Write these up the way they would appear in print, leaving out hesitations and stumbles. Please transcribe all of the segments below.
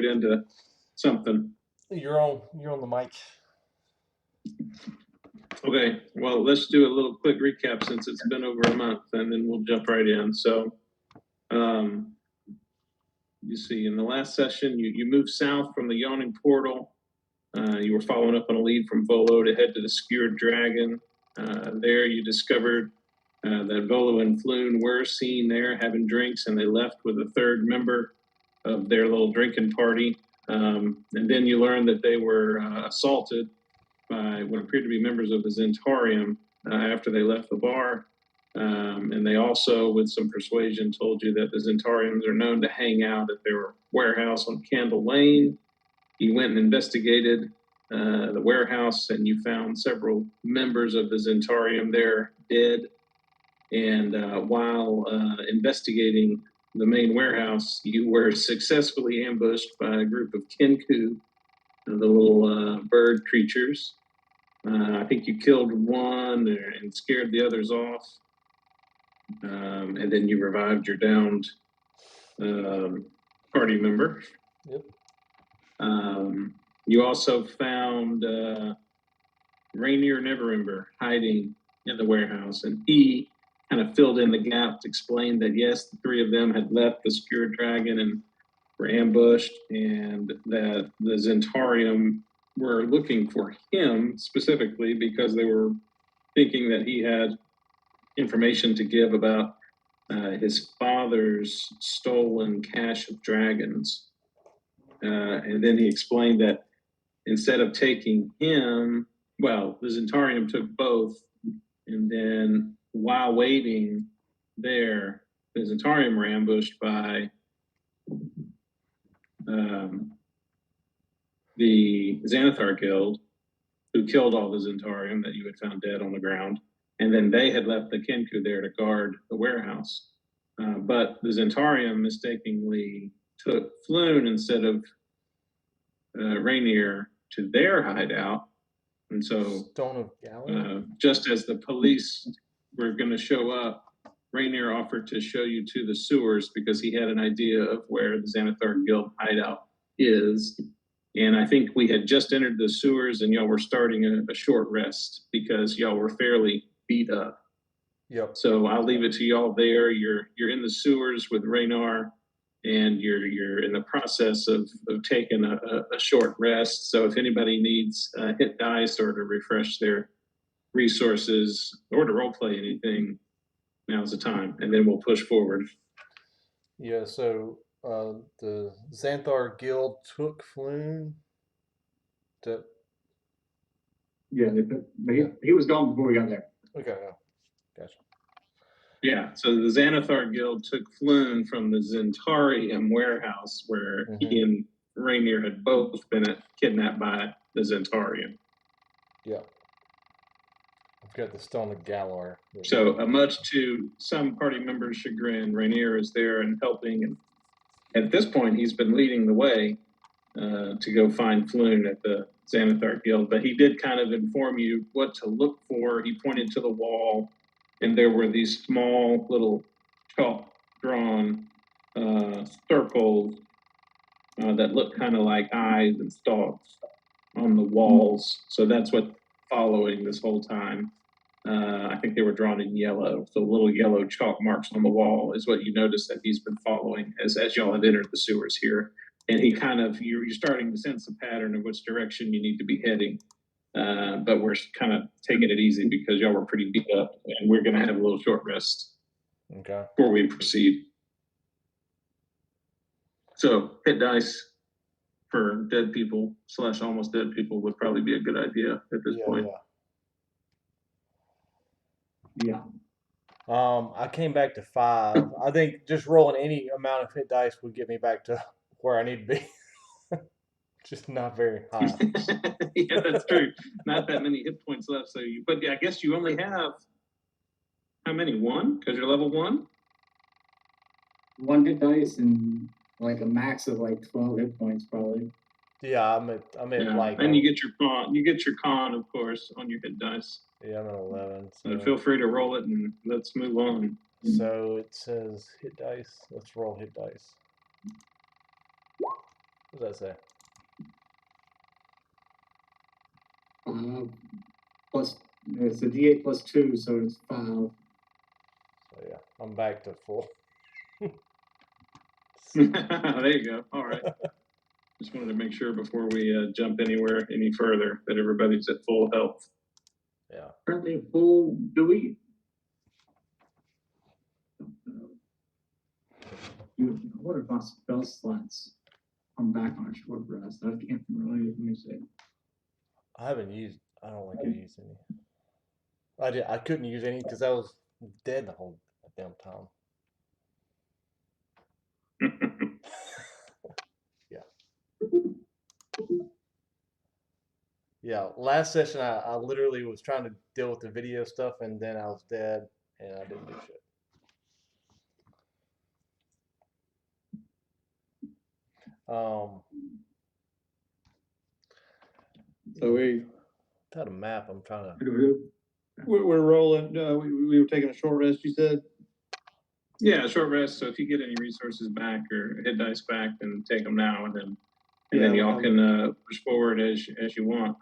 into something. You're on the mic. Okay, well, let's do a little quick recap since it's been over a month, and then we'll jump right in. So, um, you see, in the last session, you moved south from the yawning portal. You were following up on a lead from Volo to head to the skewered dragon. There, you discovered that Volo and Floon were seen there having drinks, and they left with a third member of their little drinking party. And then you learned that they were assaulted by what appeared to be members of the Zentarium after they left the bar. And they also, with some persuasion, told you that the Zentariums are known to hang out at their warehouse on Candle Lane. You went and investigated the warehouse, and you found several members of the Zentarium there dead. And while investigating the main warehouse, you were successfully ambushed by a group of Kenku, the little bird creatures. I think you killed one and scared the others off. And then you revived your downed party member. Yep. You also found Rainier Neverember hiding in the warehouse, and he kind of filled in the gaps, explained that yes, the three of them had left the Skewered Dragon and were ambushed, and that the Zentarium were looking for him specifically because they were thinking that he had information to give about his father's stolen cache of dragons. And then he explained that instead of taking him, well, the Zentarium took both, and then while waiting there, the Zentarium were ambushed by the Xanathar Guild, who killed all the Zentarium that you had found dead on the ground. And then they had left the Kenku there to guard the warehouse. But the Zentarium mistakenly took Floon instead of Rainier to their hideout. And so, Stone of Gallery. just as the police were going to show up, Rainier offered to show you to the sewers because he had an idea of where the Xanathar Guild hideout is. And I think we had just entered the sewers, and y'all were starting a short rest because y'all were fairly beat up. Yep. So I'll leave it to y'all there. You're in the sewers with Raynar, and you're in the process of taking a short rest. So if anybody needs hit dice or to refresh their resources or to role play anything, now's the time, and then we'll push forward. Yeah. So the Xanthar Guild took Floon. To Yeah, but he was gone before we got there. okay. Yeah. Gotcha. Yeah, so the Xanathar Guild took Floon from the Zentarium warehouse where he and Rainier had both been kidnapped by the Zentarium. Yeah. I've got the Stone of Galor. So, much to some party members' chagrin, Rainier is there and helping. And at this point, he's been leading the way to go find Floon at the Xanathar Guild. But he did kind of inform you what to look for. He pointed to the wall, and there were these small little chalk-drawn circles that look kind of like eyes and stalks on the walls. So that's what following this whole time. I think they were drawn in yellow. So little yellow chalk marks on the wall is what you notice that he's been following as y'all had entered the sewers here. And he kind of, you're starting to sense a pattern of which direction you need to be heading. But we're kind of taking it easy because y'all were pretty beat up, and we're going to have a little short rest before we proceed. So hit dice for dead people / almost dead people would probably be a good idea at this point. Yeah. I came back to 5. I think just rolling any amount of hit dice would get me back to where I need to be. Just not very high. Yeah, that's true. Not that many hit points left. So but I guess you only have how many? 1? Because you're level 1? 1 hit dice and like a max of like 12 hit points probably. Yeah, I'm at like. And you get your con. You get your con, of course, on your hit dice. Yeah, I'm at 11. So feel free to roll it, and let's move on. So it says hit dice. Let's roll hit dice. What does that say? Plus, it's a D8 plus 2, so it's 5. So yeah, I'm back to full. There you go. All right. Just wanted to make sure before we jump anywhere any further that everybody's at full health. Yeah. Currently at full. Do we? What are my spell slots? I'm back on a short rest. I can't really. Let me see. I don't think I used any. I couldn't use any because I was dead the whole damn time. Yeah, last session I literally was trying to deal with the video stuff and then I was dead and I didn't do shit. So Got a map. I'm trying to. we're rolling. We were taking a short rest. You said. Yeah, short rest. So if you get any resources back or hit dice back, then take them now, and then y'all can push forward as you want.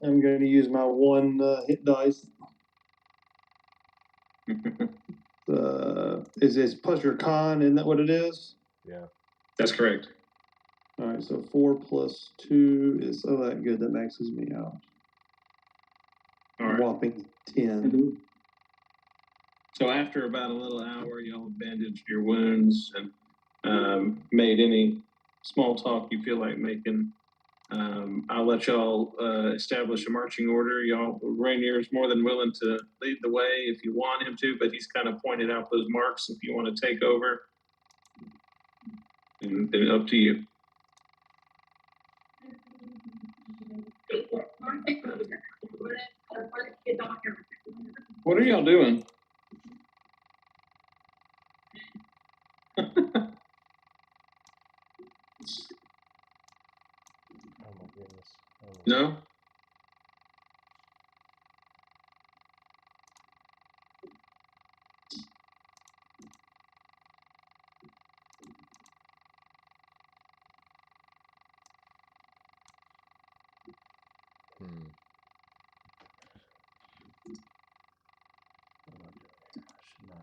I'm going to use my one hit dice. Is this plus your con? Isn't that what it is? Yeah. That's correct. All right, so 4 plus 2 is that good. That maxes me out. All right. Whopping 10. So after about a little hour, y'all bandaged your wounds and made any small talk you feel like making. I'll let y'all establish a marching order. Rainier's more than willing to lead the way if you want him to, but he's kind of pointed out those marks if you want to take over. And then up to you. What are y'all doing? Oh my goodness. No?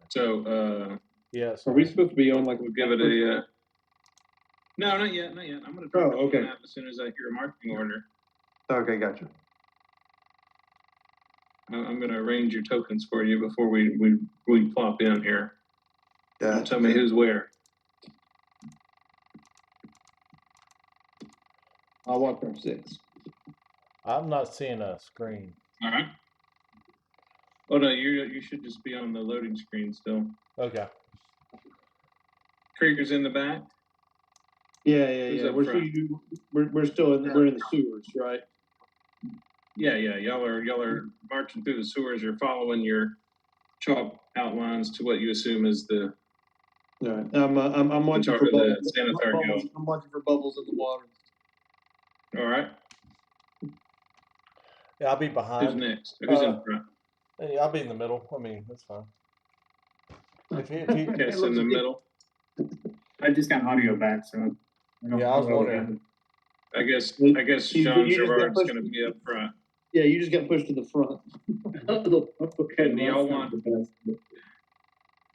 So, yeah. Are we supposed to be on like we'll give it a. No, not yet, not yet. I'm going to drop okay. the map as soon as I hear a marching order. Okay, gotcha. I'm going to arrange your tokens for you before we plop in here. Yeah. Tell me who's where. I'll walk from 6. I'm not seeing a screen. All right. Oh no, you should just be on the loading screen still. Okay. Krieger's in the back. Yeah. We're still we're in the sewers, right? Yeah. Y'all are marching through the sewers. You're following your chalk outlines to what you assume is the. All right. I'm watching for bubbles. Bubbles. I'm watching for bubbles in the water. All right. Yeah, I'll be behind. Who's next? Who's in front? Hey, I'll be in the middle. I mean, that's fine. If he Tess in the middle. I just got audio back, so. Yeah, I was wondering. I guess Jean Girard's going to be up front. Yeah, you just got pushed to the front. Okay. Do y'all want?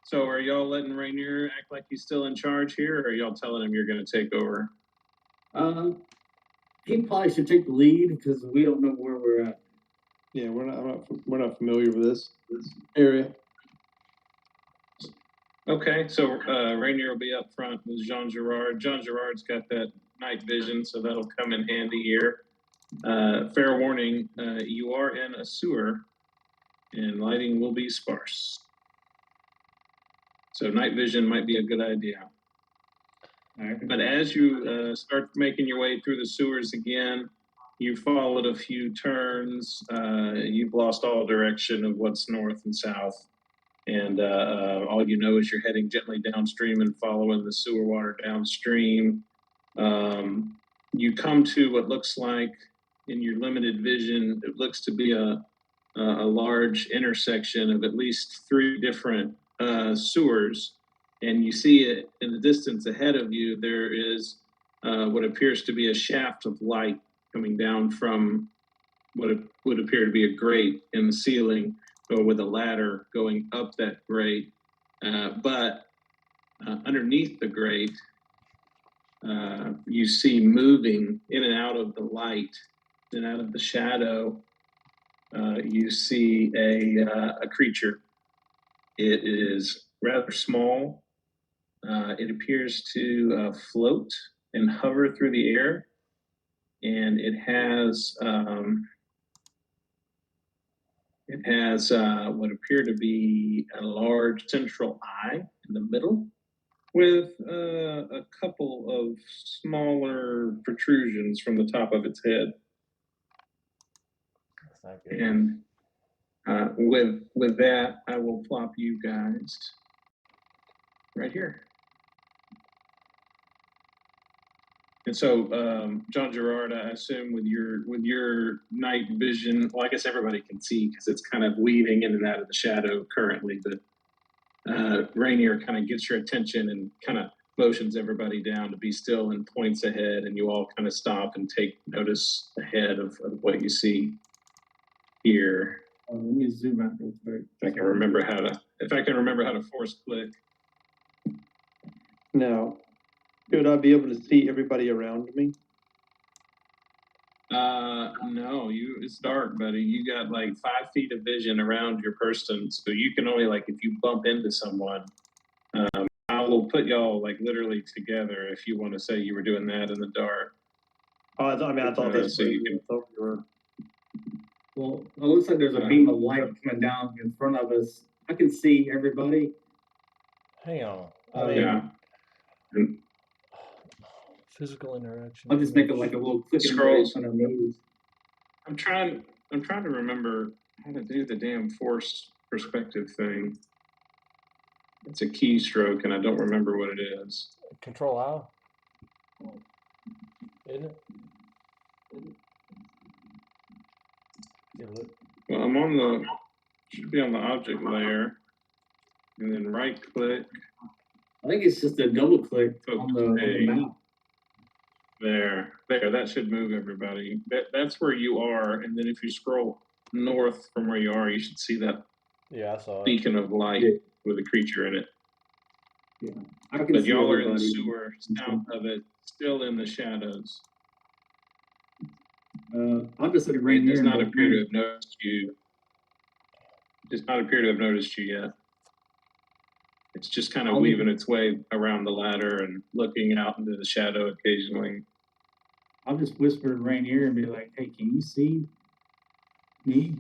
So are y'all letting Rainier act like he's still in charge here, or are y'all telling him you're going to take over? He probably should take the lead because we don't know where we're at. Yeah, we're not familiar with this area. Okay, so Rainier will be up front with Jean Girard. Jean Girard's got that night vision, so that'll come in handy here. Fair warning, you are in a sewer, and lighting will be sparse. So night vision might be a good idea. But as you start making your way through the sewers again, you've followed a few turns. You've lost all direction of what's north and south. And all you know is you're heading gently downstream and following the sewer water downstream. You come to what looks like, in your limited vision, it looks to be a large intersection of at least 3 different sewers. And you see it in the distance ahead of you, there is what appears to be a shaft of light coming down from what would appear to be a grate in the ceiling, or with a ladder going up that grate. But underneath the grate, you see moving in and out of the light and out of the shadow, you see a creature. It is rather small. It appears to float and hover through the air, and it has what appear to be a large central eye in the middle, with a couple of smaller protrusions from the top of its head. That's not good. And with that, I will plop you guys right here. And so, John Gerard, I assume with your night vision, well, I guess everybody can see because it's kind of weaving in and out of the shadow currently, but Rainier kind of gets your attention and kind of motions everybody down to be still and points ahead, and you all kind of stop and take notice ahead of what you see here. Let me zoom out real quick. If I can remember how to force click. Now, should I be able to see everybody around me? No, it's dark, buddy. You got like 5 feet of vision around your person, so you can only, like, if you bump into someone, I will put y'all like literally together if you want to say you were doing that in the dark. Oh, I thought that's so what you you can. were. Well, it looks like there's a beam of light coming down in front of us. I can see everybody. Hang on. I Oh, mean, Yeah. And physical interaction. I'll just make it like a little clicking noise when I move. I'm trying to remember how to do the damn force perspective thing. It's a keystroke, and I don't remember what it is. Control I. Isn't it? Yeah, look. Well, should be on the object layer, and then right click. I think it's just a double click on the map. There, that should move everybody. That's where you are, and then if you scroll north from where you are, you should see that Yeah, I saw it. beacon of light with a creature in it. Yeah, I can But see y'all are in the everybody. sewer, south of it, still in the shadows. I'll just let it It rain does here. not appear to have noticed you. Does not appear to have noticed you yet. It's just kind of weaving its way around the ladder and looking out into the shadow occasionally. I'll just whisper in Rain's ear and be like, "Hey, can you see me?"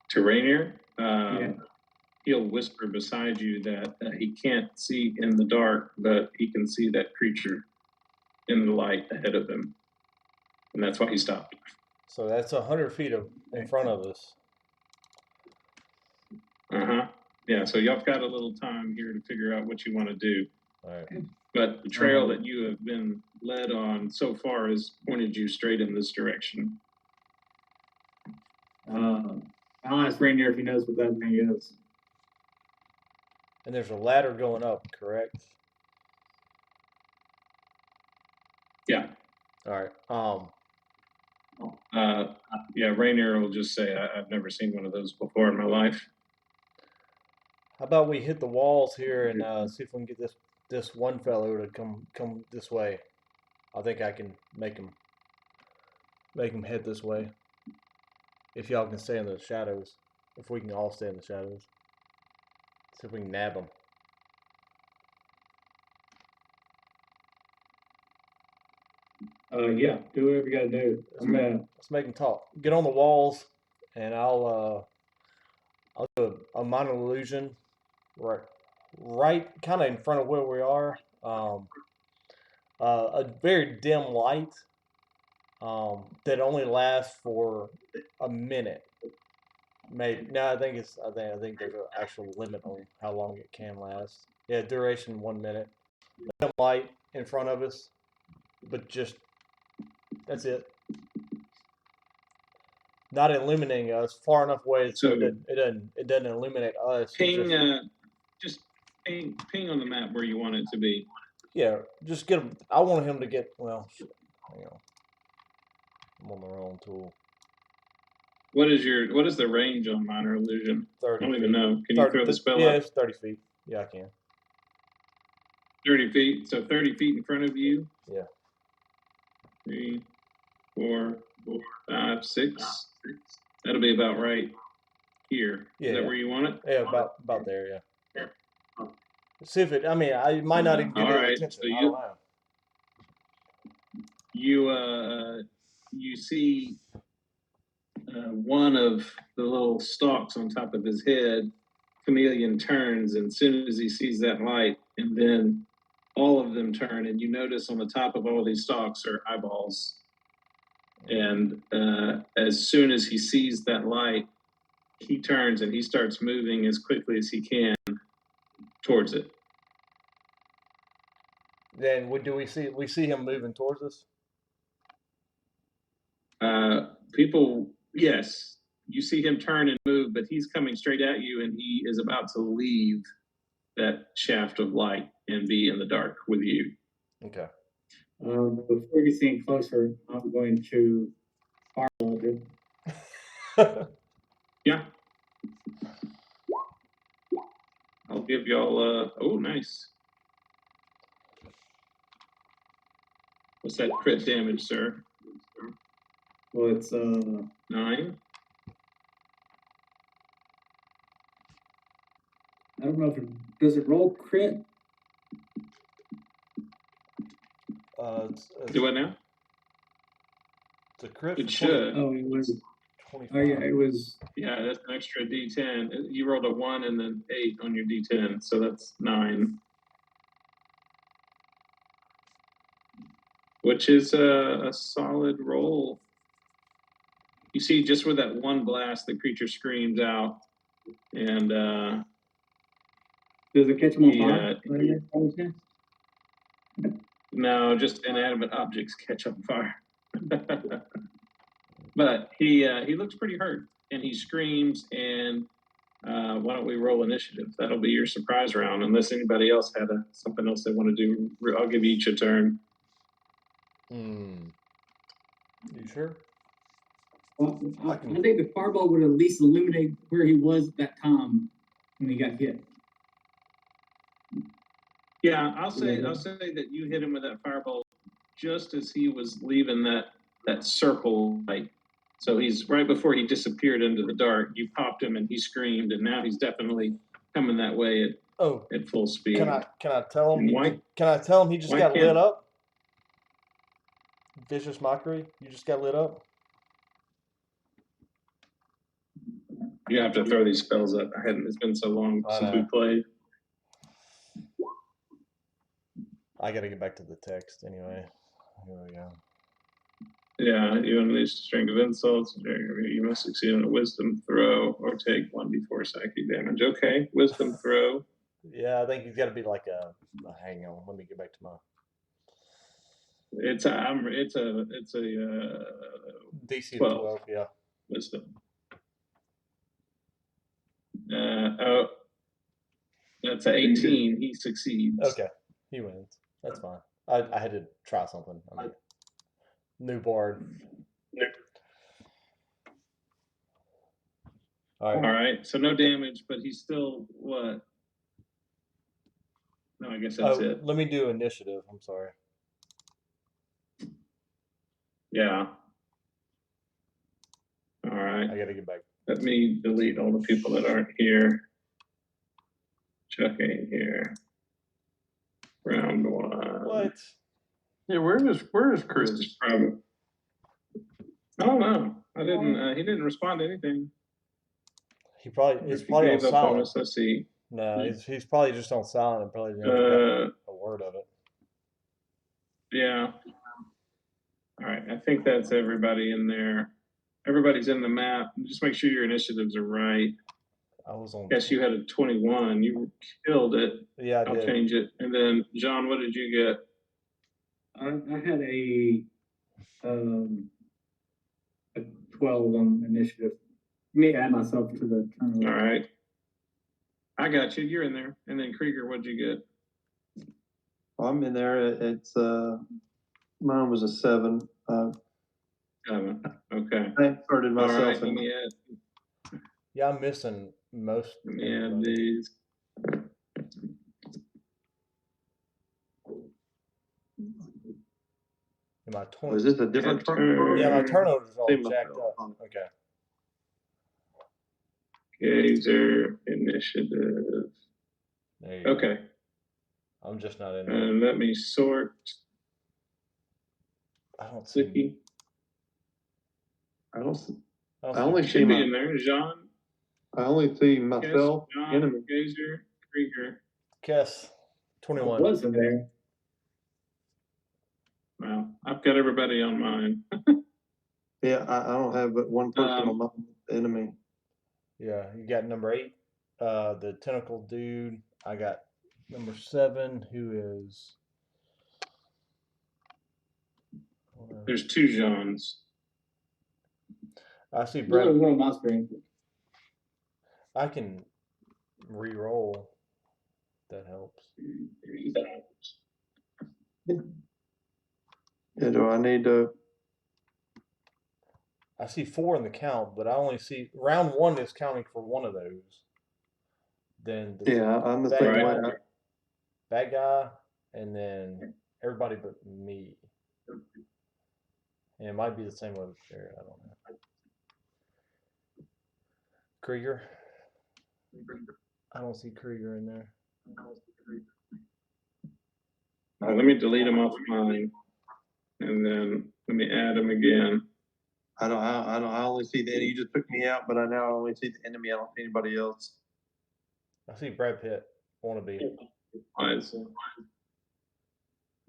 To Rainier, Yeah. he'll whisper beside you that he can't see in the dark, but he can see that creature in the light ahead of him, and that's why he stopped. So that's 100 feet in front of us. Yeah. So y'all got a little time here to figure out what you want to do. All right. But the trail that you have been led on so far has pointed you straight in this direction. I'll ask Rainier if he knows what that thing is. And there's a ladder going up, correct? Yeah. All right. Yeah, Rainier will just say, I've never seen one of those before in my life. How about we hit the walls here and see if we can get this one fellow to come this way. I think I can make him head this way. If y'all can stay in the shadows. If we can all stay in the shadows. See if we can nab him. Yeah, do whatever you gotta do. Let's make him talk. Get on the walls, and I'll do a minor illusion, right, kind of in front of where we are. A very dim light, that only lasts for a minute. Maybe no, I think there's an actual limit on how long it can last. Yeah, duration 1 minute. Dim light in front of us, but just that's it. Not illuminating us far enough away so it doesn't illuminate us. Ping, just ping on the map where you want it to be. Yeah, just get him. I want him to get. Well, shit. Hang on. I'm on the wrong tool. What is the range on minor illusion? 30 I don't feet. even know. Can you throw the spell yeah, up? it's 30 feet. Yeah, I can. 30 feet. So 30 feet in front of you. Yeah. 3, 4, 5, 6. That'll be about right here. Yeah, Is that yeah. where you want it? Yeah, about there. Yeah. See if it. I mean, I might not even get All any right, attention. so I don't know. You see one of the little stalks on top of his head. Chameleon turns, and as soon as he sees that light, and then all of them turn, and you notice on the top of all these stalks are eyeballs. And as soon as he sees that light, he turns and he starts moving as quickly as he can towards it. Then we see him moving towards us? People, yes, you see him turn and move, but he's coming straight at you, and he is about to leave that shaft of light and be in the dark with you. Okay. Before we get any closer, I'm going to fireball it. Yeah. I'll give y'all oh, nice. What's that crit damage, sir? Well, it's 9. I don't know if does it roll crit? It's Do what now? a crit. It for should. Oh, it was. 25. Oh yeah, it was. Yeah, that's an extra D10. You rolled a 1 and then 8 on your D10, so that's 9. Which is a solid roll. You see, just with that one blast, the creature screams out, and Does it catch him on fire? no, just inanimate objects catch on fire. But he looks pretty hurt, and he screams. And why don't we roll initiative? That'll be your surprise round, unless anybody else had something else they want to do. I'll give you each a turn. You sure? Well, I think the fireball would at least illuminate where he was at that time when he got hit. Yeah, I'll say that you hit him with that fireball just as he was leaving that circle light. So he's right before he disappeared into the dark. You popped him and he screamed, and now he's definitely coming that way at full speed. Can I tell him? Why? Can I tell him he just got can't- lit up? Vicious mockery. You just got lit up. You have to throw these spells up. It's been so long since we played. I got to get back to the text anyway. Here we go. Yeah, you unleash the string of insults. You must succeed on a wisdom throw or take 1d4 psychic damage. Okay, wisdom throw. Yeah, I think he's got to be like a. Hang on, let me get back to my. It's a DC 12. 12. Yeah. Wisdom. Oh, that's an 18. He succeeds. Okay, he wins. That's fine. I had to try something. I mean, new board. All right. So no damage, but he's still what? No, I guess that's it. Let me do initiative. I'm sorry. Yeah. All right. I got to get back. Let me delete all the people that aren't here. Chuck ain't here. Round 1. What? Yeah, where is Chris? I don't know. I didn't. He didn't respond to anything. It's probably on Gave up on silent. us. Let's see. No, he's probably just on silent and probably never got a word of it. Yeah. All right. I think that's everybody in there. Everybody's in the map. Just make sure your initiatives are right. I was on. Guess you had a 21. You killed it. Yeah, I I'll did. change it. And then, John, what did you get? I had a 12 on initiative. May add myself to the turn. All right. I got you. You're in there. And then Krieger, what'd you get? I'm in there. It's mine was a 7. 7. Okay. I started All myself. right. Let me add. Yeah, I'm missing most. Let me add everybody. these. Am I Oh, is this a different turn? Yeah, my turnover is all Same jacked myself. up. Okay. Gazer initiative. There you go. Okay. I'm just not in there. And let me sort. I don't see. Zicky. I don't. See, I don't I only see. see Should be my. in there. Jean, I only see myself, John, enemy. Gazer, Krieger. Kess, I 21. was in there. Wow. I've got everybody on mine. Yeah, I don't have but one person on my enemy. Yeah, you got number 8, the tentacle dude. I got number 7, who is. There's 2 Jeans. I see There's Brad. only one on my screen. I can re-roll. That helps. Yeah, do I need to? I see 4 in the count, but I only see round 1 is counting for one of those. Then the Yeah, I'm the bad same guy, way. bad guy, and then everybody but me. And it might be the same over there. I don't know. Krieger. I don't see Krieger in there. Let me delete them off mine. And then let me add them again. I don't. I only see the enemy. You just took me out, but I now only see the enemy. I don't see anybody else. I see Brad Pitt. Wannabe.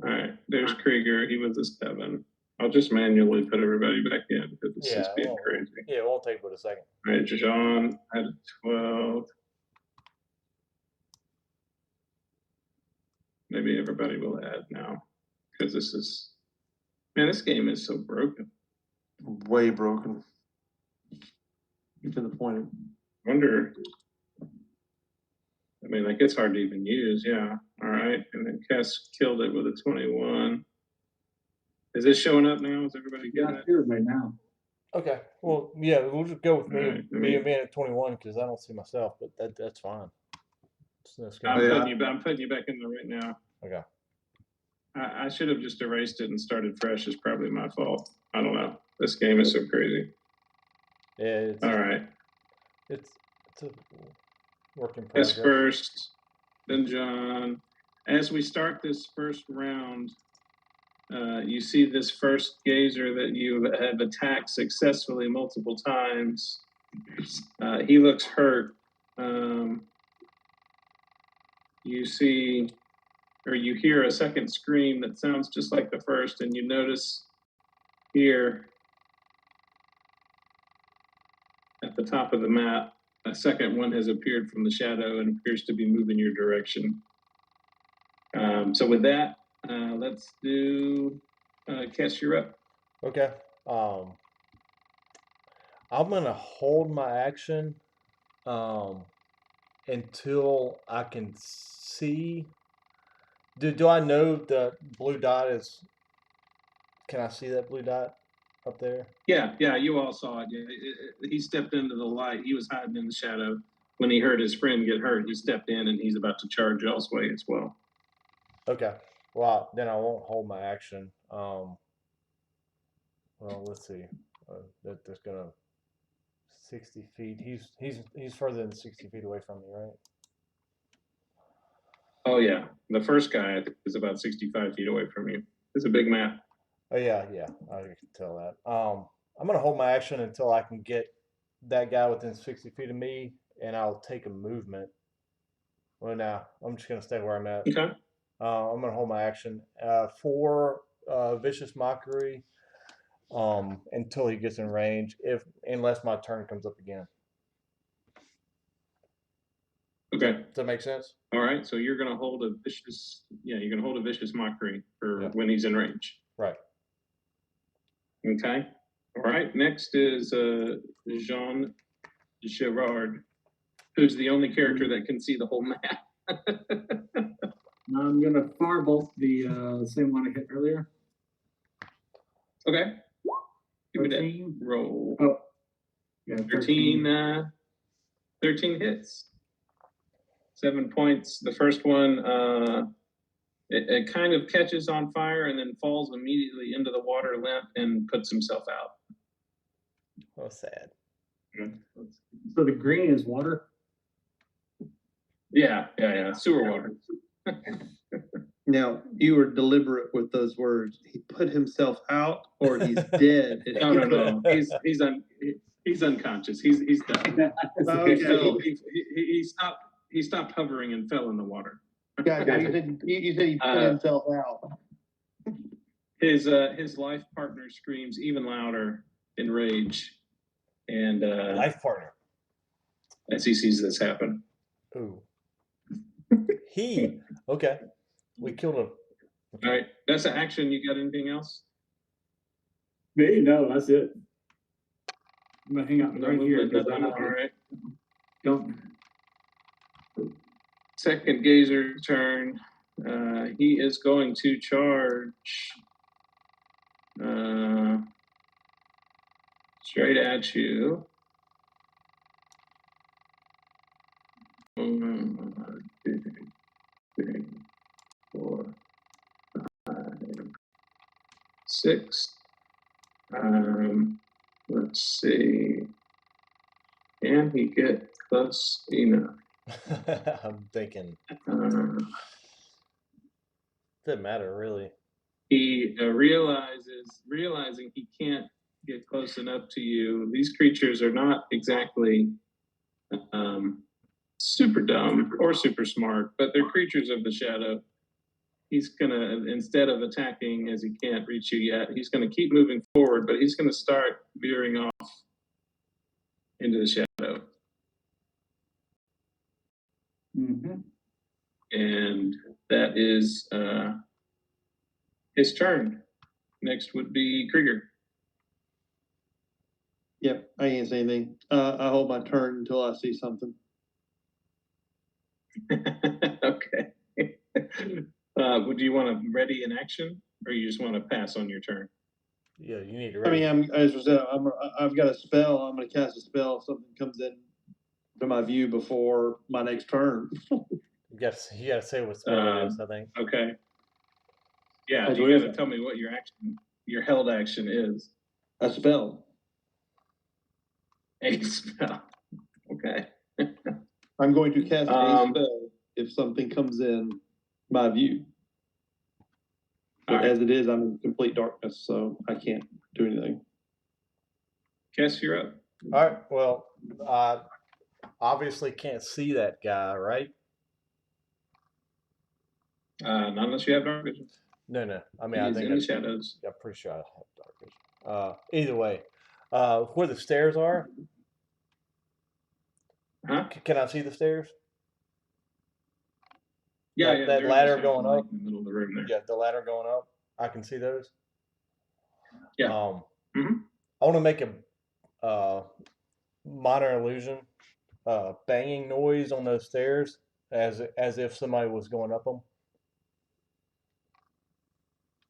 Alright, there's Krieger. He was a 7. I'll just manually put everybody back in because this is being crazy. Yeah, it won't take but a second. Alright, Jean at 12. Maybe everybody will add now because this is, man, this game is so broken. Way broken. To the point. Wonder. I mean, like it's hard to even use. Yeah. All right. And then Kess killed it with a 21. Is this showing up now? Is everybody getting Yeah, it? sure, right now. Okay. Well, yeah, we'll just go with me, All right, me and man at 21 because I don't see myself, but that's fine. I'm putting you back in there right now. Okay. I should have just erased it and started fresh. It's probably my fault. I don't know. This game is so crazy. Yeah. All right. It's a work in progress. Kess first, then John. As we start this first round, you see this first gazer that you have attacked successfully multiple times. He looks hurt. You see, or you hear a second scream that sounds just like the first, and you notice here at the top of the map, a second one has appeared from the shadow and appears to be moving your direction. So with that, let's do Kess, you're up. Okay. I'm gonna hold my action until I can see. Do I know the blue dot is? Can I see that blue dot up there? Yeah, you all saw it. He stepped into the light. He was hiding in the shadow. When he heard his friend get hurt, he stepped in and he's about to charge y'all's way as well. Okay. Well, then I won't hold my action. Well, let's see. That's gonna 60 feet. He's further than 60 feet away from me, right? Oh yeah, the first guy is about 65 feet away from you. It's a big map. Oh yeah, I can tell that. I'm gonna hold my action until I can get that guy within 60 feet of me, and I'll take a movement. Well, now I'm just gonna stay where I'm at. Okay. I'm gonna hold my action for vicious mockery until he gets in range, unless my turn comes up again. Okay. Does that make sense? All right. So you're gonna hold a vicious, you're gonna hold a vicious mockery for Yeah. when he's in range. Right. Okay. All right. Next is Jean Girard who's the only character that can see the whole map. I'm gonna firebolt the same one I hit earlier. Okay. Give me that 13. roll. Oh, yeah, 13. 13 hits. 7 points. The first one, it kind of catches on fire and then falls immediately into the water limp and puts himself out. Oh, sad. So the green is water. Yeah. Sewer water. Now, you were deliberate with those words. He put himself out, or he's dead. No. He's unconscious. He's done. Okay. So he stopped hovering and fell in the water. Gotcha. You said he put himself out. His life partner screams even louder in rage, and Life partner. as he sees this happen. Ooh. Okay. We killed him. All right, that's an action. You got anything else? Me? No, that's it. I'm gonna hang out No right here movement, because nothing. I All right. don't. Second Gazer's turn. He is going to charge straight at you. 1, 2, 3, 4, 5, 6. Let's see. Can he get close enough? I'm thinking. Uh, Doesn't matter really. he realizing he can't get close enough to you. These creatures are not exactly super dumb or super smart, but they're creatures of the shadow. He's gonna, instead of attacking as he can't reach you yet, he's gonna keep moving forward, but he's gonna start veering off into the shadow. Mm-hmm. And that is his turn. Next would be Krieger. Yep, I can't say anything. I hold my turn until I see something. Okay. Would you want to ready in action, or you just want to pass on your turn? Yeah, you need to. I mean, as I said, I've got a spell. I'm going to cast a spell if something comes in to my view before my next turn. You got to say what spell it is. I think. Okay. Yeah, That's you what got is to it? tell me what your held action is. A spell. A spell. Okay. I'm going to cast a Um, spell if something comes in my view. But All right. as it is, I'm in complete darkness, so I can't do anything. Cass, you're up. All right. Well, I obviously can't see that guy, right? Not unless you have dark vision. No. I mean, I He's think in the shadows. I'm pretty sure I have dark vision. Either way, where the stairs are, Huh? can I see the stairs? Yeah, that they're in the ladder shadows, going like up. in the middle of the room there. Yeah, the ladder going up. I can see those. Yeah. I want to make a minor illusion, banging noise on those stairs, as if somebody was going up them.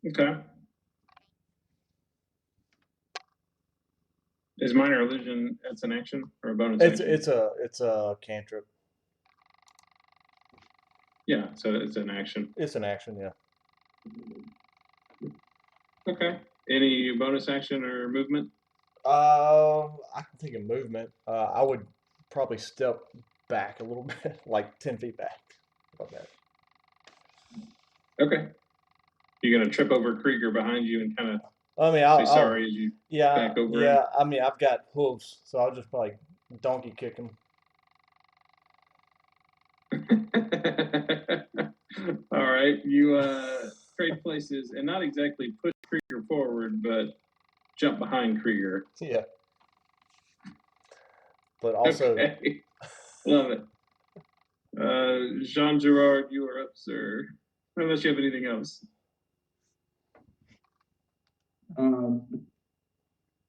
Okay. Is minor illusion, that's an action or a bonus action? It's a cantrip. Yeah, so it's an action. It's an action, yeah. Okay. Any bonus action or movement? I can think of movement. I would probably step back a little bit, like 10 feet back. About that. Okay. You're gonna trip over Krieger behind you and kind of I mean, say sorry as you back over him. I mean, I've got hooves, so I'll just probably donkey kick him. All right, you trade places and not exactly push Krieger forward, but jump behind Krieger. Yeah. But also, Okay. Love it. Jean Gerard, you are up, sir. Unless you have anything else.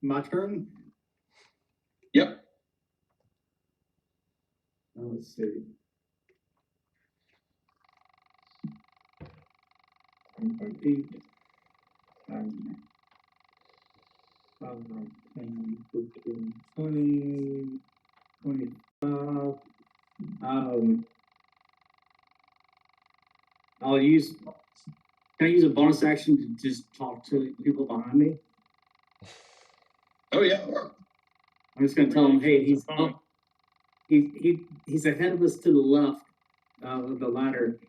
My turn. Yep. Let's see. 1.8. 10, 15, 20, 25. I'll use. Can I use a bonus action to just talk to people behind me? Oh, yeah. I'm just gonna tell him, hey, he's up. He's ahead of us to the left of the ladder.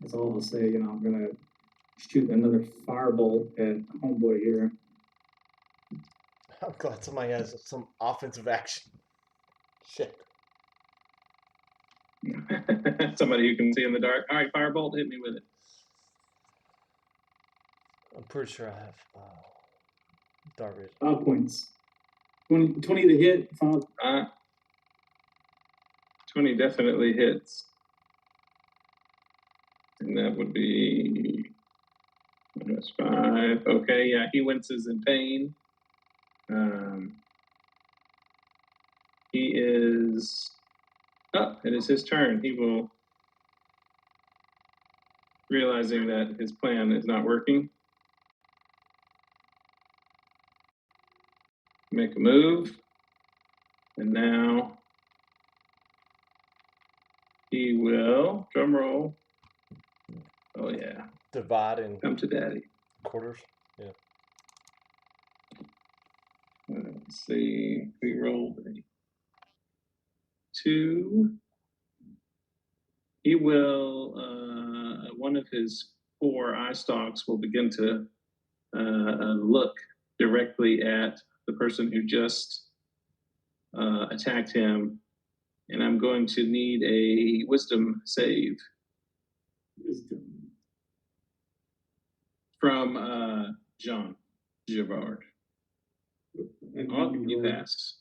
That's all I'll say. You know, I'm gonna shoot another firebolt at homeboy here. I'm glad somebody has some offensive action. Shit. Somebody who can see in the dark. All right, firebolt, hit me with it. I'm pretty sure I have dark vision. 5 points. 20 to hit. 5. 20 definitely hits. And that would be minus 5. Okay, yeah, he winces in pain. He is up. It is his turn. He will, realizing that his plan is not working, make a move. And now he will, drum roll. Oh, yeah. Divide in Come to daddy. quarters. Yeah. Let's see. We rolled a 2. He will, one of his 4 eye stalks will begin to look directly at the person who just attacked him. And I'm going to need a wisdom save Wisdom. from Jean Girard. Oh, you passed.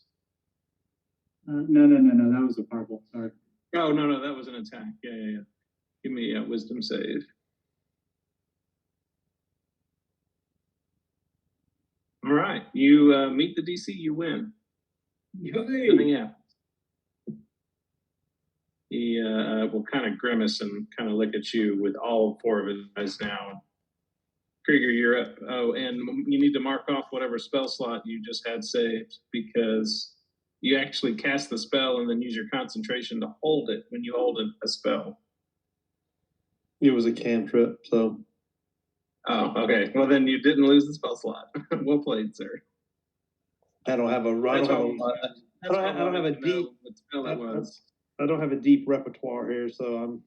No. That was a firebolt. Sorry. Oh, no, that was an attack. Yeah. Give me a wisdom save. All right, you meet the DC, you win. Nothing happens. He will kind of grimace and kind of look at you with all 4 of his eyes now. Krieger, you're up. Oh, and you need to mark off whatever spell slot you just had saved, because you actually cast the spell and then use your concentration to hold it when you hold a spell. It was a cantrip, so. Oh, okay. Well, then you didn't lose the spell slot. Well played, sir. I don't have a deep. What spell it was. I don't have a deep repertoire here, so I'm.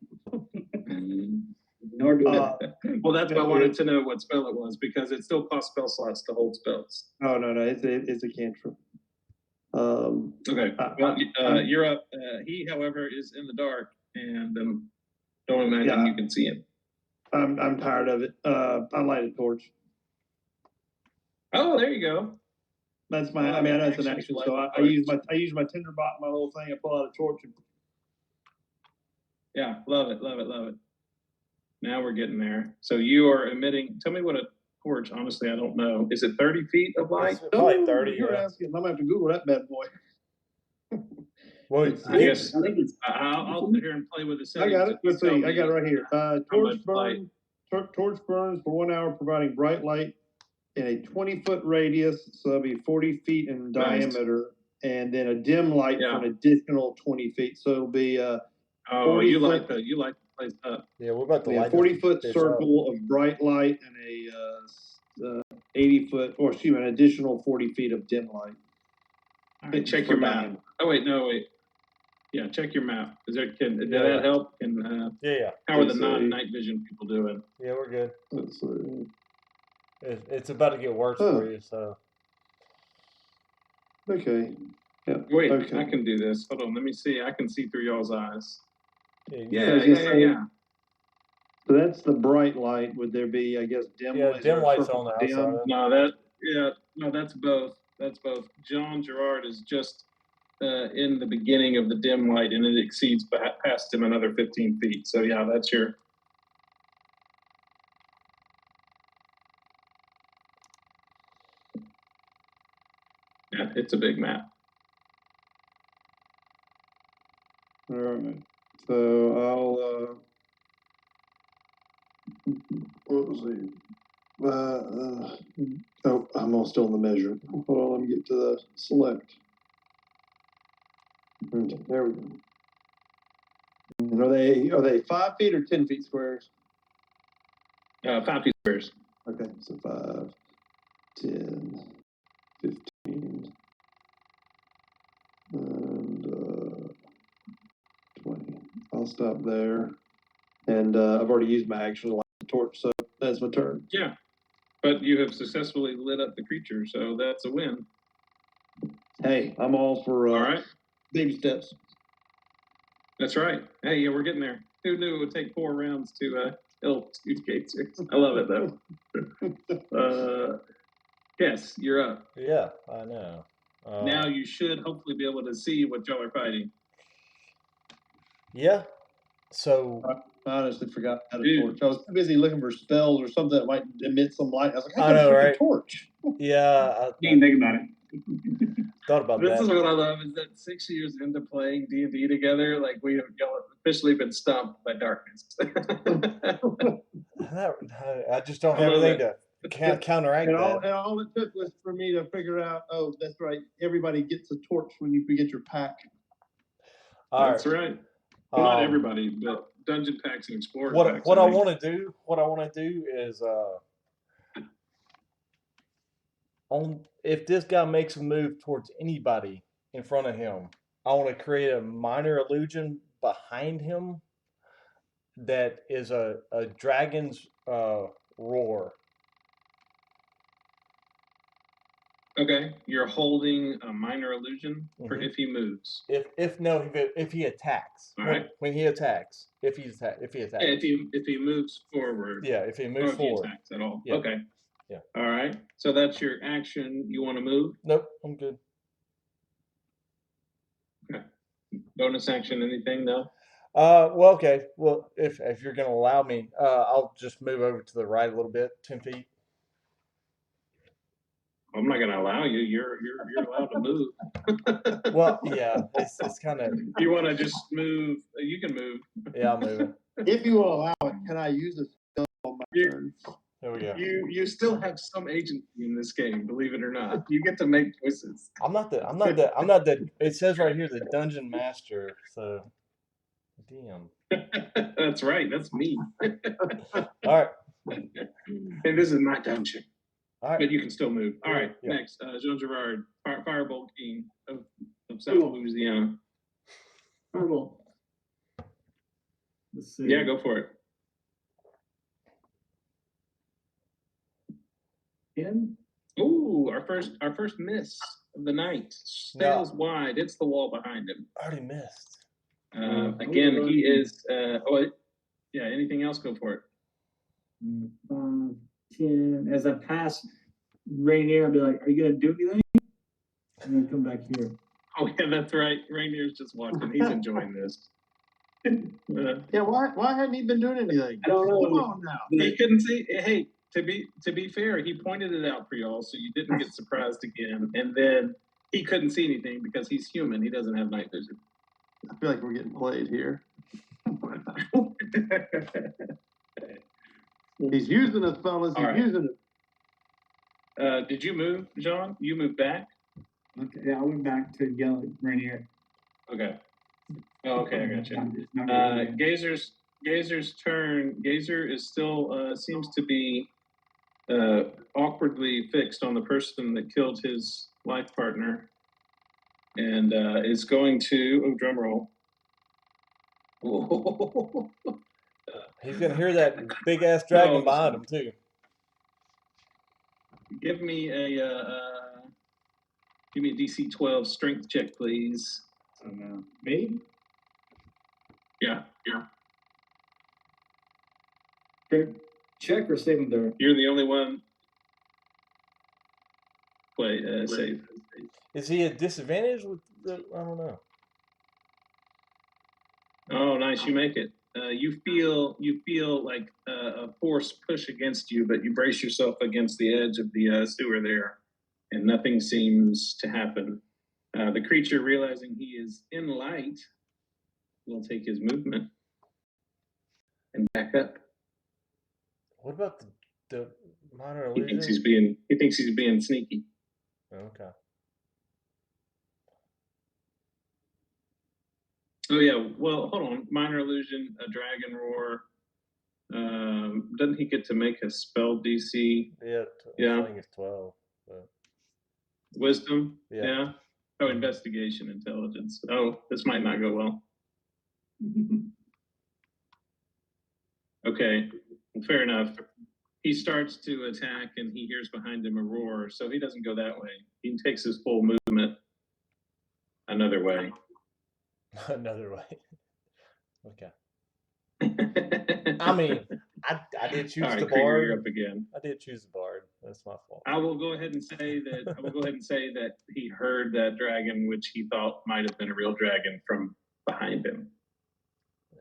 Nor do I. Well, that's why I wanted to know what spell it was, because it still costs spell slots to hold spells. Oh no, it's a cantrip. Okay. Well, you're up. He, however, is in the dark, and don't imagine you can see him. I'm tired of it. I light a torch. Oh, there you go. That's my. I know it's an action, so I use my tinderbot, my little thing. I pull out a torch. Yeah, love it. Now we're getting there. So you are emitting. Tell me what a torch. Honestly, I don't know. Is it 30 feet of light? Probably 30. You're Yeah. asking. I'm gonna have to Google that bad boy. Well, I guess I'll sit here and play with the I got it. Let's see. I got it right here. Torch burns for 1 hour, providing bright light in a 20-foot radius, so that'll be 40 feet in diameter, and then a dim light for an additional 20 feet. So it'll be you like the place up. Yeah, we're about to light 40-foot circle of bright light and a 80-foot, or excuse me, an additional 40 feet of dim light. All right, check your map. Oh wait. Yeah, check your map. Did that help? And yeah. How are the non-night vision people doing? Yeah, we're good. Let's see. It's about to get worse for you, so. Okay. Yeah. Wait, okay. I can do this. Hold on, let me see. I can see through y'all's eyes. Yeah. So that's the bright light. Would there be, I guess, dim light? Yeah, dim light's on the outside. No, that's both. That's both. Jean Girard is just in the beginning of the dim light, and it exceeds past him another 15 feet. So yeah, that's your. Yeah, it's a big map. see. Oh, I'm all still in the measure. Hold on, let me get to the select. Okay, there we go. And are they 5 feet or 10 feet squares? 5 feet squares. Okay, so 5, 10, 15, and 20. I'll stop there. And I've already used my action to light the torch, so that's my turn. Yeah, but you have successfully lit up the creature, so that's a win. Hey, I'm all for All right, baby steps. that's right. Hey, yeah, we're getting there. Who knew it would take 4 rounds to kill 2 K6? I love it though. Yes, you're up. Yeah, I know. Now you should hopefully be able to see what y'all are fighting. Yeah. So I honestly forgot how to Dude. torch. I was too busy looking for spells or something that might emit some light. I was like, I I know, gotta shoot right? a torch. yeah, I Didn't think about it. thought about This is that. what I love is that 6 years into playing D&D together, like y'all have officially been stumped by darkness. I just don't I have love anything to counteract And that. all it took was for me to figure out, oh, that's right, everybody gets a torch when you get your pack. All That's right. right. Well, not Um, everybody, but dungeon packs and explorer packs. What I want to do is if this guy makes a move towards anybody in front of him, I want to create a minor illusion behind him that is a dragon's roar. Okay, you're holding a minor illusion for Mhm. if he moves. If he attacks. All right. When he attacks. If he attacks. Yeah, if he moves forward. Yeah, if he Or moves if he forward. attacks at all. Yeah. Okay. Yeah. All right. So that's your action. You want to move? Nope, I'm good. Okay. Bonus action, anything? No? Well, okay. Well, if you're gonna allow me, I'll just move over to the right a little bit, 10 feet. I'm not going to allow you. You're allowed to move. Well, yeah, it's kind of. You want to just move? You can move. Yeah, I'm moving. If you will allow it, can I use a spell on my turn? There we go. You still have some agency in this game, believe it or not. You get to make choices. I'm not the. It says right here the dungeon master. So, damn. That's right. That's me. All right. And this is my dungeon. All right. But you can still move. All right. Yeah. Next, Jean Girard, Firebolt King of South Louisiana. Fireball. Let's see. Yeah, go for it. 10? Ooh, our first miss of the night. Sails wide. It's the wall behind him. I already missed. Again, he is. Yeah. Anything else? Go for it. 10. As I pass Rainier, I'll be like, "Are you gonna do anything?" And then come back here. Oh yeah, that's right. Rainier's just watching. He's enjoying this. Yeah, why hadn't he been doing anything? I don't know. Come on now. He couldn't see. Hey, to be fair, he pointed it out for y'all, so you didn't get surprised again. And then he couldn't see anything because he's human. He doesn't have night vision. I feel like we're getting played here. He's using us, fellas. He's using it. Did you move, John? You moved back? Okay, yeah, I went back to yell at Rainier. Okay. Oh, okay, I got you. Gazer's turn. Gazer is still seems to be awkwardly fixed on the person that killed his life partner, and is going to drum roll. He's gonna hear that big ass dragon behind him too. Give me a DC 12 strength check, please. Me? Yeah. Okay. Check or save him there? You're the only one. Save. Is he at disadvantage with the? I don't know. Oh, nice! You make it. You feel like a force push against you, but you brace yourself against the edge of the sewer there, and nothing seems to happen. The creature, realizing he is in light, will take his movement and back up. What about The minor He illusion. thinks he's being sneaky. Okay. Oh yeah. Well, hold on. Minor illusion, a dragon roar. Doesn't he get to make a spell DC? Yeah. Yeah. I think it's 12. But Wisdom? Yeah. Oh, investigation, intelligence. Oh, this might not go well. Okay, well, fair enough. He starts to attack and he hears behind him a roar, so he doesn't go that way. He takes his full movement another way. Another way. Okay. I mean, I did choose All right, the Krieger, bard. you're up again. I did choose the bard. That's my fault. I will go ahead and say that he heard that dragon, which he thought might have been a real dragon, from behind him.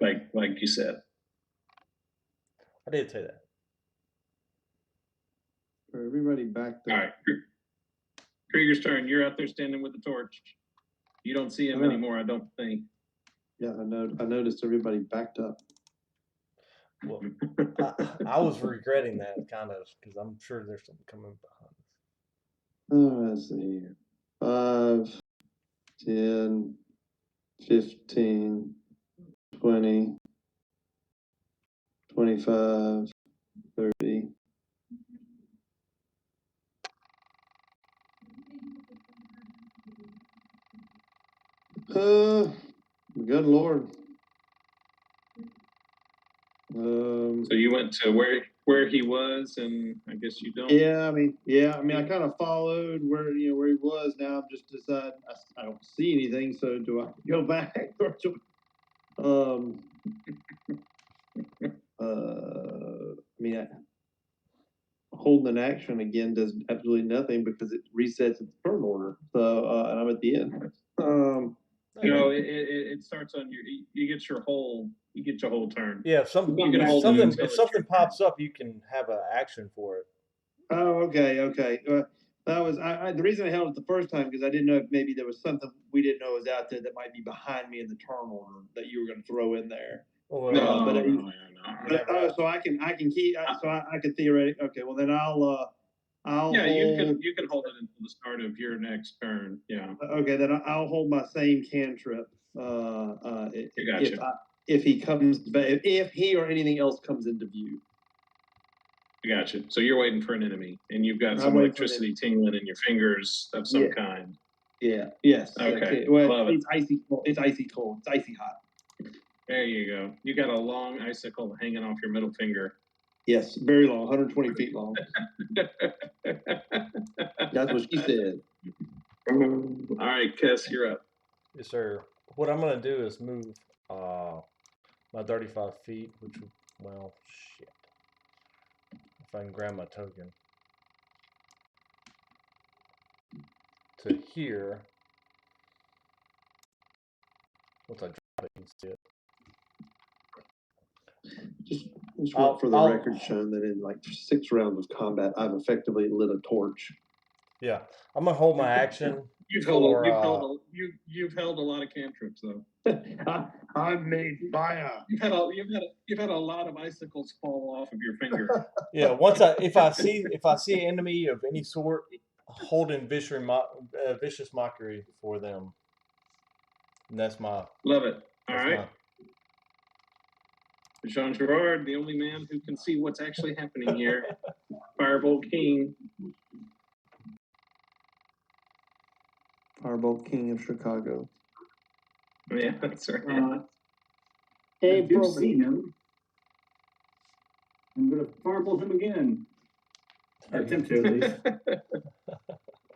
Like you said. I did say that. For everybody back there. All right. Krieger's turn. You're out there standing with the torch. You don't see him anymore, I don't think. Yeah, I noticed everybody backed up. Well, I was regretting that kind of because I'm sure there's something coming behind us. Let's see here. 5, 10, 15, 20, 25, 30. Good Lord. So you went to where he was, and I guess you don't. Yeah, I mean, I kind of followed where he was. Now I'm just deciding I don't see anything. So do I go back or I mean, holding an action again does absolutely nothing because it resets its turn order. So and I'm at the end. No, it starts on you get your whole turn. Yeah, if something pops up, you can have an action for it. Oh, okay. That was the reason I held it the first time because I didn't know if maybe there was something we didn't know was out there that might be behind me in the turn order that you were going to throw in there. Well, No. So I can keep. So I can theoretically. Okay, well then I'll Yeah, hold. you can hold it until the start of your next turn. Yeah. Okay, then I'll hold my same cantrip. If he comes, if he or anything else comes into view. I got you. So you're waiting for an enemy, and you've got some electricity tingling in your fingers of some kind. Yeah. Yes. Okay. Well, Love it's icy cold. It's icy cold. It's icy hot. There you go. You got a long icicle hanging off your middle finger. Yes, very long, 120 feet long. That's what she said. All right, Kess, you're up. Yes, sir. What I'm gonna do is move my 35 feet, which well, shit. If I can grab my token to here. Once I drop it, you can see it. Just want for the record shown that in like 6 rounds of combat, I've effectively lit a torch. Yeah, I'm gonna hold my action. You've held a lot of cantrips though. I've made fire. You've had a lot of icicles fall off of your finger. Yeah, if I see an enemy of any sort, holding vicious mockery for them. And that's my love it. All right. Jean Girard, the only man who can see what's actually happening here. Firebolt King. Firebolt King of Chicago. Yeah, that's right. I do see him. I'm gonna firebolt him again. Or attempt to, at least.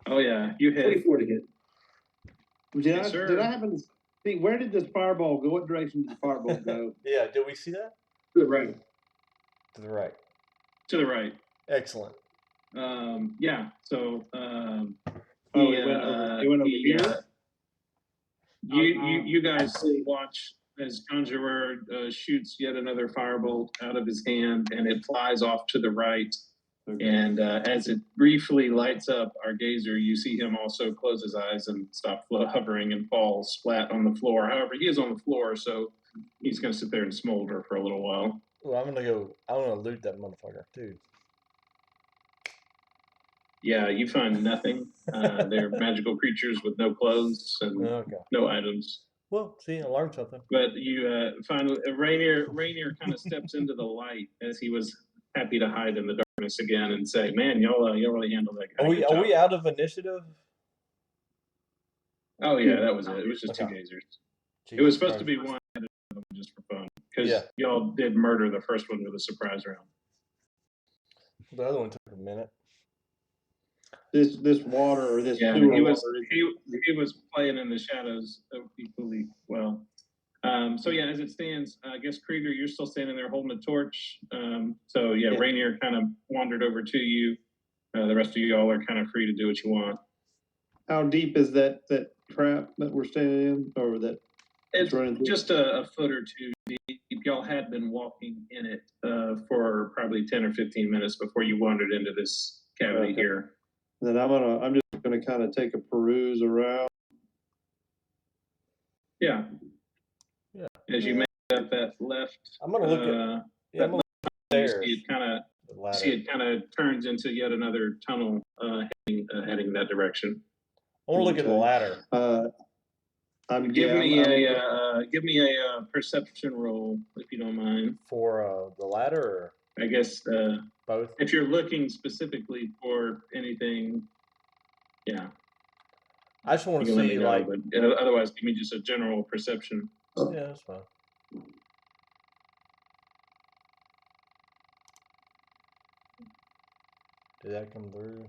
Oh yeah, you hit. 24 to hit. Did I happen to see where did this fireball go? What direction did the fireball go? Yeah, did we see that? To the right. To the right. To the right. Excellent. Yeah. So it went over here. You guys watch as Conjurer shoots yet another firebolt out of his hand, and it flies off to the right. Okay. And as it briefly lights up our gazer, you see him also close his eyes and stop hovering and fall splat on the floor. However, he is on the floor, so he's going to sit there and smolder for a little while. Well, I'm gonna loot that motherfucker too. Yeah, you find nothing. They're magical creatures with no clothes and Okay. no items. Well, see, I learned something. But you find Rainier kind of steps into the light as he was happy to hide in the darkness again and say, "Man, y'all really handled that guy. Are we Good are job." we out of initiative? Oh yeah, that was it. It was just two Okay. gazers. It Jesus was supposed to Christ. be one just for fun because Yeah. y'all did murder the first one with a surprise round. The other one took a minute. This water or this Yeah, sewer he was water is he was playing in the shadows equally well. So yeah, as it stands, I guess Krieger, you're still standing there holding a torch. So yeah, Yeah. Rainier kind of wandered over to you. The rest of y'all are kind of free to do what you want. How deep is that trap that we're standing in, or that It's running through? just a foot or two deep. Y'all had been walking in it for probably 10 or 15 minutes before you wandered into this cavity Okay. here. Then I'm just gonna kind of take a peruse around. Yeah. Yeah. As you make that left, I'm gonna look at yeah, I'm gonna look at the you stairs. see it kind of The ladder. see it kind of turns into yet another tunnel heading that direction. I wanna look at the Okay. ladder. Give me a perception roll if you don't mind. For the ladder or I guess both? if you're looking specifically for anything, yeah, I just you wanna can let me see know. like But otherwise, give me just a general perception. yeah, that's fine. Did that come through?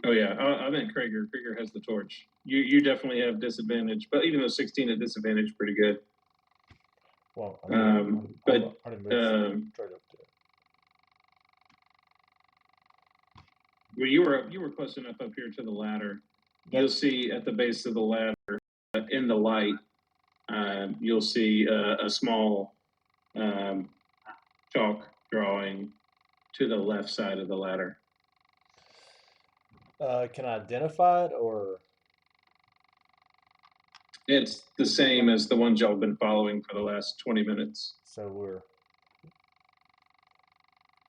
Oh yeah, I meant Krieger. Krieger has the torch. You definitely have disadvantage, but even though 16 at disadvantage, pretty good. Well, I mean, but, I'm already moved straight up to it. Well, you were close enough up here to the ladder. You'll see at the base of the ladder, in the light, you'll see a small chalk drawing to the left side of the ladder. Can I identify it or It's the same as the ones y'all have been following for the last 20 minutes. so we're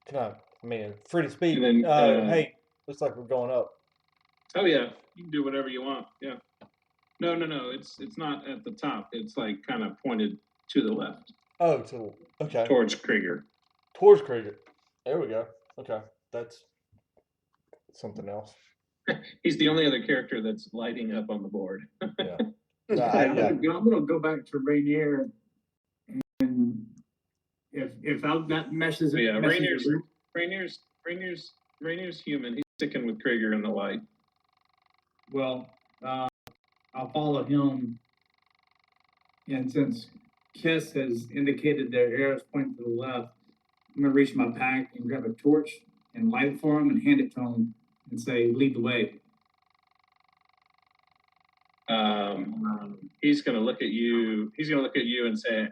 can I mean free to speak. And then, Hey, looks like we're going up. Oh yeah, you can do whatever you want. Yeah. No. It's not at the top. It's like kind of pointed to the left Oh, okay. towards Krieger. Towards Krieger. There we go. Okay. That's something else. He's the only other character that's lighting up on the board. Yeah. I'm gonna go back to Rainier and if that messes So yeah, messes with- Rainier's human. He's sticking with Krieger in the light. well, I'll follow him. And since Kiss has indicated their arrows point to the left, I'm gonna reach my pack and grab a torch and light it for him and hand it to him and say, lead the way. He's gonna look at you. He's gonna look at you and say,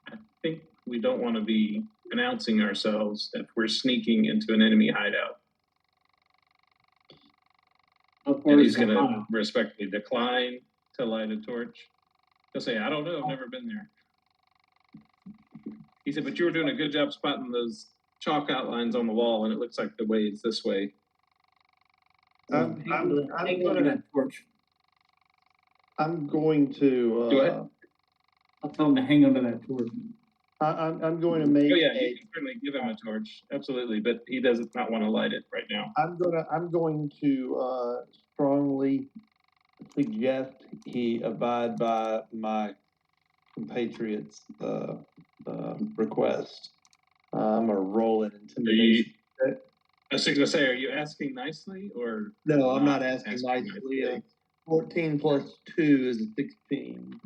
"I think we don't want to be announcing ourselves if we're sneaking into an enemy hideout." And he's gonna respectfully decline to light a torch. He'll say, "I don't know. I've never been there." He said, "But you were doing a good job spotting those chalk outlines on the wall, and it looks like the way is this way." I'm Hang gonna- on to that torch. I'm going to. Go ahead. I'll tell him to hang onto that torch. I'm going to make. Oh yeah, you can certainly give him a torch, absolutely, but he does not want to light it right now. I'm going to strongly suggest he abide by my compatriots' request. I'm gonna roll an intimidation. I was going to say, are you asking nicely or? No, I'm not asking nicely. 14 plus 2 is 16.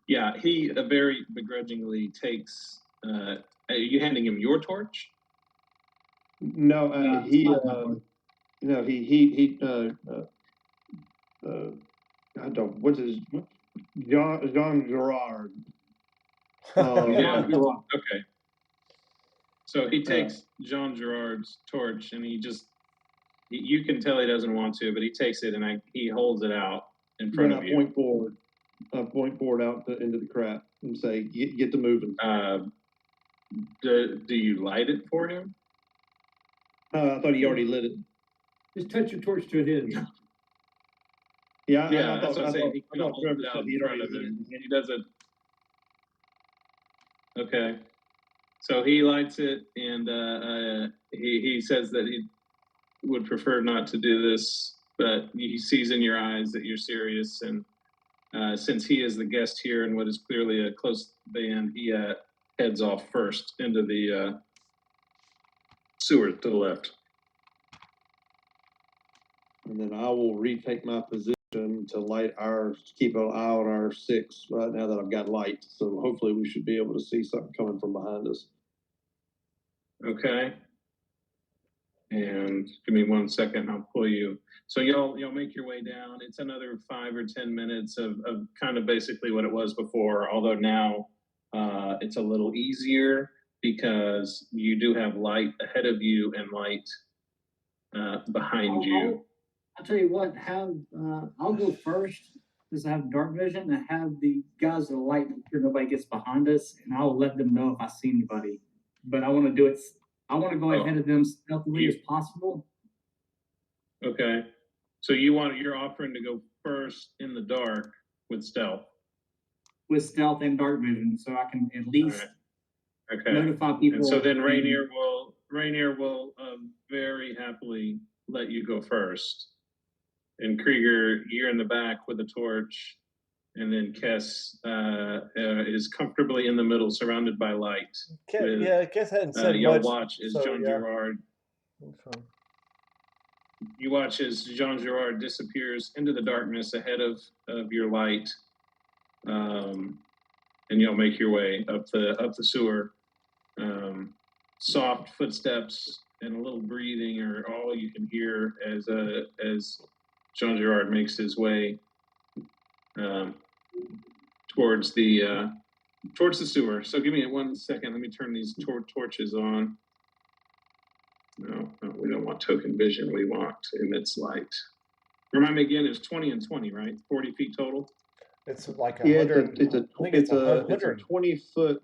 Yeah, he very begrudgingly takes. Are you handing him your torch? No, I don't. What's his? Jean Gerard. Yeah. Okay. So he takes Jean Gerard's torch and you can tell he doesn't want to, but he takes it and he holds it out in front of you. Point forward. Point forward out into the crap and say, get to moving. Do you light it for him? I thought he already lit it. Just touch your torch to his. Yeah, Yeah, I that's thought, what I'm saying. He I kind of thought holds Trevor it out said in he'd front already of lit him. it. He does it. Okay. So he lights it, and he says that he would prefer not to do this, but he sees in your eyes that you're serious, and since he is the guest here in what is clearly a close band, he heads off first into the sewer to the left. And then I will retake my position to light ours, to keep an eye on our 6 right now that I've got light. So hopefully we should be able to see something coming from behind us. Okay. And give me 1 second, I'll pull you. So y'all make your way down. It's another 5 or 10 minutes of kind of basically what it was before, although now it's a little easier because you do have light ahead of you and light behind you. I'll tell you what, I'll go first because I have dark vision and have the guys that light make sure nobody gets behind us, and I'll let them know if I see anybody. But I want to do it. I want to go ahead of them stealthily as possible. Okay. So you're offering to go first in the dark with stealth. With stealth and dark vision, so I can at least Okay. notify people. And so then Rainier will very happily let you go first. And Krieger, you're in the back with the torch, and then Kess is comfortably in the middle, surrounded by light. Kess hadn't said y'all much. watch as Jean Girard. You watch as Jean Girard disappears into the darkness ahead of your light, and you'll make your way up the sewer. Soft footsteps and a little breathing are all you can hear as Jean Girard makes his way towards the sewer. So give me 1 second. Let me turn these torches on. No, we don't want token vision. We want emits light. Remind me again, it's 20 and 20, right? 40 feet total. It's like Yeah, 100. it's a 100. 20-foot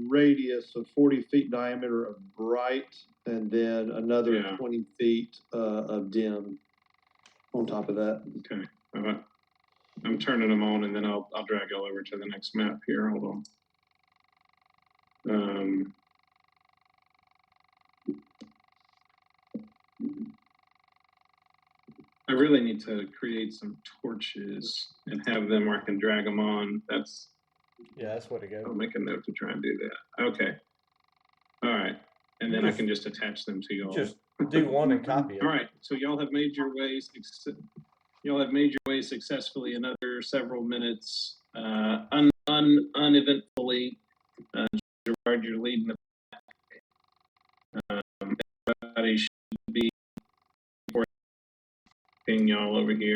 radius of 40 feet diameter of bright, and then another 20 feet of dim on top of that. Okay. I'm turning them on, and then I'll drag y'all over to the next map here. Hold on. I really need to create some torches and have them where I can drag them on. That's what it goes. I'll make a note to try and do that. Okay. All right. And then I can just attach them to y'all. Just do one and copy it. All right. So y'all have made your way. Successfully. Another several minutes, uneventfully. Gerard, you're leading the pack. Everybody should be ping y'all over here,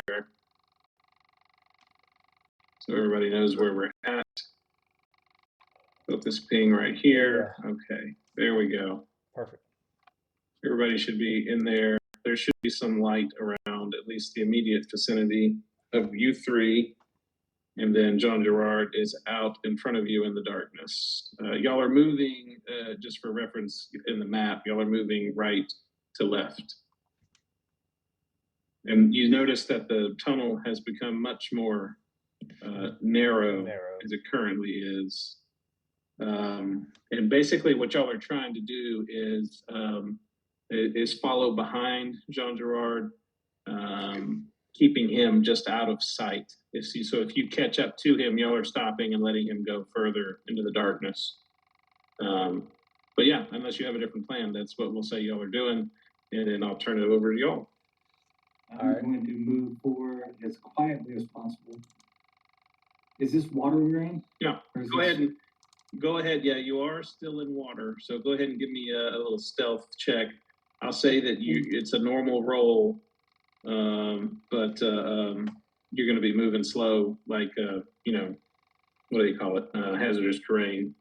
so everybody knows where we're at. Focus ping right here. Yeah. Okay, there we go. Perfect. Everybody should be in there. There should be some light around at least the immediate vicinity of you three. And then Jean Girard is out in front of you in the darkness. Y'all are moving, just for reference in the map, y'all are moving right to left. And you notice that the tunnel has become much more narrow as it currently is. And basically what y'all are trying to do is follow behind Jean Girard, keeping him just out of sight. So if you catch up to him, y'all are stopping and letting him go further into the darkness. But yeah, unless you have a different plan, that's what we'll say y'all are doing, and then I'll turn it over to y'all. I'm going to move forward as quietly as possible. Is this water we're in? Yeah, go ahead. Yeah, you are still in water, so go ahead and give me a little stealth check. I'll say that it's a normal roll, but you're going to be moving slow, like what do you call it? Hazardous terrain.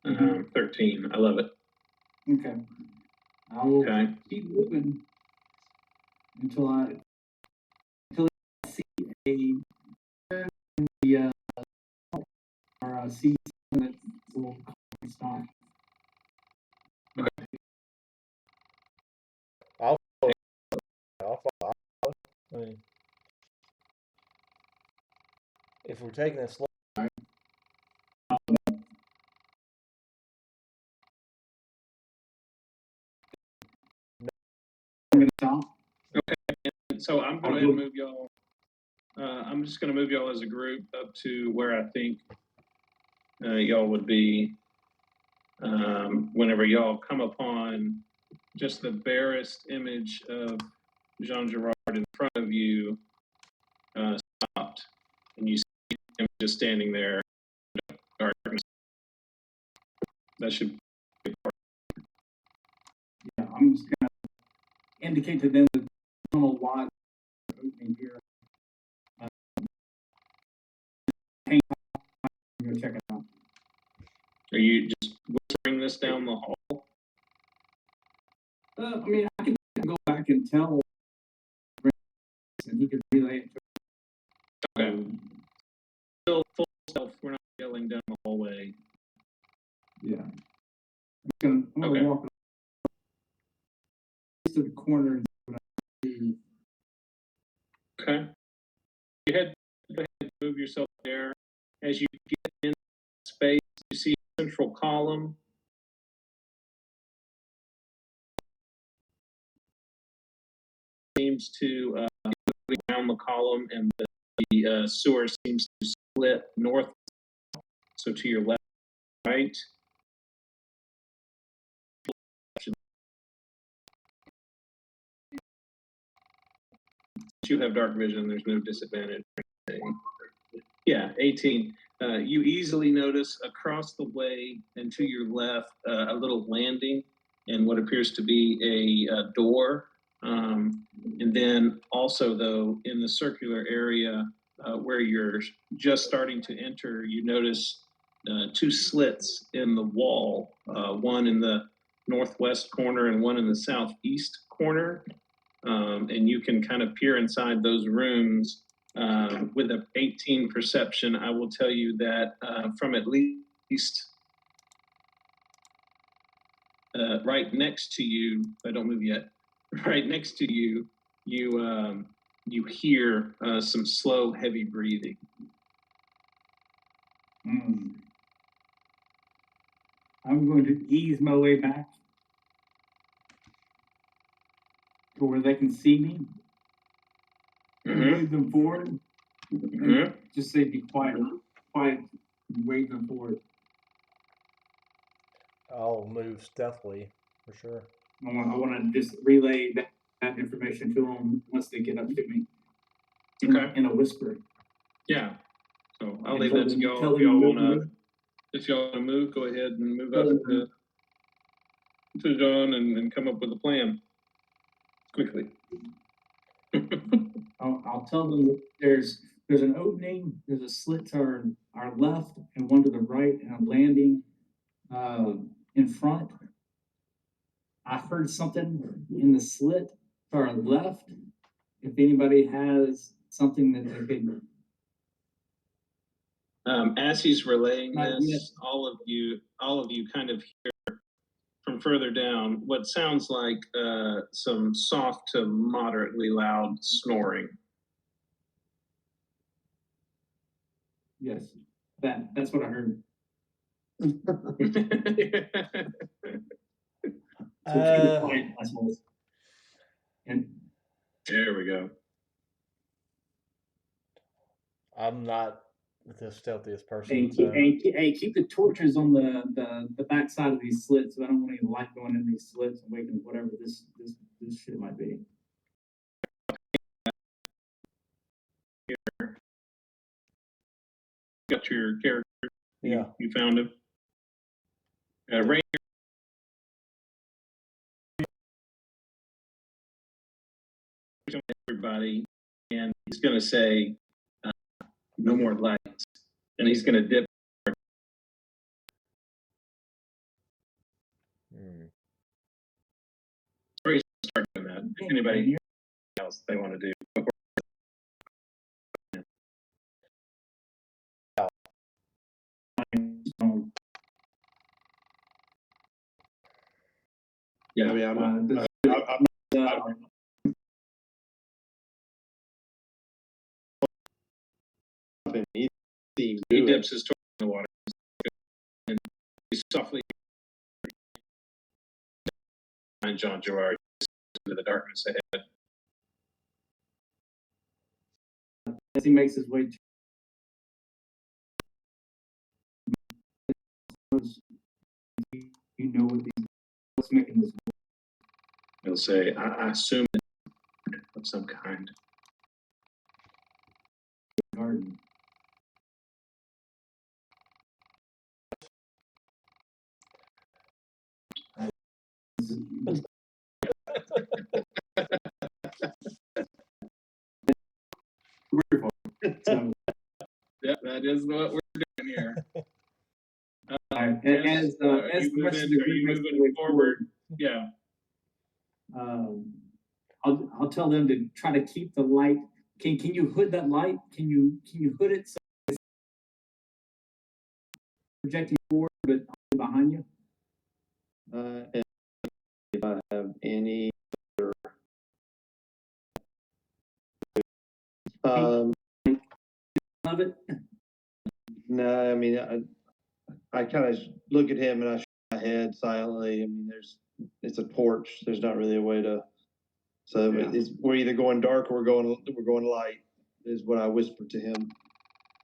13. I love it. Okay. I will keep moving until I see or see something that will stop. if we're taking it slow, I'm gonna stop. So I'm going to move y'all. I'm just going to move y'all as a group up to where I think y'all would be whenever y'all come upon just the barest image of Jean Girard in front of you, stopped, and you see him just standing there in the darkness. That should be Yeah, I'm just gonna indicate to them that I don't know why they're opening here. I'm gonna check it out. Are you just whispering this down the hall? I mean, I can go back and tell, and he could relay it to Okay. Still full self. We're not yelling down the hallway. yeah. I'm gonna Okay. walk to the corner and see what I see. Okay. Go ahead and move yourself there. As you get in space, you see a central column. Seems to move around the column, and the sewer seems to split north. So to your left, right. You have dark vision. There's no disadvantage. Yeah, 18. You easily notice across the way and to your left a little landing and what appears to be a door. And then also, though, in the circular area where you're just starting to enter, you notice two slits in the wall, one in the northwest corner and one in the southeast corner. And you can kind of peer inside those rooms with an 18 perception. I will tell you that from at least right next to you, I don't move yet, right next to you, you hear some slow, heavy breathing. I'm going to ease my way back to where they can see me. Move them forward. Just say be quiet, quiet, and wave them forward. I'll move stealthily for sure. I want to just relay that information to them once they get up to me. In a whisper. Yeah. So I'll And leave that to y'all. If y'all want to move, go ahead and move up to John and come up with a plan quickly. I'll tell them that there's an opening, there's a slit to our left and one to the right, and a landing in front. I heard something in the slit to our left. If anybody has something that they could. As he's relaying this, all of you kind of hear from further down what sounds like some soft to moderately loud snoring. Yes, that's what I heard. And there we go. I'm not the stealthiest person. Hey, keep the torches on the back side of these slits. I don't want any light going in these slits and waking whatever this shit might be. Got your character. Yeah. You found him. Rainier. Everybody, and he's going to say, "No more lights," and he's going to dip. Or he's start doing that. If anybody else they want to do. Yeah, I mean, I'm not see him He do it. dips his toe in the water and he softly behind John Gerard into the darkness ahead. As he makes his way to you know what's making this He'll say, I assume of some kind. garden. So, Yep, that is what we're doing here. and Yes, as are you the rest of the moving, are you group makes their moving way forward? Yeah. I'll tell them to try to keep the light. Can you hood that light? Can you hood it so it's projecting forward but behind you? And if I have any other, Of it? no, I mean, I kind of look at him and I shake my head silently. I mean, it's a torch. There's not really a way to. So Yeah. we're either going dark or we're going light. Is what I whispered to him.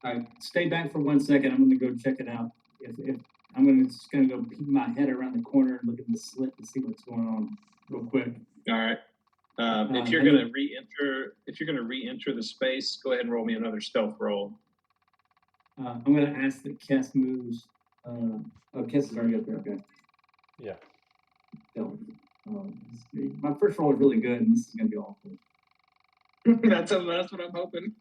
All right, stay back for 1 second. I'm gonna go check it out. If I'm just gonna go peek my head around the corner and look at the slit and see what's going on real quick. All right. If you're gonna re-enter the space, go ahead and roll me another stealth roll. I'm gonna ask that Kess moves. Kess is already up there. Okay. Yeah. So, my first roll is really good, and this is gonna be awful. That's what I'm hoping.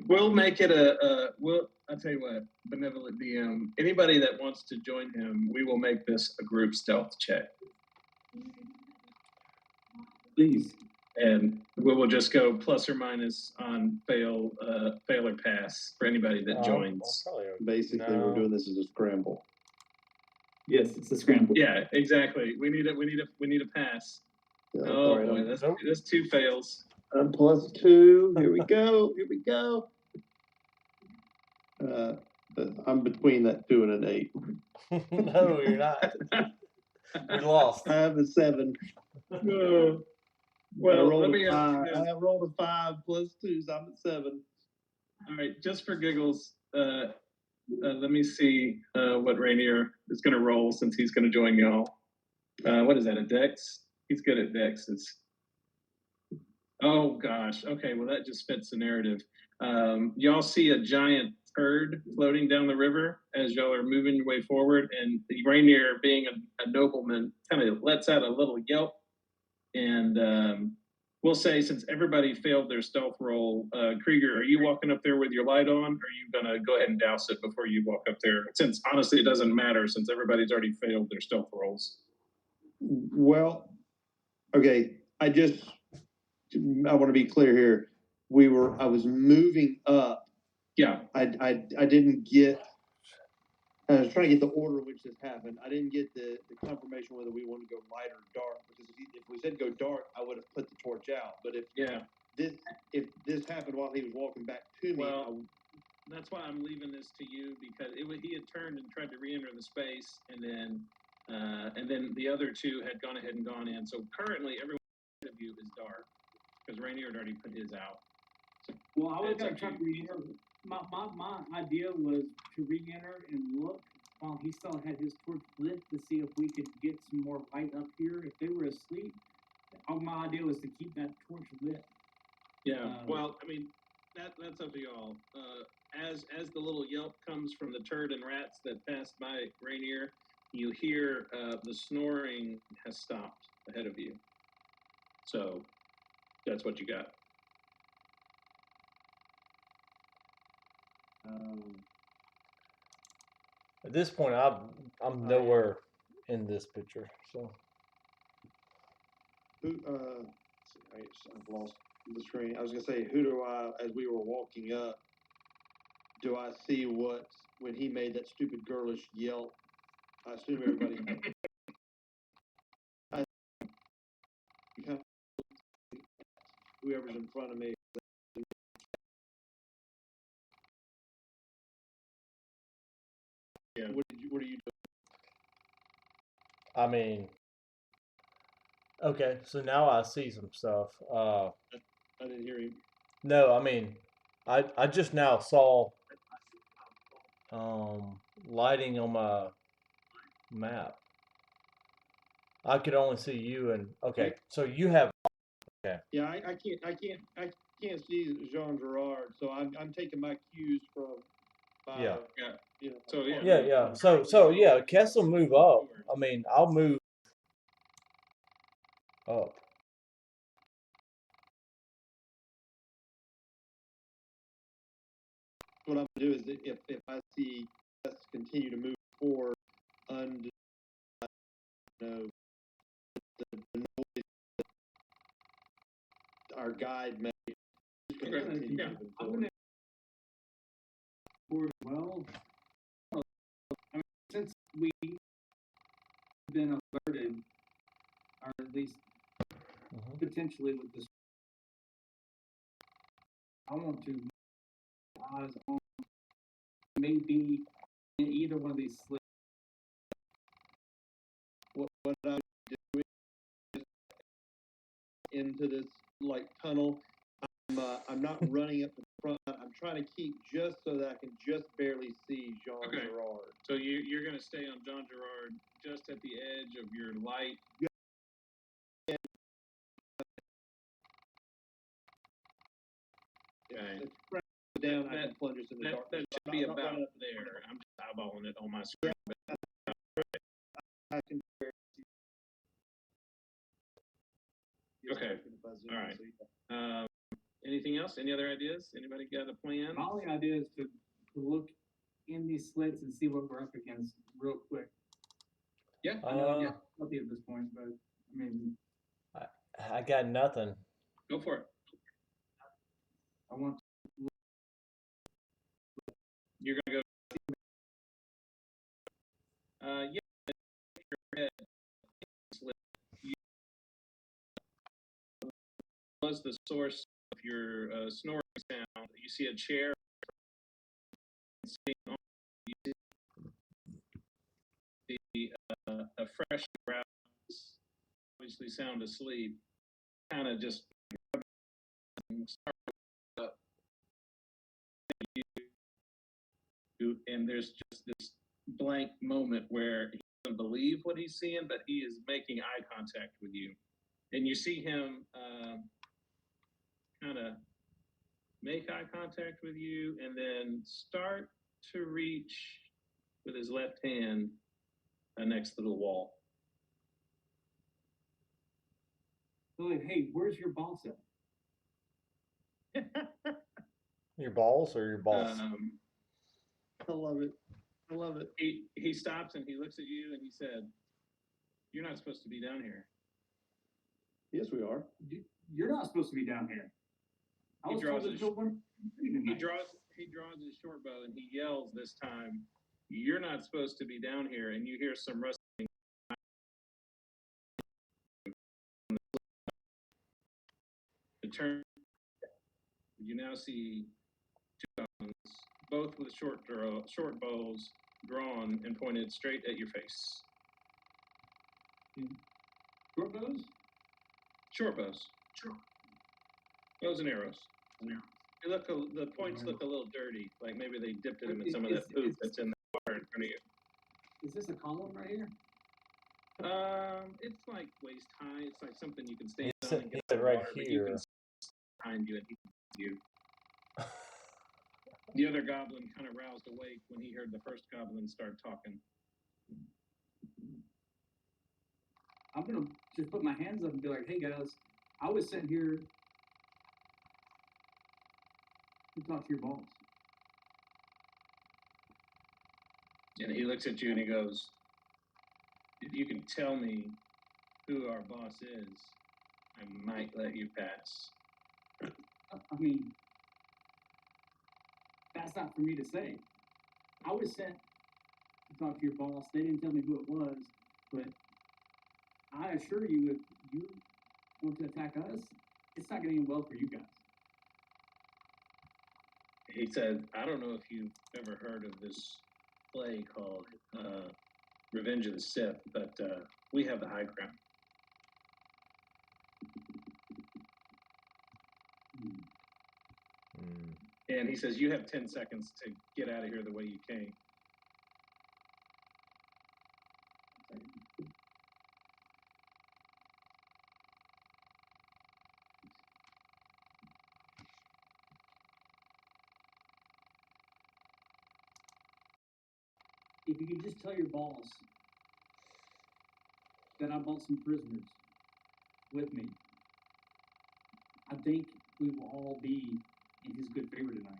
We'll make it I'll tell you what, benevolent DM, anybody that wants to join him, we will make this a group stealth check. Please. And we will just go plus or minus on fail or pass for anybody that joins. Basically, we're doing this as a scramble. Yes, it's a scramble. Yeah, exactly. We need a pass. Yeah, Oh right, boy, that's 2 fails. I'm +2. Here we go. Here we go. I'm between that 2 and an 8. No, you're not. We lost. I have a 7. Well, I rolled let me a 5. ask you this. I rolled a 5 +2, so I'm at 7. All right, just for giggles, let me see what Rainier is going to roll since he's going to join y'all. What is that, a dex? He's good at dexes. Oh gosh. Okay, well that just fits the narrative. Y'all see a giant turd floating down the river as y'all are moving your way forward, and the Rainier, being a nobleman, kind of lets out a little yelp. And we'll say, since everybody failed their stealth roll, Krieger, are you walking up there with your light on, or are you gonna go ahead and douse it before you walk up there? Since honestly it doesn't matter, since everybody's already failed their stealth rolls. Well, okay, I want to be clear here. I was moving up. Yeah. I didn't get, I was trying to get the order in which this happened. I didn't get the confirmation whether we wanted to go light or dark, because if we said go dark, I would have put the torch out. But if this happened while he was walking back to me, that's why I'm leaving this to you, because he had turned and tried to re-enter the space, and then the other 2 had gone ahead and gone in. So currently, every one of you is dark, because Rainier had already put his out. Well, I was gonna try to re-enter. My idea was to re-enter and look while he still had his torch lit to see if we could get some more light up here. If they were asleep, my idea was to keep that torch lit. Yeah. Well, I mean, that's up to y'all. As the little yelp comes from the turd and rats that passed by Rainier, you hear the snoring has stopped ahead of you. So that's what you got. At this point, I'm nowhere in this picture. So I've lost the screen. I was gonna say, who do I, as we were walking up, do I see when he made that stupid girlish yelp? I assume everybody. whoever's in front of me. Yeah. What are you doing? I mean, okay, so now I see some stuff. I didn't hear you. No, I mean, I just now saw lighting on my map. I could only see you and okay, so you have Yeah, I can't see Jean Gerard, so I'm taking my cues from, Yeah. Yeah. you know. So, yeah. yeah, yeah. So yeah, Kess will move up. I mean, I'll move up. What I'm gonna do is if I see us continue to move forward, under, you know, the noise that our guide made, just gonna Okay, continue yeah. moving I'm forward. gonna forward well. I mean, since we've been alerted, or at least Mhm. potentially with this, I want to eyes on maybe in either one of these slips. What I do is into this like tunnel. I'm not running up to the front. I'm trying to keep just so that I can just barely see Jean Okay. Gerard. So you're going to stay on John Gerard just at the edge of your light. Okay. It's pressed down. I That- can plunge us in the That darkness. should I'm be not about running up there. I'm just eyeballing it on my screen. I can barely see. Okay. All right. Anything else? Any other ideas? Anybody got a plan? My only idea is to look in these slits and see what we're up against real quick. Yeah. I know I'm not healthy at this point, but I mean, I got nothing. Go for it. I want You're going to go. Yeah. Your head was the source of your snoring sound. You see a chair. A fresh ground, obviously sound asleep, kind of just start up. And there's just this blank moment where he doesn't believe what he's seeing, but he is making eye contact with you. And you see him kind of make eye contact with you and then start to reach with his left hand next to the wall. to like, hey, where's your boss at? Your balls or your balls? I love it. I love it. He stops and he looks at you and he said, "You're not supposed to be down here." Yes, we are. You're not supposed to be down here. I He was draws told to his- go one. He draws his short bow and he yells this time, "You're not supposed to be down here," and you hear some rustling. To turn, you now see two guns, both with short bows drawn and pointed straight at your face. Short bows? Short bows. Sure. Bows and arrows. They look the points look a little dirty, like maybe they dipped them in some of that poop that's in the water in front of you. Is this a column right here? It's like waist high. It's like something you can stand He on said- and he get said some right water, but you can here. see behind you and he can see you. The other goblin kind of roused awake when he heard the first goblin start talking. I'm gonna just put my hands up and be like, hey guys, I was sent here to talk to your boss. And he looks at you and he goes, "If you can tell me who our boss is, I might let you pass." I mean, that's not for me to say. I was sent to talk to your boss. They didn't tell me who it was, but I assure you, if you want to attack us, it's not gonna end well for you guys. He said, I don't know if you've ever heard of this play called Revenge of the Sith, but we have the high ground. Mm. And he says, you have 10 seconds to get out of here the way you came. If you could just tell your boss that I bought some prisoners with me, I think we will all be in his good favor tonight.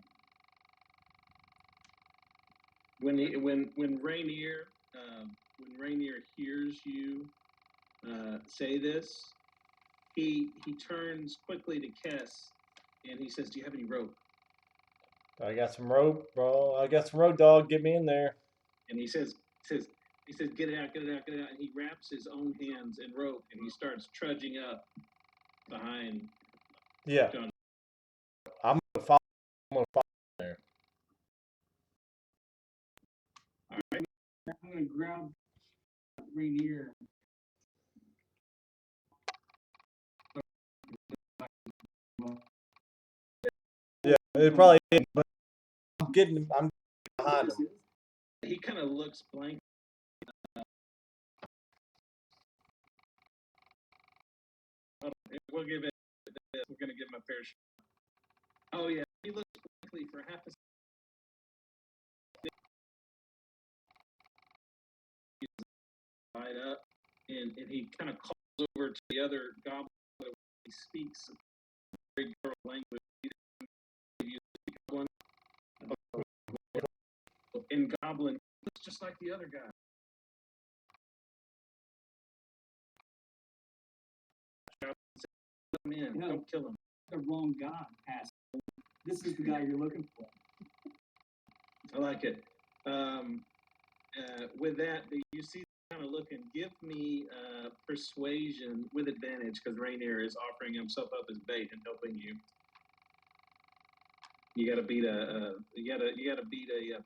When Rainier hears you say this, he turns quickly to Kess and he says, "Do you have any rope?" I got some rope, bro. I got some rope, dog. Get me in there. And he says, "Get it out, get it out, get it out." And he wraps his own hands in rope and he starts trudging up behind Yeah. John. I'm gonna follow. I'm gonna follow there. All right. I'm gonna grab Rainier. Yeah, it probably is, but I'm getting behind him. He kind of looks blank. We'll give it this. We're gonna give him a fair shot. Oh yeah, he looks blankly for half a second. Light up, and he kind of calls over to the other goblin. He speaks very girl language. In goblin, looks just like the other guy. Let him in. No. Don't kill him. The wrong guy, asshole. This is the guy you're looking for. I like it. With that, you see kind of looking. Give me persuasion with advantage because Rainier is offering himself up as bait and helping you. You got to beat a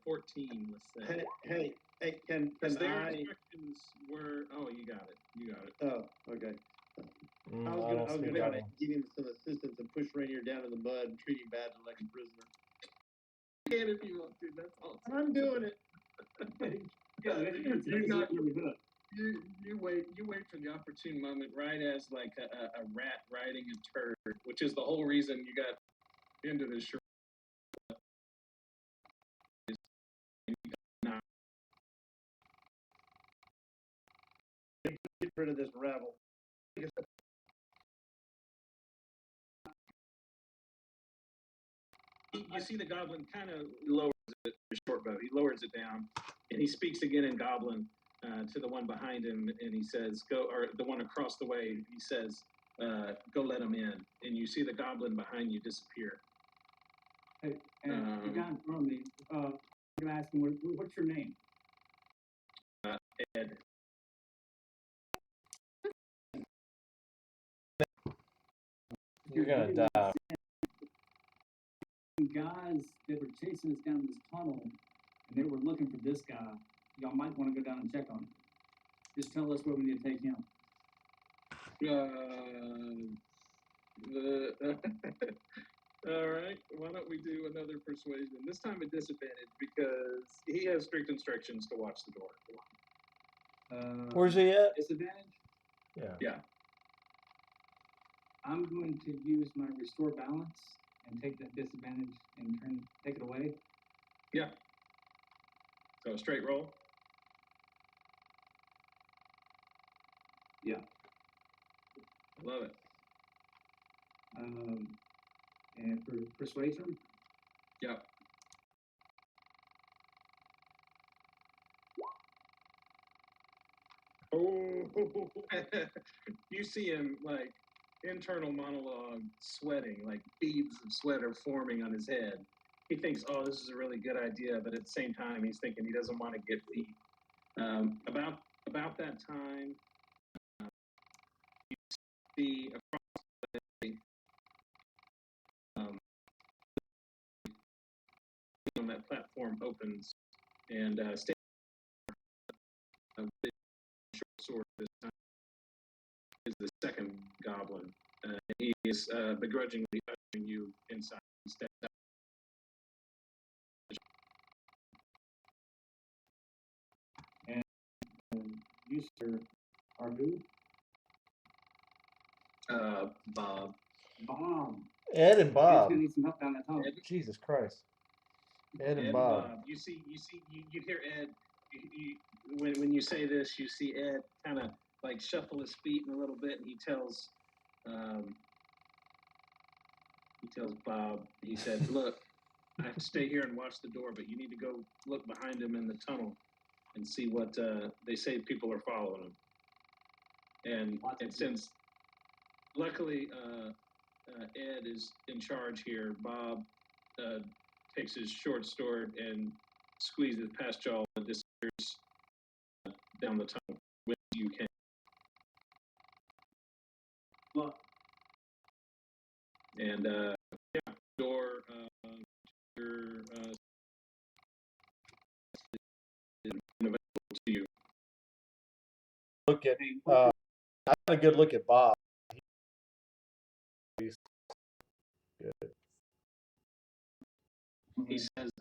14. Let's say. Hey, can Because their I? instructions were. Oh, you got it. You got it. Oh, okay. Mm, I I was don't gonna see try that to one. give him some assistance and push Rainier down in the mud and treat him bad like a prisoner. You can if you want to. That's awesome. I'm doing it. You're not. You wait for the opportune moment, right as like a rat riding a turd, which is the whole reason you got into this shirt. Get rid of this rabble. You see the goblin kind of lowers it, the short bow. He lowers it down, and he speaks again in goblin to the one behind him, and he says, "Go," or the one across the way. He says, "Go, let him in." And you see the goblin behind you disappear. Hey, and the guy in front of me, I'm gonna ask him, what's your name? Ed. You're gonna die. Guys that were chasing us down this tunnel, and they were looking for this guy. Y'all might want to go down and check on him. Just tell us where we need to take him. All right. Why don't we do another persuasion? This time at disadvantage because he has strict instructions to watch the door. Where's he at? Disadvantage? Yeah. I'm going to use my restore balance and take that disadvantage and take it away. Yeah. So a straight roll. Yeah. I love it. And for persuasion, Yeah. Oh, you see him like internal monologue sweating, like beads of sweat are forming on his head. He thinks, "Oh, this is a really good idea," but at the same time, he's thinking he doesn't want to get beat. About that time, you see across the way, platform opens, and stay with the short sword this time is the second goblin. He is begrudgingly ushering you inside. He steps out. You, sir, are who? Bob. Bob. Ed and He's Bob. gonna need some help down that tunnel. Jesus Christ. Ed and Ed Bob. You hear Ed. When you say this, you see Ed kind of like shuffle his feet in a little bit, and he tells Bob. He said, "Look, I have to stay here and watch the door, but you need to go look behind him in the tunnel and see what they say. People are following him." And since luckily Ed is in charge here, Bob takes his short sword and squeezes past y'all and disappears down the tunnel when you can. Look. And yeah, door your is available to you. Look at I had a good look at Bob. He's good. He says,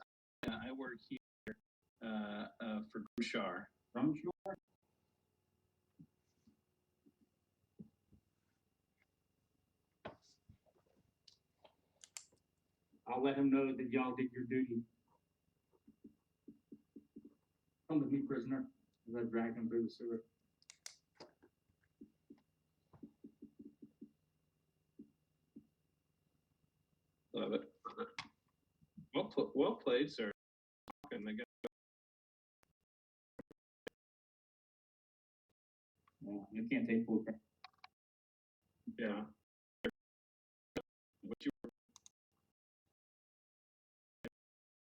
"I work here for Grushar." I'll let him know that y'all did your duty. Come with me, prisoner, as I drag him through the sewer. Love it. Well played, sir. And I guess Yeah, you can't take full credit. yeah. What you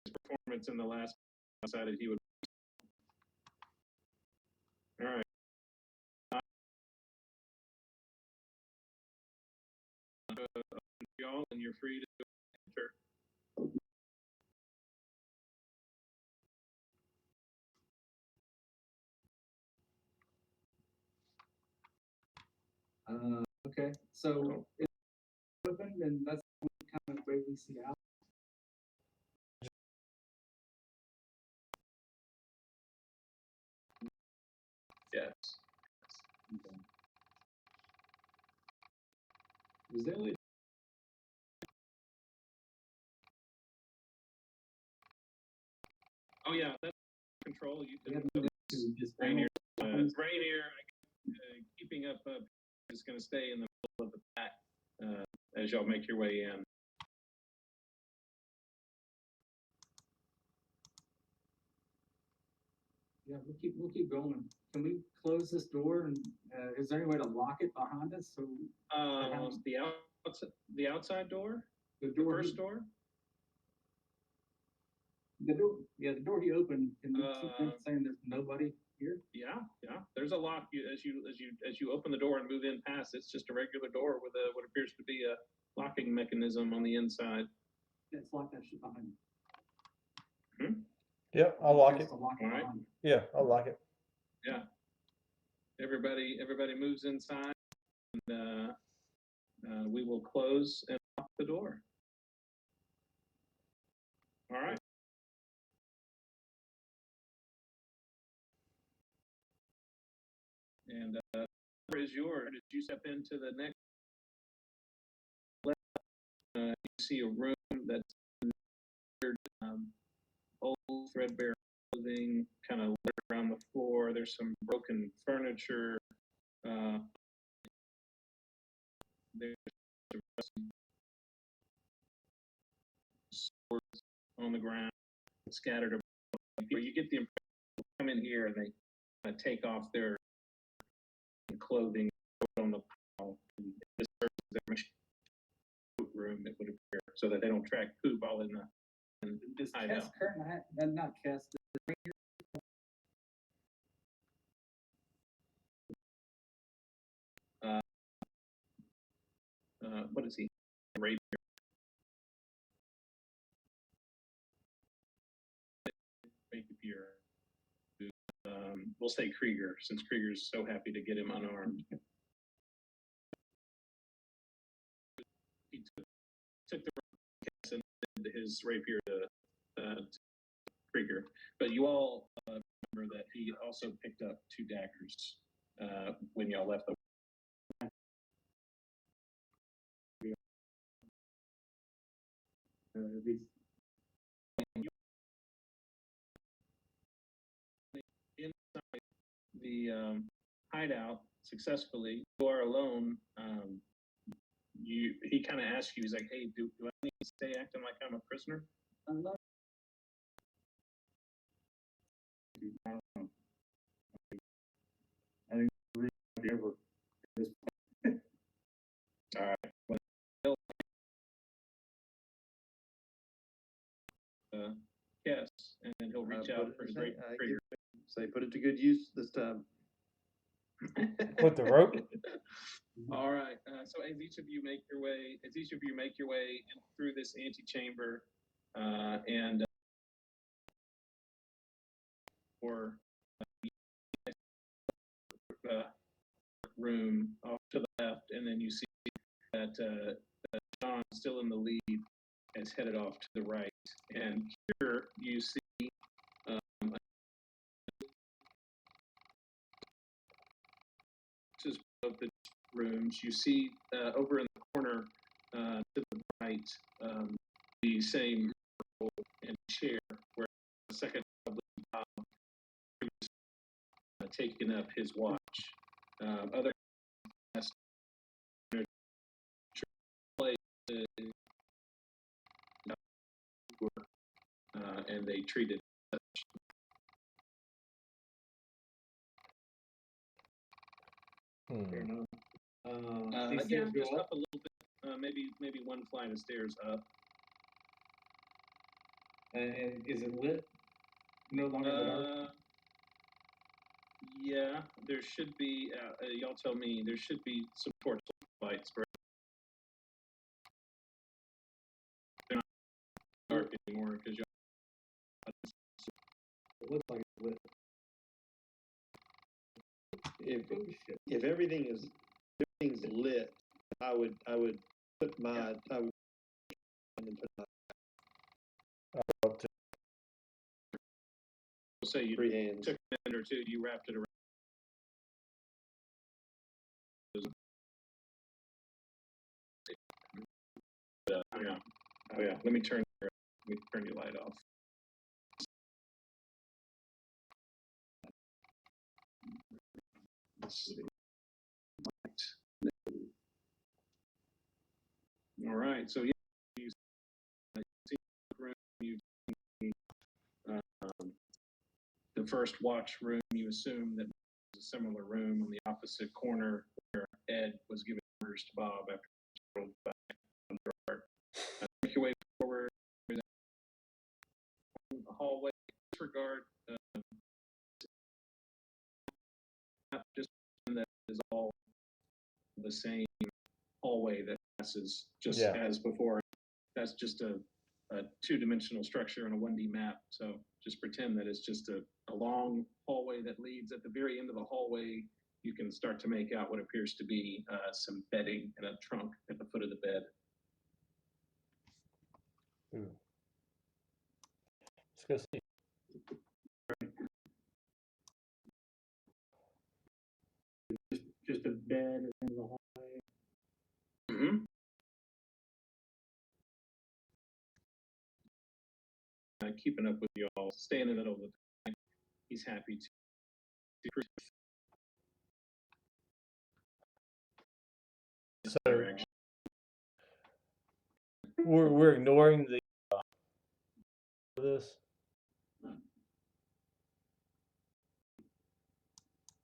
his performance in the last decided he would. All right. Y'all, and you're free to enter. Okay, so it's open, and that's the only kind of way we see out. Yes. Okay. Is there like Oh yeah, that's control. You we can. have to just Rainier, keeping up is going to stay in the middle of the pack as y'all make your way in. Yeah, we'll keep going. Can we close this door? And is there any way to lock it behind us? So The outside door, the the door, first door. the door, yeah, the door he opened. Can we keep him saying there's nobody here? Yeah. There's a lock. As you open the door and move in past, it's just a regular door with what appears to be a locking mechanism on the inside. Let's lock that shit behind Hmm? Yep, I'll lock it. Lock it All right. behind you. Yeah, I'll lock it. Yeah. Everybody moves inside, and we will close and lock the door. All right. And is yours. As you step into the next you see a room that's old threadbare clothing kind of littered around the floor. There's some broken furniture. There's swords on the ground scattered about. You get the impression they come in here and they kind of take off their clothing on the pile. And this is their machine room, it would appear, so that they don't track poop all in the. Does I Cass know. currently not Cass? What is he? Rapier. we'll say Krieger, since Krieger's so happy to get him unarmed. He took the cast and his rapier to Krieger. But you all remember that he also picked up 2 daggers when y'all left the. Inside the hideout successfully, you are alone. He kind of asks you, he's like, hey, do I need to stay acting like I'm a prisoner? I don't know. I think we're ever this All right. Well, yes, and then he'll reach out for his Krieger. Say, put it to good use this time. With the rope? All right. So as each of you make your way in through this antechamber, and or room off to the left, and then you see that John, still in the lead, is headed off to the right. And here you see this is of the rooms. You see over in the corner to the right the same and chair where the second Bob was taking up his watch. Other play and they treated Hmm. fair enough. yeah, These stairs go just up. up a little bit, maybe one flight of stairs up. And is it lit? No longer in the dark? Yeah, there should be. Y'all tell me. There should be some torch lights, but they're not dark anymore because y'all. It looks like it's lit. If everything's lit, I would put my Say you 3 hands. took a minute or two, you wrapped it around. Yeah. Oh yeah. Let me turn your light off. Let's see. All right. So yeah, you see the room. You see, the first watch room. You assume that there's a similar room on the opposite corner where Ed was giving orders to Bob after he rolled back on the door. Make your way forward. The hallway. Disregard. Just that is all the same hallway that passes just as before. That's just a 2-dimensional structure on a 1D map. So just pretend that it's just a long hallway that leads. At the very end of the hallway, you can start to make out what appears to be some bedding and a trunk at the foot of the bed. Ooh. Let's go see. Just a bed in the hallway. Mm-hmm. Keeping up with y'all, stay in the middle of the time. He's happy to. So we're ignoring the this.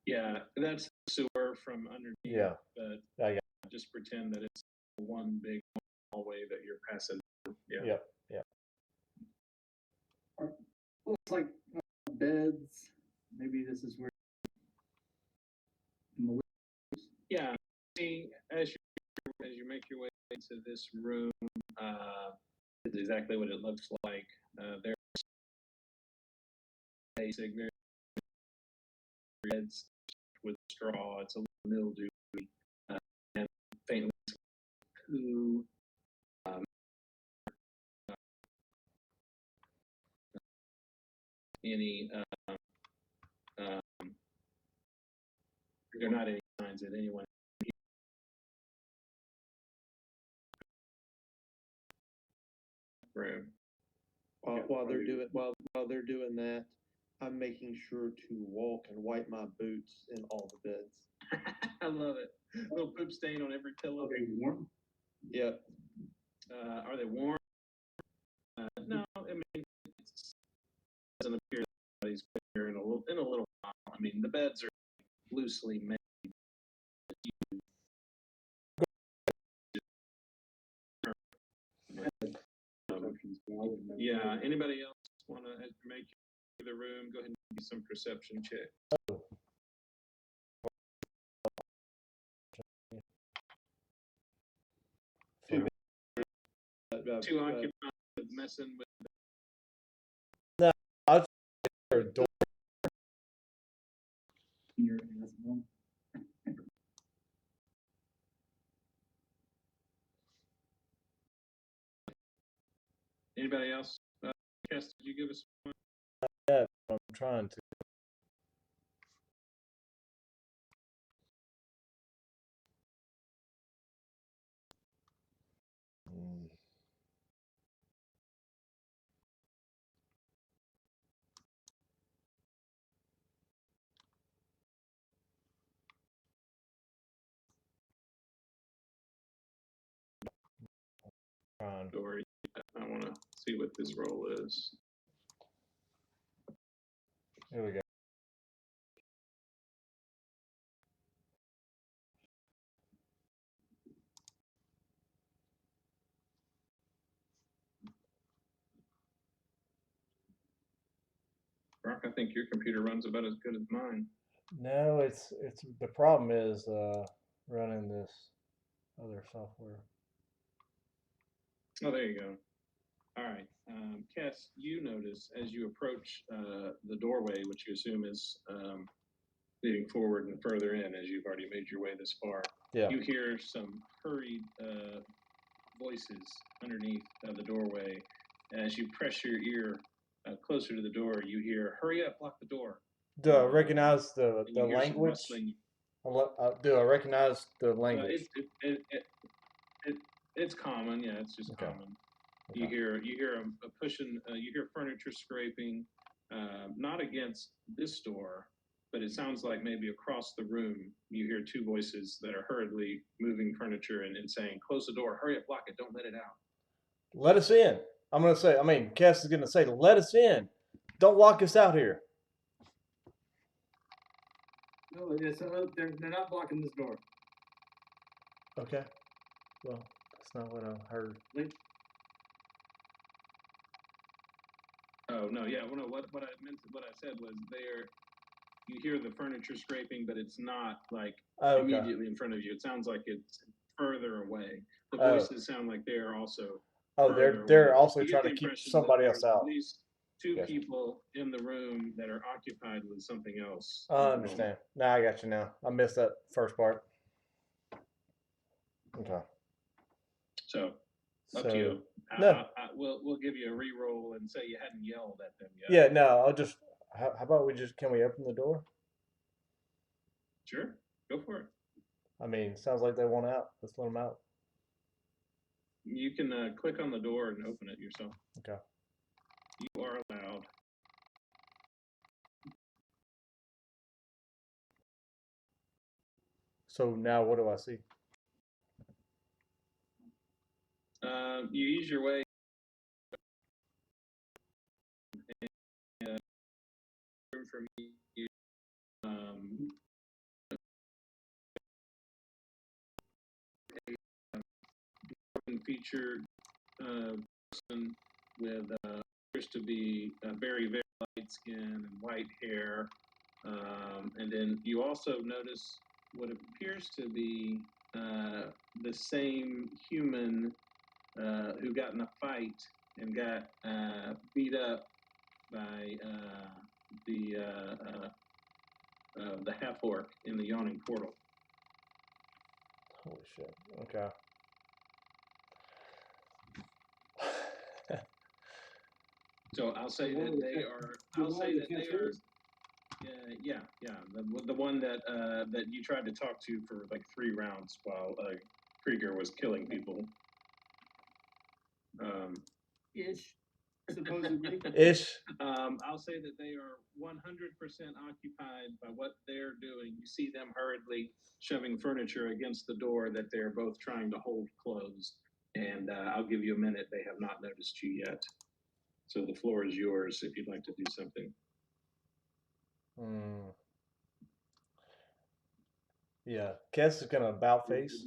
Yeah, that's the sewer from underneath. Yeah. But I got just pretend that it's one big hallway that you're passing. Yeah. Yep. Yep. Looks like beds. Maybe this is where. Yeah. See, as you make your way into this room, this is exactly what it looks like. There's basic, very beds with straw. It's a little mildewy and faintly poo. Any there are not any signs that anyone room. While they're doing that, I'm making sure to walk and wipe my boots in all the beds. I love it. Little poop stain on every pillow. Are they warm? Yep. Are they warm? No, I mean it doesn't appear that anybody's been here in a little while. I mean the beds are loosely made. Yeah. Anybody else want to make the room? Go ahead and do some perception check. Too occupied with messing with. Or door. Your asshole. Anybody else? Cass, did you give us one? Yeah, I'm trying to. Trying. Story. I want to see what this role is. Here we go. Brock, I think your computer runs about as good as mine. No, it's the problem is running this other software. Oh, there you go. All right. Cass, you notice as you approach the doorway, which you assume is leading forward and further in as you've already made your way this far, Yeah. you hear some hurried voices underneath the doorway. As you press your ear closer to the door, you hear, "Hurry up, lock the door." Do I recognize the And you hear some language? rustling. Do I recognize the language? It's common, yeah. It's just Okay. common. Okay. You hear a pushing. You hear furniture scraping, not against this door, but it sounds like maybe across the room. You hear two voices that are hurriedly moving furniture and saying, "Close the door, hurry up, lock it, don't let it out." Let us in. I'm gonna say. I mean, Cass is gonna say, "Let us in. Don't lock us out here." No, they're not blocking this door. Okay. Well, that's not what I heard. Oh no, yeah. Well, no, what I said was there. You hear the furniture scraping, but it's not like Oh, okay. immediately in front of you. It sounds like it's further away. The Oh. voices sound like they are also. Oh, further they're away. also You get trying the to keep impression somebody that else there's out. At least two Gotcha. people in the room that are occupied with something else. at I the moment. understand. Now I got you. Now I missed that first part. Okay. So up So to you. no. We'll give you a re-roll and say you hadn't yelled at them yet. Yeah. No. I'll just. How about we just? Can we open the door? Sure. Go for it. I mean, sounds like they want out. Let's let them out. You can click on the door and open it yourself. Okay. You are allowed. So now what do I see? You ease your way. From you, featured person with appears to be very, very light skin and white hair. And then you also notice what appears to be the same human who got in a fight and got beat up by the half orc in the yawning portal. Holy shit. Okay. So I'll say that they are. I'll say that they are. Yeah. The one that that you tried to talk to for like 3 rounds while Krieger was killing people. Ish, supposedly. Ish. I'll say that they are 100% occupied by what they're doing. You see them hurriedly shoving furniture against the door that they're both trying to hold closed. And I'll give you a minute. They have not noticed you yet. So the floor is yours if you'd like to do something. Yeah, Kess is gonna about face.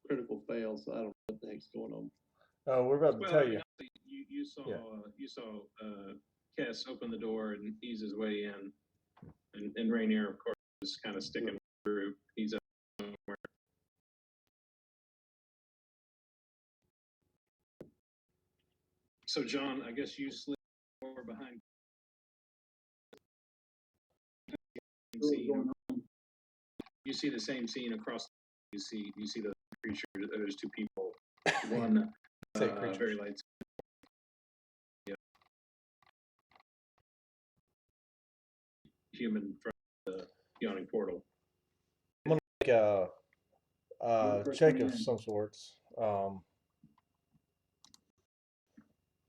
Critical fail, so I don't know what the heck's going on. Oh, we're about to Well, tell I mean, you. you saw Yeah. you saw Kess open the door and ease his way in, and Rainier, of course, is kind of sticking with the group. He's up somewhere. So John, I guess you slid over behind. You see the same scene across. You see the creature. There's 2 people. One very light. Yeah. Human from the yawning portal. I'm gonna make a check of some sorts.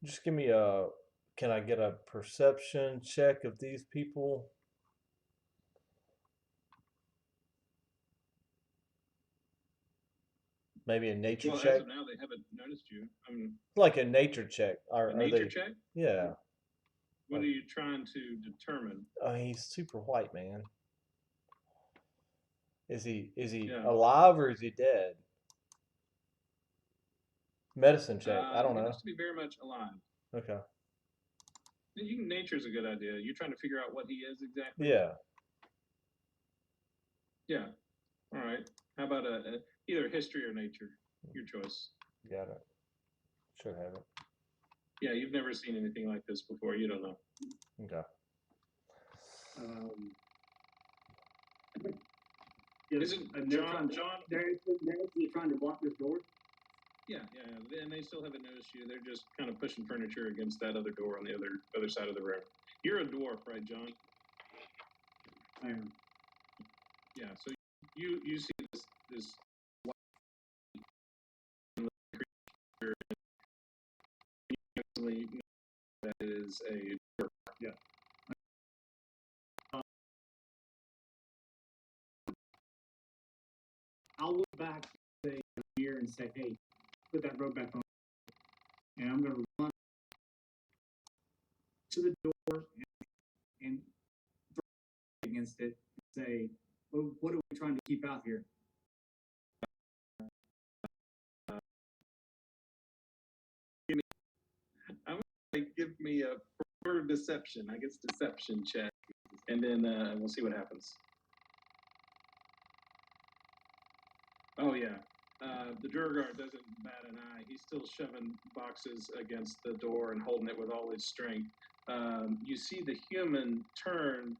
Just give me a. Can I get a perception check of these people? Maybe a nature Well, as check. of now, they haven't noticed you. I mean, Like a nature check. Are nature they? check. Yeah. What are you trying to determine? He's super white, man. Is he Yeah. alive or is he dead? Medicine check. I don't He know. looks to be very much alive. Okay. Nature's a good idea. You're trying to figure out what he is exactly. Yeah. Yeah. All right. How about either history or nature? Your choice. Got it. Should have it. Yeah, you've never seen anything like this before. You don't know. Okay. Is it John? They're trying to block this door. Yeah. And they still haven't noticed you. They're just kind of pushing furniture against that other door on the other side of the room. You're a dwarf, right, John? I am. Yeah. So you see this creature. You know that is a dwarf. Yeah. I'll look back here and say, hey, put that robe back on. And I'm going to run to the door and against it and say, well, what are we trying to keep out here? Give me a preferred deception. I guess deception check, and then we'll see what happens. Oh yeah, the Durgar doesn't bat an eye. He's still shoving boxes against the door and holding it with all his strength. You see the human turn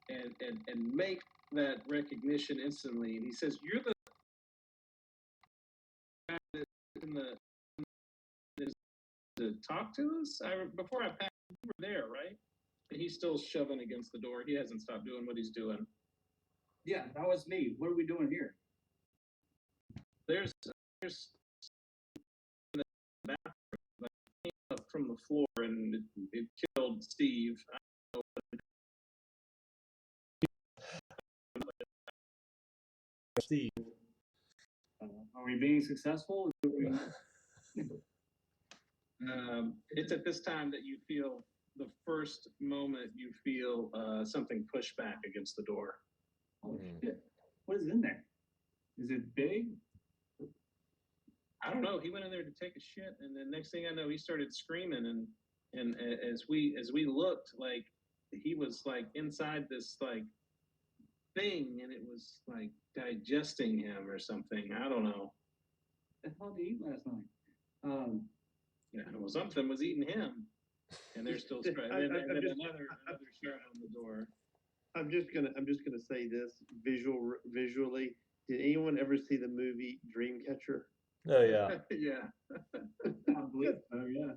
and make that recognition instantly, and he says, "You're the guy that's in the to talk to us. Before I passed, you were there, right?" And he's still shoving against the door. He hasn't stopped doing what he's doing. Yeah, that was me. What are we doing here? There's in the bathroom, like, came up from the floor and it killed Steve. Steve. Are we being successful? It's at this time that you feel the first moment you feel something push back against the door. Oh shit! What is in there? Is it big? I don't know. He went in there to take a shit, and then next thing I know, he started screaming. And as we looked, like he was like inside this thing, and it was like digesting him or something. I don't know. The hell did you eat last night? Yeah, well, something was eating him, and they're still and then another shot on the door. I'm just gonna say this visually. Did anyone ever see the movie Dreamcatcher? Oh yeah. Yeah. I believe so, yeah.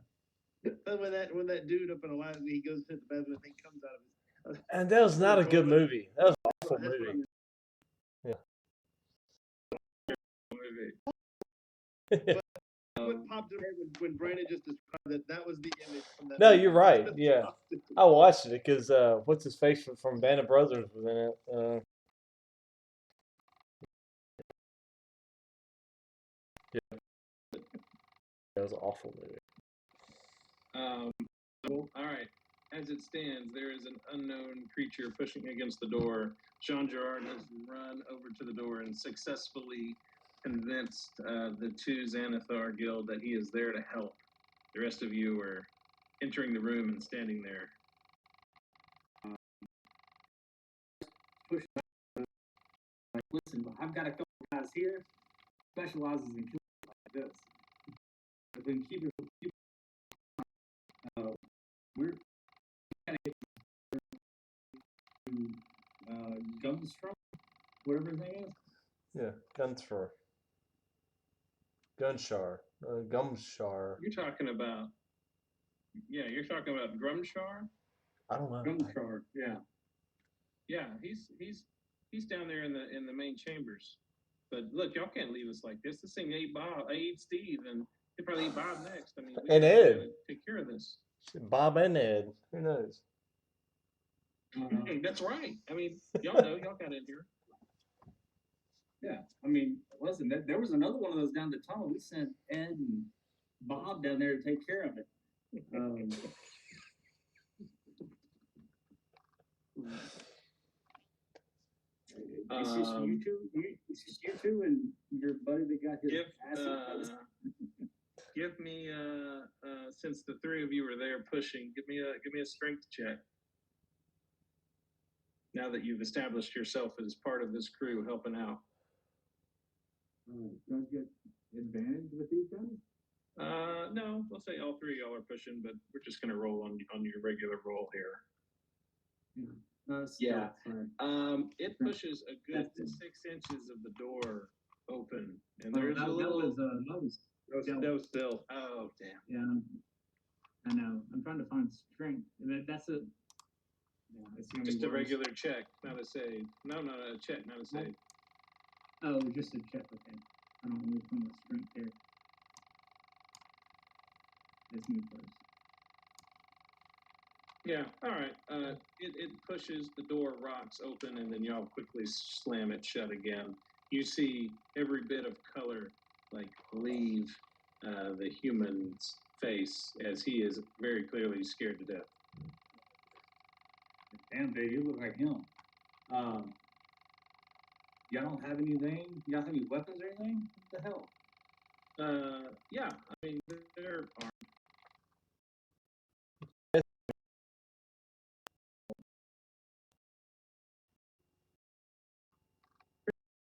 When that dude up in Alaska, he goes to the bathroom, and thing comes out of his. And that was not a good movie. That was an awful That's what movie. Movie. What popped in my head when Brandon just described that was the image from that. No, movie. you're right. Just Yeah. popped into I watched it because what's his face from Band of Brothers was in it. Yeah. That was an awful movie. All right. As it stands, there is an unknown creature pushing against the door. Jean Gerard has run over to the door and successfully convinced the two Xanathar Guild that he is there to help. The rest of you are entering the room and standing there. Listen, I've got a couple guys here specializes in killing like this. If we can keep it, we're gotta get to Gumstrom, whatever his name is. Yeah, Gunshar. Gumshar. You're talking about Grumshar? I don't know. Gumstrom, yeah. Yeah, he's down there in the main chambers. But look, y'all can't leave us like this. This thing ate Steve, and he'll probably eat Bob next. I mean, we And gotta Ed. take care of this. Bob and Ed. Who knows? That's right. I mean, y'all know, y'all got in here. Yeah, I mean, listen, there was another one of those down the tunnel. We sent Ed and Bob down there to take care of it. It's just you two. It's just you two and your buddy that got his acid. Give me since the three of you were there pushing, give me a strength check. Now that you've established yourself as part of this crew helping out. Don't get advantage with these guys? No, let's say all three of y'all are pushing, but we're just gonna roll on your regular roll here. Yeah. It pushes a good 6 inches of the door open, and there's a little. That was still. Oh damn. Yeah, I know. I'm trying to find strength. That's a. Yeah, it's gonna Just be a worse. regular check, not a save. No, a check, not a save. Oh, just a check. Okay. I don't really find the strength here. Let's move first. Yeah, all right. It pushes, the door rocks open, and then y'all quickly slam it shut again. You see every bit of color like leave the human's face as he is very clearly scared to death. Damn, dude, you look like him. Y'all don't have anything? Y'all have any weapons or anything? What the hell? Yeah, I mean, there are.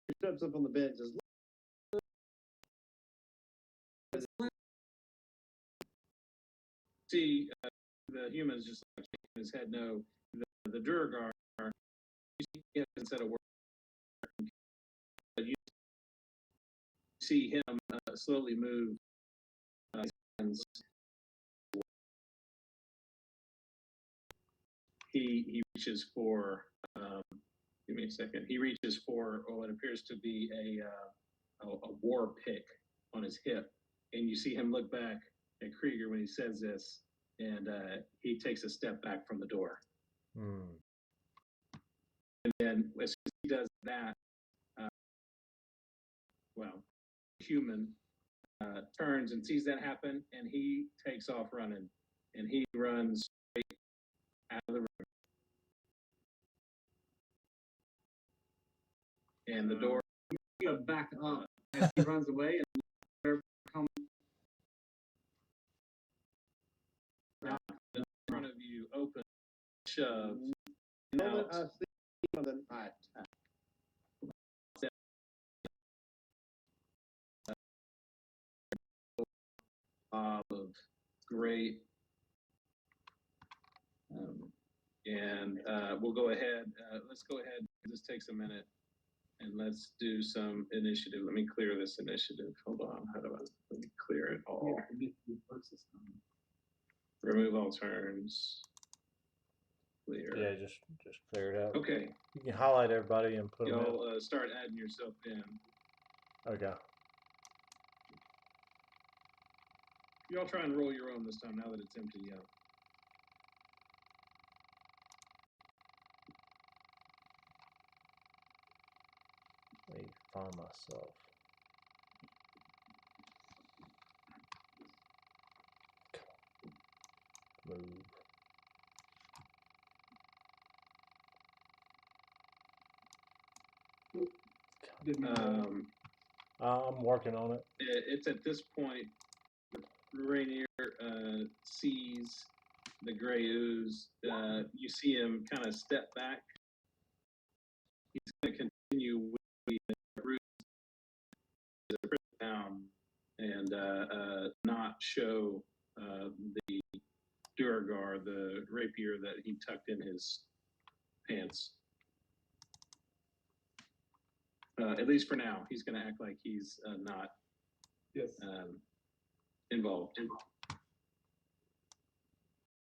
He steps up on the bed and says, See, the human's just like shaking his head no. The Durgar, he hasn't said a word. You see him slowly move his hands. He reaches for, give me a second. He reaches for what appears to be a war pick on his hip, and you see him look back at Krieger when he says this, and he takes a step back from the door. And then as soon as he does that, human turns and sees that happen, and he takes off running, and he runs straight out of the room. And the door. You gotta back up as he runs away, and they're coming. In front of you, open, shove. the moment I see something, I attack. olive, great. And we'll go ahead. Let's go ahead. This takes a minute, and let's do some initiative. Let me clear this initiative. Hold on. How do I? Let me clear it all. Remove all turns. Clear. Yeah, just clear it out. Okay. You can highlight everybody and put them in. Y'all start adding yourself in. Okay. Y'all try and roll your own this time now that it's empty out. Let me find myself. Move. I'm working on it. It's at this point, Rainier sees the gray ooze. You see him kind of step back. He's going to continue with the route down and not show the Duragar, the rapier that he tucked in his pants. At least for now, he's going to act like he's not involved.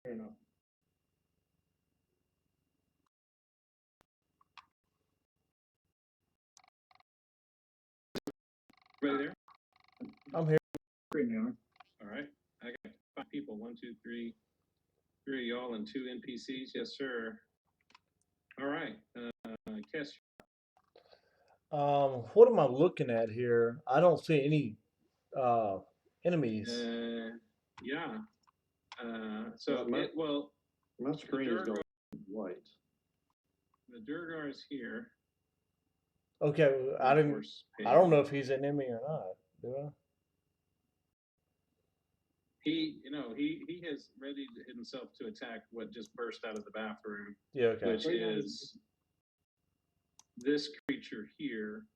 Fair enough. Ready there? I'm here. Great now. All right. I got 5 people. 1, 2, 3. 3 of y'all and 2 NPCs. Yes, sir. All right. Kess. What am I looking at here? I don't see any enemies. Yeah. My screen is going white. The Durgar is here. Okay, I don't know if he's an enemy or not. Do I? He has readied himself to attack what just burst out of the bathroom. Yeah. Okay. Which is this creature here,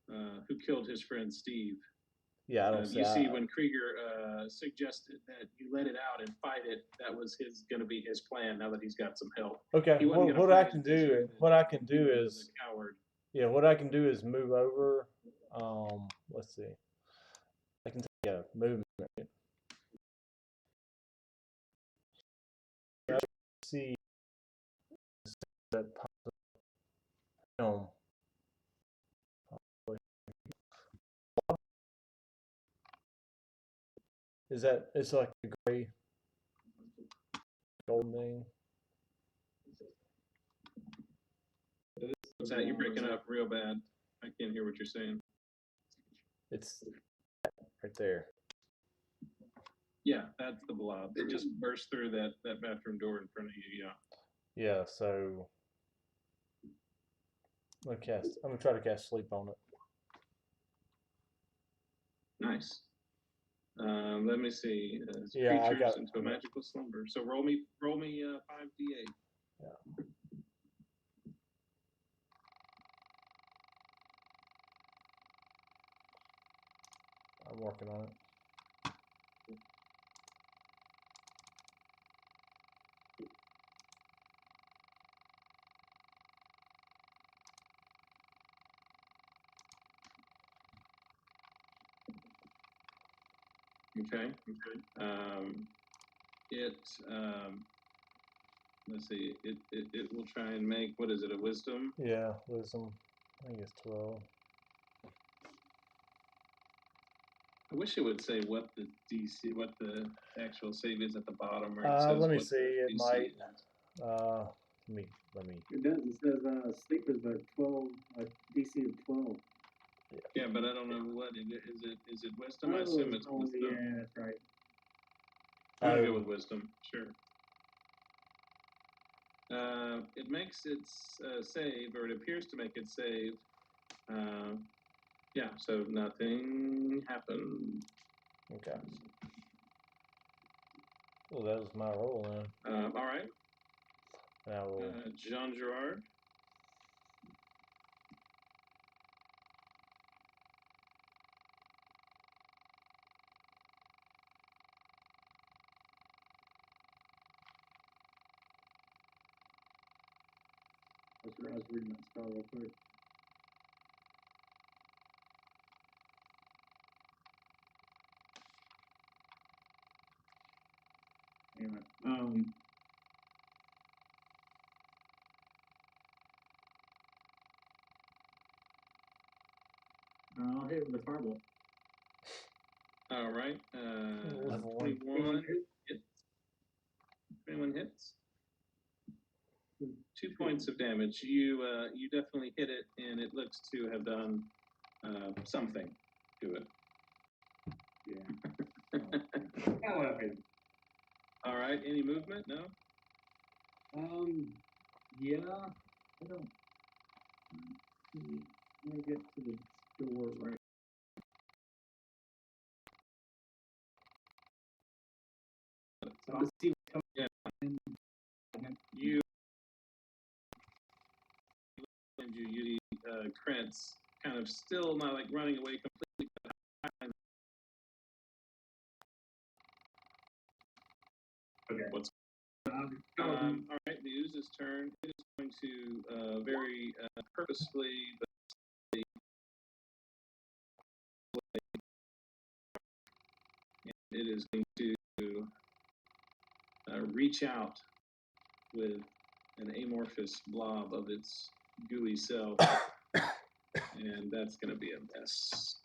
who killed his friend Steve. Yeah, I don't see. You see, when Krieger suggested that you let it out and fight it, that was going to be his plan. Now that he's got some help. Okay. What I can do is coward. Yeah, what I can do is move over. Let's see. I can take a movement. See that is that it's like a gray golden thing. What's that? You're breaking up real bad. I can't hear what you're saying. It's right there. Yeah, that's the blob. It just burst through that bathroom door in front of you. Yeah. Yeah. So I'm gonna try to cast sleep on it. Nice. Let me see. Yeah, I creatures got into a magical slumber. So roll me 5d8. Yeah. I'm working on it. Okay. Let's see. It will try and make, what is it, a wisdom? Yeah, wisdom. I think it's 12. I wish it would say what the actual save is at the bottom. Right? It says Let me what see. the It DC might. is. Let me. It does. It says sleep is a 12, DC of 12. Yeah, but I don't know what is it wisdom? I assume it's wisdom. Yeah, that's right. I'm gonna go with wisdom. Sure. It makes its save, or it appears to make it save. Yeah, so nothing happened. Okay. Well, that was my roll then. All right. Now we'll. Jean Gerard. I was reading that spell real quick. Anyway, I'll hit it with a firebolt. All right. Level one. 21 hits. 21 hits. 2 points of damage. You definitely hit it, and it looks to have done something to it. Yeah. All right. Any movement? No. Yeah. I don't. Let me get to the door right. So I'll see what's coming. Yeah. In. You Krentz kind of still not like running away completely. Okay. What's all right, the ooze's turn. It is going to very purposefully, but it is going to reach out with an amorphous blob of its gooey self, and that's going to be a miss.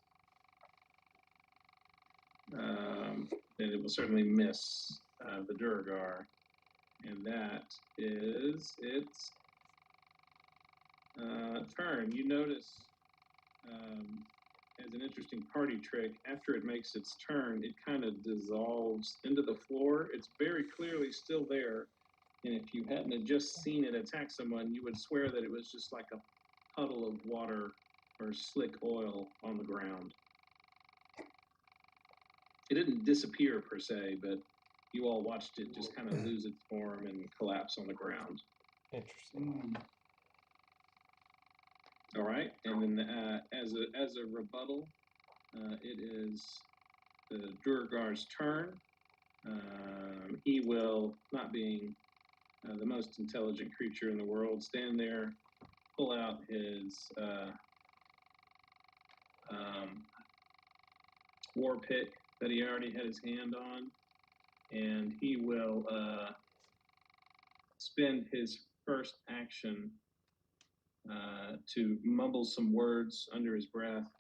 And it will certainly miss the Durgar, and that is its turn. You notice, as an interesting party trick, after it makes its turn, it kind of dissolves into the floor. It's very clearly still there, and if you hadn't have just seen it attack someone, you would swear that it was just like a puddle of water or slick oil on the ground. It didn't disappear per se, but you all watched it just kind of lose its form and collapse on the ground. Interesting. All right, and then as a rebuttal, it is the Durgar's turn. He will, not being the most intelligent creature in the world, stand there, pull out his war pick that he already had his hand on, and he will spend his first action to mumble some words under his breath,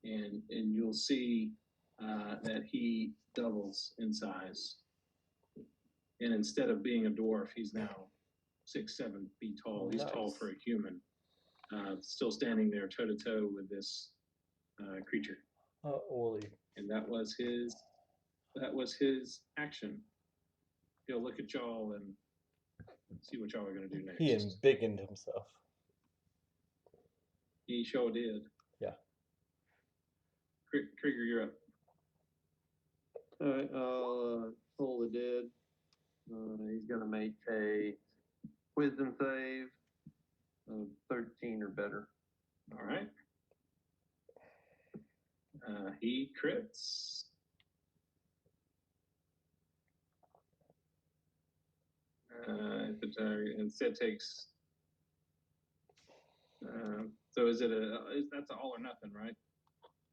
and you'll see that he doubles in size. And instead of being a dwarf, he's now 6-7 feet tall. He's tall for a human. Still standing there toe to toe with this creature. Ollie. And that was his action. He'll look at y'all and see what y'all are gonna do next. He embiggened himself. He sure did. Yeah. Krieger, you're up. All right, I'll pull the dead. He's gonna make a wisdom save of 13 or better. All right. He crits. The target instead takes. So is it that's all or nothing, right?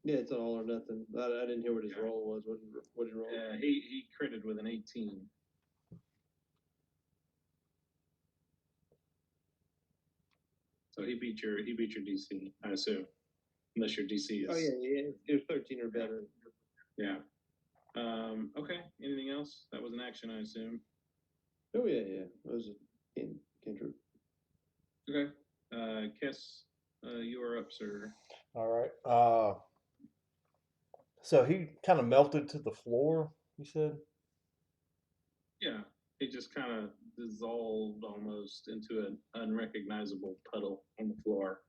Yeah, it's an all or nothing. I didn't hear what his roll was. What did he roll? He critted with an 18. So he beat your DC, I assume, unless your DC is. Oh yeah, it was 13 or better. Yeah. Okay. Anything else? That was an action, I assume. Oh yeah. That was a cantrip. Okay. Kess, you are up, sir. All right. So he kind of melted to the floor, you said? Yeah. He just kind of dissolved almost into an unrecognizable puddle on the floor.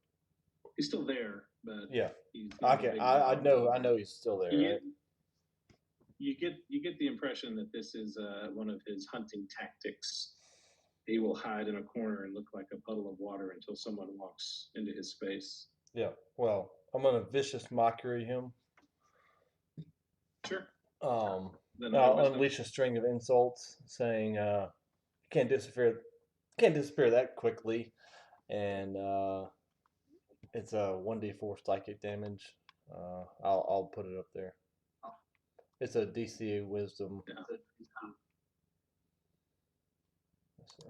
He's still there, but yeah, he's I know he's still there, right? You get the impression that this is one of his hunting tactics. He will hide in a corner and look like a puddle of water until someone walks into his space. Yeah. Well, I'm gonna vicious mockery him. Sure. I'll unleash a string of insults, saying, "You can't disappear that quickly. and it's a 1d4 psychic damage. I'll put it up there. It's a DCA Wisdom. Yeah.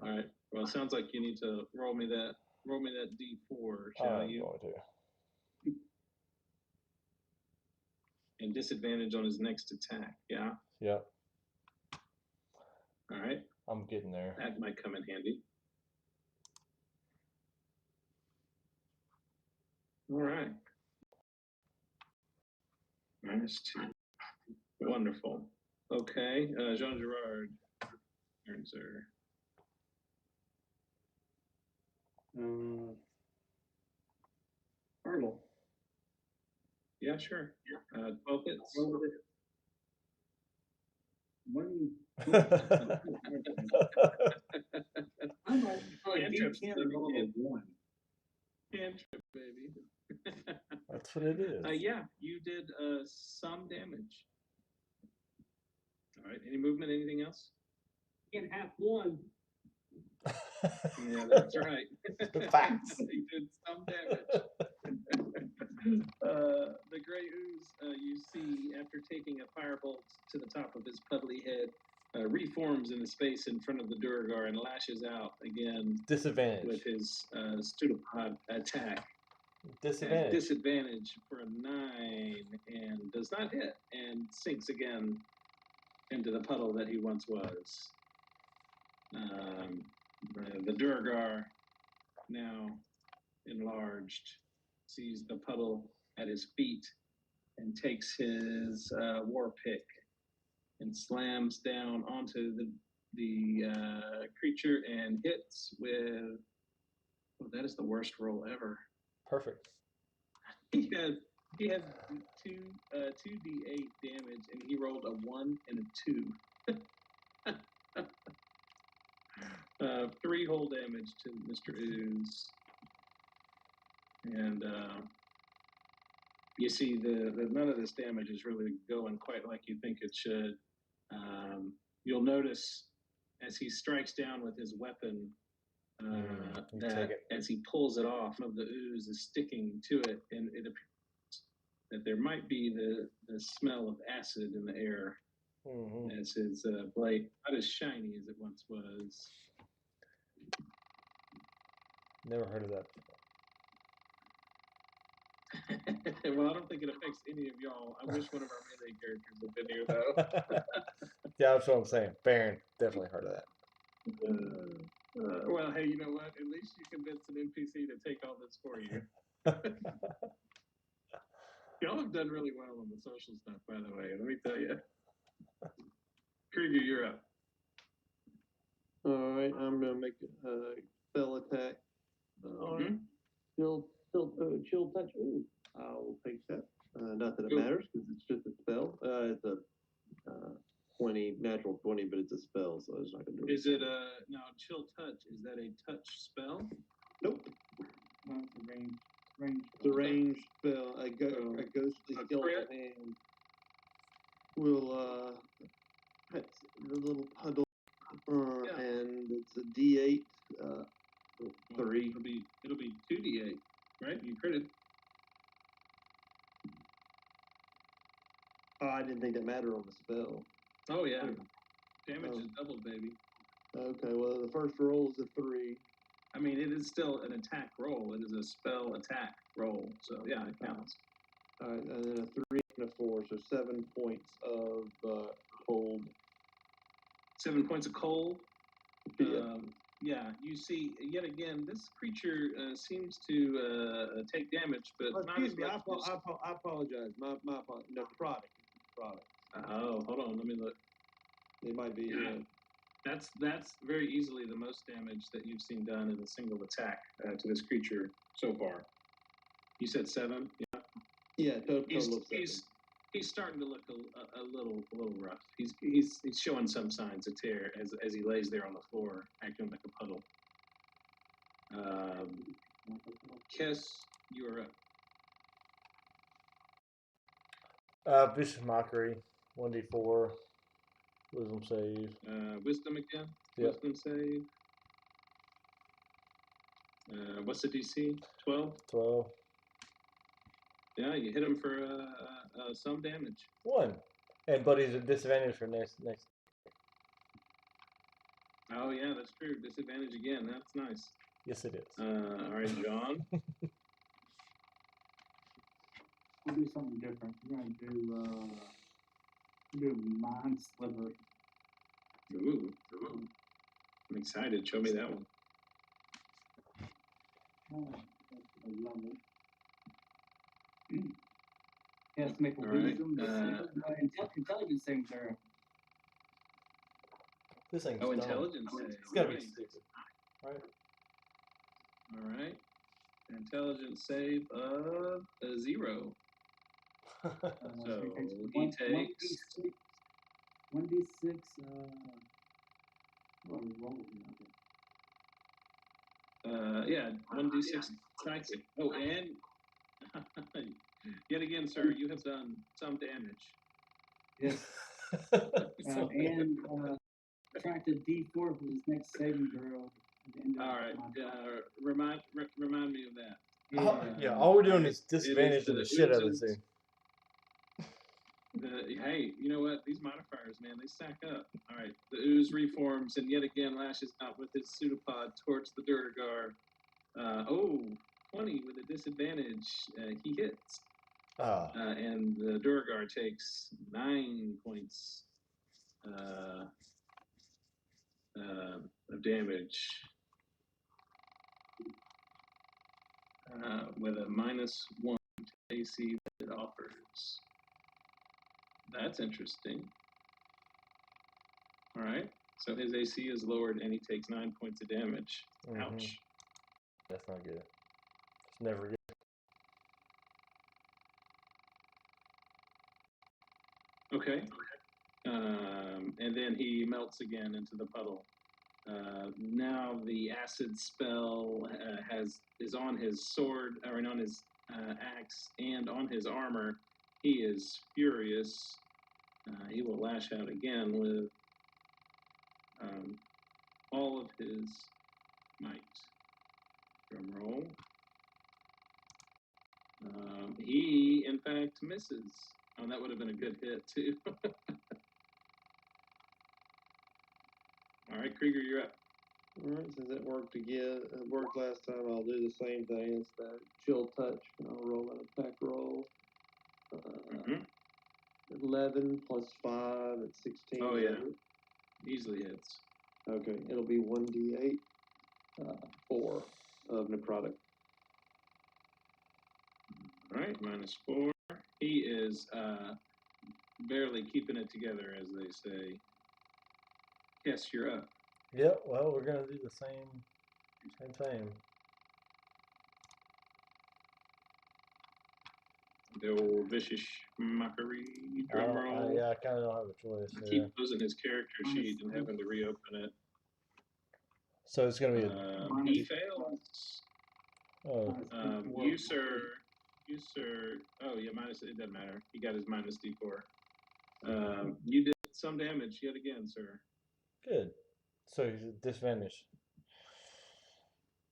All right. Well, it sounds like you need to roll me that D4, shall I'm you? going to. And disadvantage on his next attack. Yeah. Yep, All right. I'm getting there. That might come in handy. All right. -2. Wonderful. Okay. Jean Girard. Turn, sir. Arnold. Yeah, sure. 12 hits. One. Cantrips, baby. One. Cantrip, baby. That's what it is. Yeah, you did some damage. All right. Any movement? Anything else? In half one. Yeah, that's right. Facts. You did some damage. The gray ooze you see after taking a firebolt to the top of his puddly head reforms in the space in front of the Durgar and lashes out again Disadvantage. with his pseudopod attack. Disadvantage. Disadvantage for a 9 and does not hit and sinks again into the puddle that he once was. The Durgar, now enlarged, sees the puddle at his feet and takes his war pick and slams down onto the creature and hits with. Oh, that is the worst roll ever. Perfect. He has 2d8 damage and he rolled a 1 and a 2. 3 whole damage to Mr. Ooze. And you see the none of this damage is really going quite like you think it should. You'll notice as he strikes down with his weapon that as he pulls it off, some of the ooze is sticking to it, and it appears that there might be the smell of acid in the air as his blade, not as shiny as it once was. Never heard of that. Well, I don't think it affects any of y'all. I wish one of our melee characters had been here, though. Yeah, that's what I'm saying. Baron definitely heard of that. Well, hey, you know what? At least you convinced an NPC to take all this for you. Y'all have done really well on the social stuff, by the way. Let me tell you. Krieger, you're up. All right, I'm gonna make a spell attack. Chill touch. Ooh, I'll take that. Not that it matters because it's just a spell. It's a 20, natural 20, but it's a spell, so it's not gonna do it. Is it now chill touch? Is that a touch spell? Nope. No, it's a range. It's a ranged spell. A ghostly skeleton hand will hit the little puddle, and it's a D8. 3. It'll be 2d8, right? You critted. Oh, I didn't think that mattered on the spell. Oh yeah, damage is doubled, baby. Okay, well the first roll is a 3. I mean, it is still an attack roll. It is a spell attack roll, so yeah, it counts. All right, and then a 3 and a 4, so 7 points of cold. 7 points of cold. Yeah. Yeah, you see, yet again, this creature seems to take damage, but not as much. I apologize. My necrotic. Oh, hold on, let me look. It might be. That's very easily the most damage that you've seen done in a single attack to this creature so far. You said 7? Yeah. Yeah, total of 7. He's starting to look a little rough. He's showing some signs of tear as he lays there on the floor, acting like a puddle. Kiss, you are up. Vicious Mockery, 1d4, Wisdom save. Wisdom again. Yep. Wisdom save. What's the DC? 12? 12. Yeah, you hit him for some damage. 1. And Buddy's at disadvantage for next. Oh yeah, that's true. Disadvantage again. That's nice. Yes, it is. All right, John. We'll do something different. We're gonna do Mind Sliver. Ooh. I'm excited. Show me that one. A level. Has to make a All right, wisdom intelligence saving throw. This thing's Oh, dumb. intelligence save. It's gotta be Nice. stupid, right? All right. Intelligence save of 0. So he takes 1d6. yeah, 1d6 psychic. Oh, and yet again, sir, you have done some damage. Yes. And subtract a d4 from his next saving throw. All right. Remind me of that. Yeah, all we're doing is It disadvantaging the is shit out of oozes. this thing. Hey, you know what? These modifiers, man, they stack up. All right. The ooze reforms and yet again lashes out with his pseudopod towards the Durgar. 20 with a disadvantage. He hits. And the Durgar takes 9 points of damage. With a -1 AC that it offers. That's interesting. All right. So his AC is lowered and he takes 9 points of damage. Ouch. That's not good. It's never good. Okay. And then he melts again into the puddle. Now the acid spell is on his sword, or on his axe, and on his armor. He is furious. He will lash out again with all of his might. Drum roll. He, in fact, misses. Oh, that would have been a good hit, too. All right, Krieger, you're up. All right, since it worked last time, I'll do the same thing. It's that chill touch. I'll roll an attack roll. 11 plus 5 at 16. Oh, yeah. Easily hits. Okay, it'll be 1d8, 4 of necrotic. All right, -4. He is barely keeping it together, as they say. Yes, you're up. Yep, well, we're going to do the same thing. The old vicious mockery drum roll. Yeah, I kind of don't have a choice. I keep losing his character sheet and having to reopen it. So it's going to be he fails. You, sir. Oh, yeah, it doesn't matter. He got his -d4. You did some damage yet again, sir. Good. So he's disadvantaged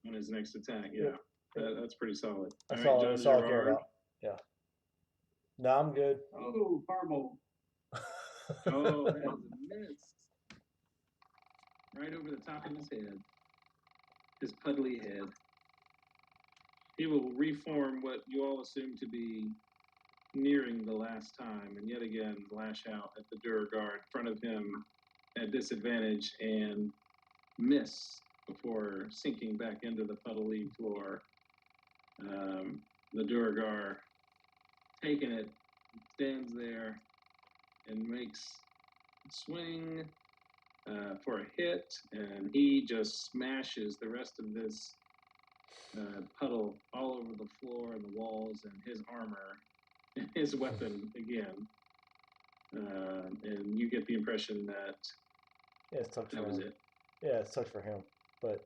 on his next attack. Yeah, that's pretty solid. That's all right, all, John, that's all I care about. Yeah. No, I'm good. Oh, fireball. Oh, that is a miss. Right over the top of his head. His puddly head. He will reform what you all assume to be nearing the last time, and yet again lash out at the Durgar in front of him at disadvantage and miss before sinking back into the puddly floor. The Durgar, taking it, stands there and makes a swing for a hit, and he just smashes the rest of this puddle all over the floor and the walls and his armor and his weapon again. And you get the impression that it sucks that for was him. it. Yeah, it sucks for him. But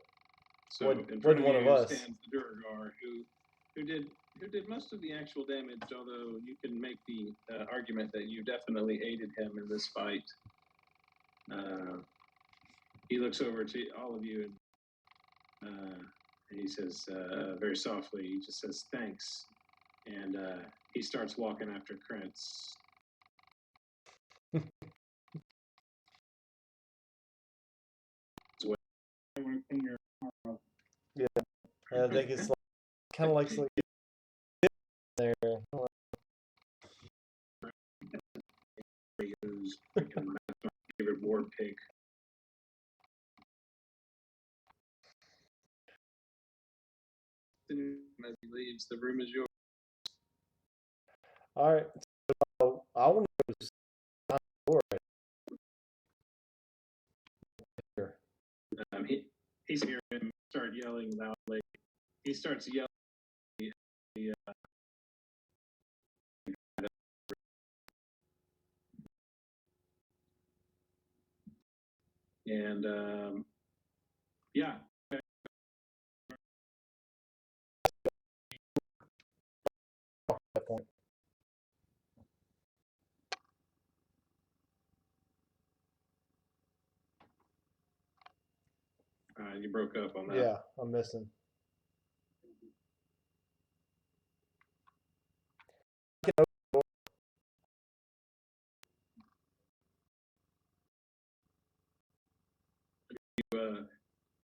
so in front of one of us stands the Durgar, who did most of the actual damage, although you can make the argument that you definitely aided him in this fight. He looks over to all of you and And he says, very softly, he just says, thanks. And he starts walking after Krentz. Yeah, I think it's like, kind of like there. Who's thinking, that's my favorite war pick. As he leaves, the room is yours. All right, so I want to go for it. Here. He's hearing him start yelling loudly. He starts yelling. And yeah. That point. You broke up on that. Yeah, I'm missing.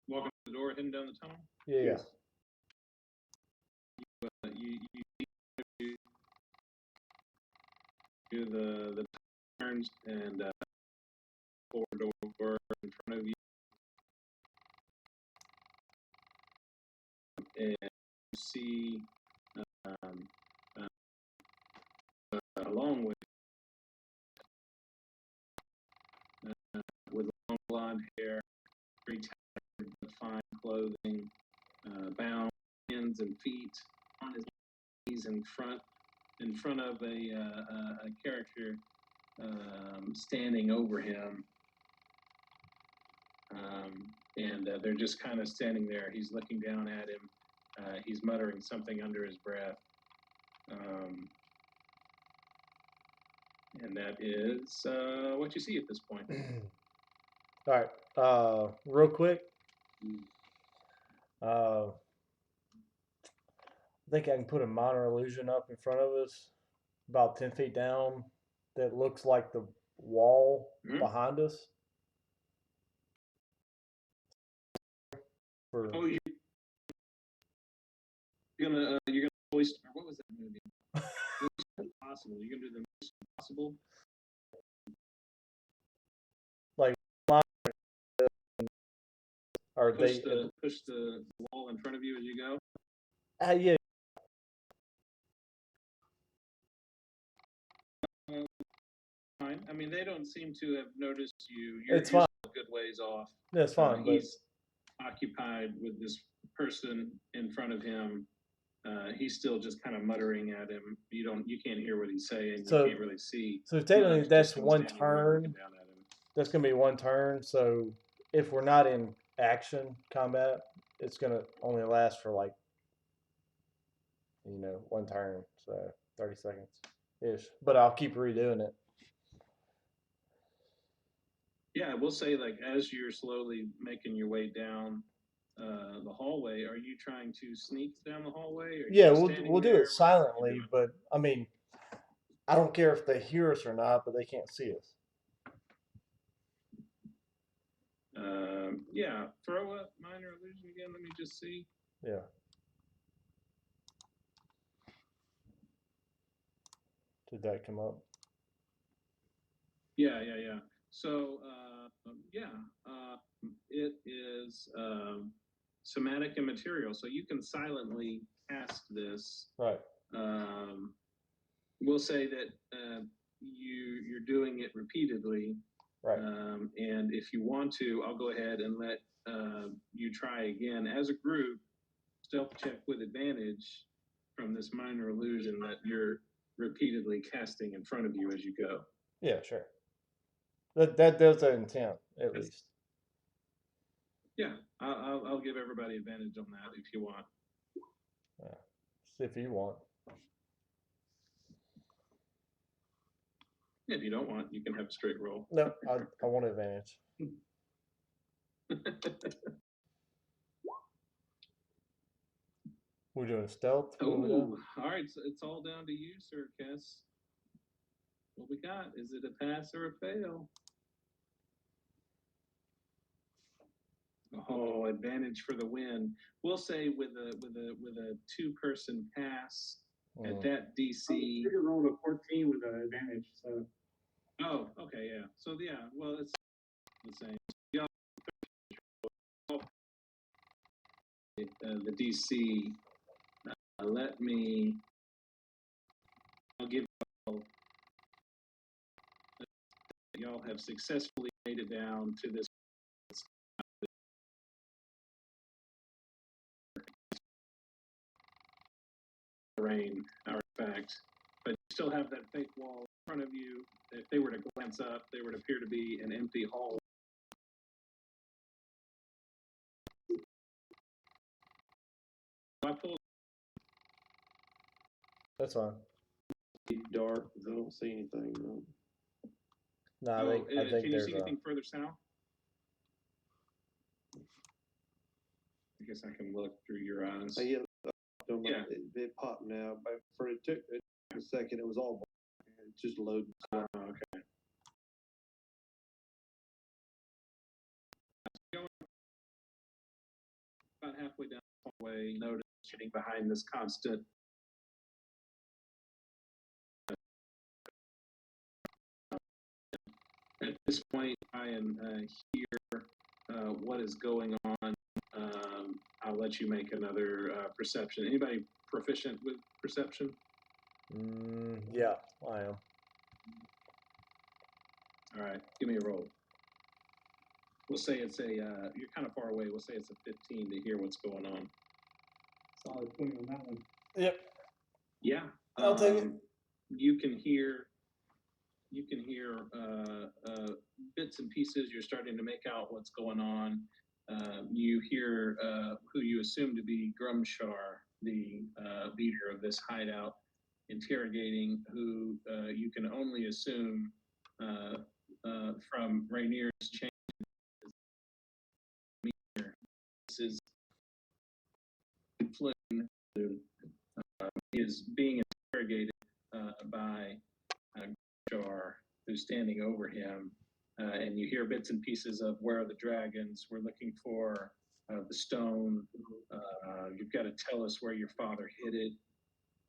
Walking to the door, heading down the tunnel. Yeah, yeah. You do the turns and forward door in front of you, and you see along with long blonde hair, very tattered, fine clothing, bound hands and feet on his knees in front of a character standing over him, and they're just kind of standing there. He's looking down at him. He's muttering something under his breath. And that is what you see at this point. All right, real quick. I think I can put a minor illusion up in front of us, about 10 feet down, that looks like the wall behind us. Oh, you're gonna voice. What was that movie? Impossible. You're gonna do the Mission Impossible. Like, or push the wall in front of you as you go. Yeah. Fine. I mean, they don't seem to have noticed you. It's fine. A good ways off. That's fine. He's occupied with this person in front of him. He's still just kind of muttering at him. You can't hear what he's saying. So, you can't really see. So technically, that's one turn. That's gonna be one turn. So if we're not in action combat, it's gonna only last for like, one turn. So 30 seconds ish. But I'll keep redoing it. Yeah, we'll say, like, as you're slowly making your way down the hallway, are you trying to sneak down the hallway? Or yeah, we'll do it silently, but I mean, I don't care if they hear us or not, but they can't see us. Yeah, throw up minor illusion again. Let me just see. Yeah. Did that come up? Yeah. So, it is somatic and material. So you can silently cast this. Right. We'll say that you're doing it repeatedly. Right. And if you want to, I'll go ahead and let you try again as a group. Stealth check with advantage from this minor illusion that you're repeatedly casting in front of you as you go. Yeah, sure. That does the intent, at least. Yeah, I'll give everybody advantage on that if you want. Yeah. If you want. If you don't want, you can have a straight roll. No, I want advantage. We're doing stealth. What we doing? Oh, all right. So it's all down to you, Sir Kess. What we got? Is it a pass or a fail? Oh, advantage for the win. We'll say with a 2-person pass at that DC. You can roll a 14 with an advantage, so. Oh, okay, yeah. So yeah, well, it's the same. Y'all, the DC. Let me. I'll give y'all have successfully made it down to this terrain, artifact, but you still have that fake wall in front of you. If they were to glance up, they would appear to be an empty hall. I pulled That's fine. Dark, 'cause I don't see anything. No. No, I think can you there's see anything further south? I guess I can look through your eyes. Yeah, Yeah. it popped now, but for it took a second. It was all black. It just loaded. Okay. About halfway down the hallway, notice sitting behind this constant. At this point, I am hear what is going on. I'll let you make another perception. Anybody proficient with perception? yeah, I am. All right, give me a roll. We'll say it's a, you're kind of far away. We'll say it's a 15 to hear what's going on. Solid 20 on that one. Yep. Yeah. I'll take it. You can hear bits and pieces. You're starting to make out what's going on. You hear who you assume to be Grumshar, the leader of this hideout, interrogating who you can only assume from Rainier's chain. This is Flynn, who is being interrogated by Grumshar, who's standing over him. And you hear bits and pieces of where are the dragons? We're looking for the stone. You've got to tell us where your father hid it.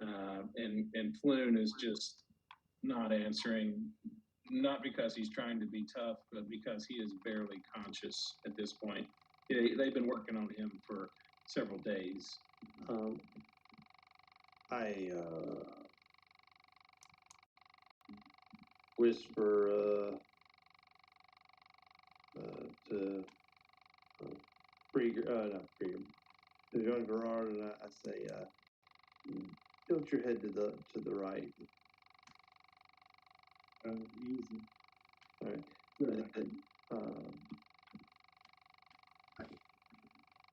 And Floon is just not answering, not because he's trying to be tough, but because he is barely conscious at this point. They've been working on him for several days. I whisper to not Krieger, to Jean Gerard, and I say, tilt your head to the right. Easy. All right.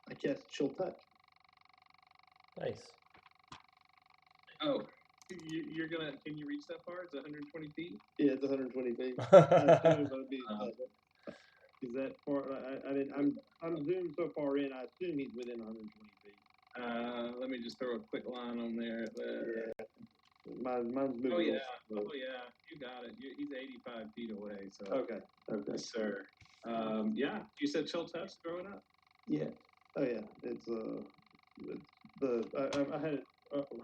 I cast Chill Touch. Nice. Oh, you're gonna? Can you reach that far? It's 120 feet. Yeah, it's 120 feet. I assume it'll be. Is that far? I'm zoomed so far in. I assume he's within 120 feet. Let me just throw a quick line on there. Yeah. Mine's moving. Oh yeah, you got it. He's 85 feet away. So Okay. yes, sir. Yeah, you said chill touch. Throw it up. Yeah. Oh yeah. It's I had it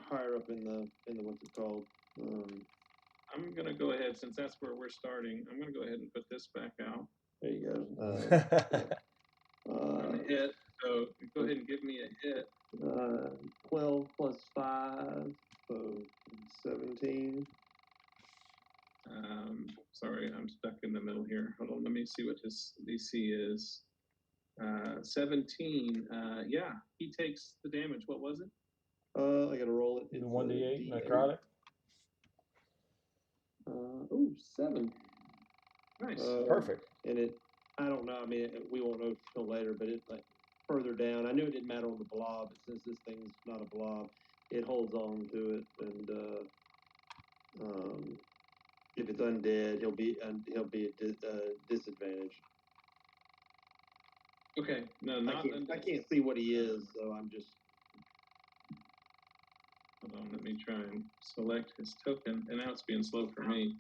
higher up in the what's it called? I'm gonna go ahead since that's where we're starting. I'm gonna go ahead and put this back out. There you go. On the hit. So go ahead and give me a hit. 12 plus 5, so 17. Sorry, I'm stuck in the middle here. Hold on, let me see what his DC is. 17. Yeah, he takes the damage. What was it? I gotta roll it. The It's 1d8 necrotic. 7. Nice. Perfect. And it, I don't know. I mean, we won't know till later, but it's like further down. I knew it didn't matter on the blob, but since this thing's not a blob, it holds on to it. And if it's undead, he'll be at disadvantage. Okay. No, not I can't see what he is, so I'm just. Let me try and select his token, and now it's being slow for me.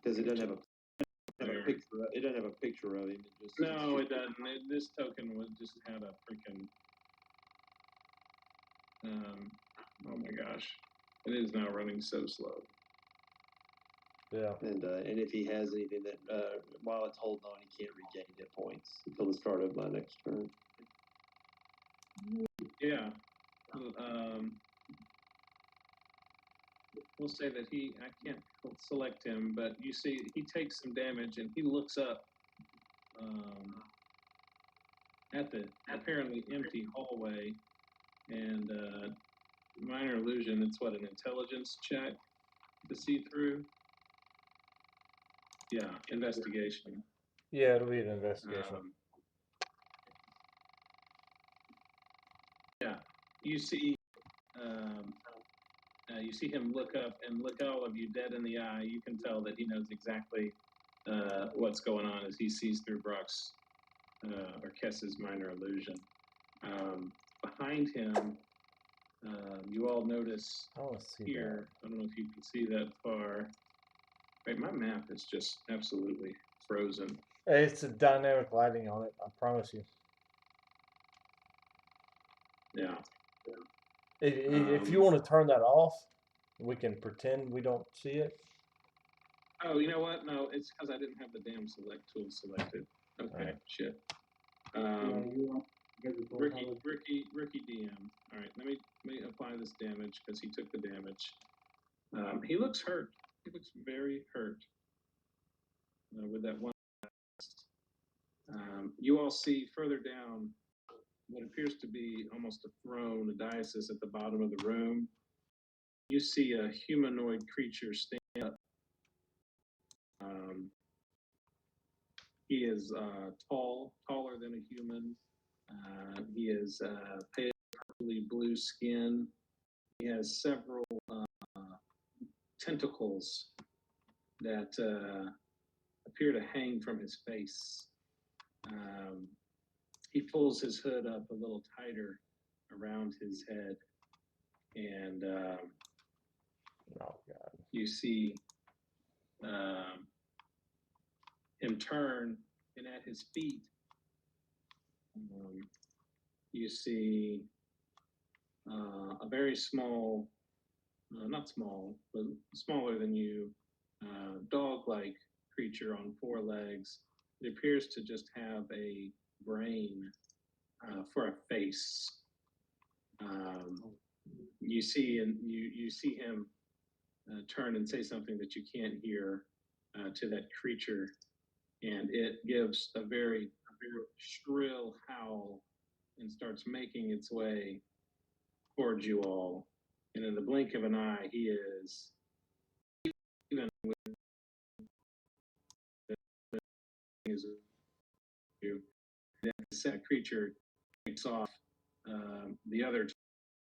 Cause it doesn't have a picture, it doesn't have a picture of him, it just. No, it doesn't. This token was just had a freaking. Oh my gosh, it is now running so slow. Yeah. And if he has anything that, while it's holding on, he can't regain hit points until the start of my next turn. Yeah. We'll say that I can't select him, but you see he takes some damage and he looks up at the apparently empty hallway, and minor illusion, it's what, an intelligence check to see through? Yeah, investigation. Yeah, it'll be an investigation. Yeah, you see him look up and look all of you dead in the eye. You can tell that he knows exactly what's going on as he sees through Brock's or Kess's minor illusion. Behind him, you all notice I want to see here, I don't know if you can see that far. Right, my map is just absolutely frozen. that. It's a dynamic lighting on it. I promise you. Yeah. If you want to turn that off, we can pretend we don't see it. Oh, you know what? No, it's because I didn't have the damn select tool selected. Okay, Right. shit. You want visible color? Rookie DM. All right, let me apply this damage because he took the damage. He looks hurt. He looks very hurt with that one. You all see further down what appears to be almost a throne, a dais at the bottom of the room. You see a humanoid creature stand up. He is taller than a human. He is pale purpley blue skin. He has several tentacles that appear to hang from his face. He pulls his hood up a little tighter around his head, and Oh God. you see him turn, and at his feet, you see a very small, not small, but smaller than you, dog-like creature on 4 legs. It appears to just have a brain for a face. You see, and you see him turn and say something that you can't hear to that creature, and it gives a very shrill howl and starts making its way towards you all. And in the blink of an eye, he is, even with his you, that creature takes off. The other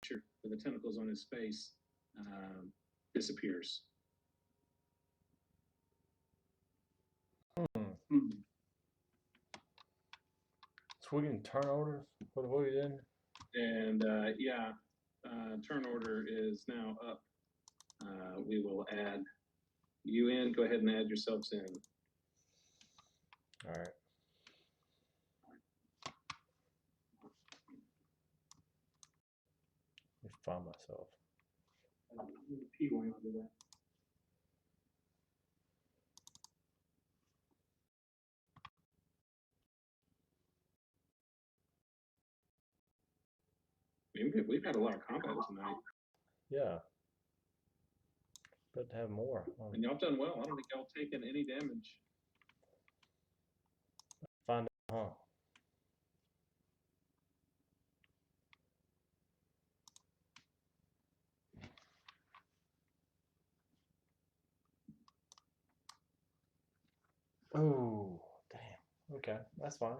creature with the tentacles on his face disappears. So we can turn orders. What are we doing? And turn order is now up. We will add you in. Go ahead and add yourselves in. All right. Let me find myself. P when you do that. We've had a lot of combat tonight, Yeah. But to have more. and y'all done well. I don't think y'all taken any damage. Find out, huh? Oh, damn. Okay, that's fine.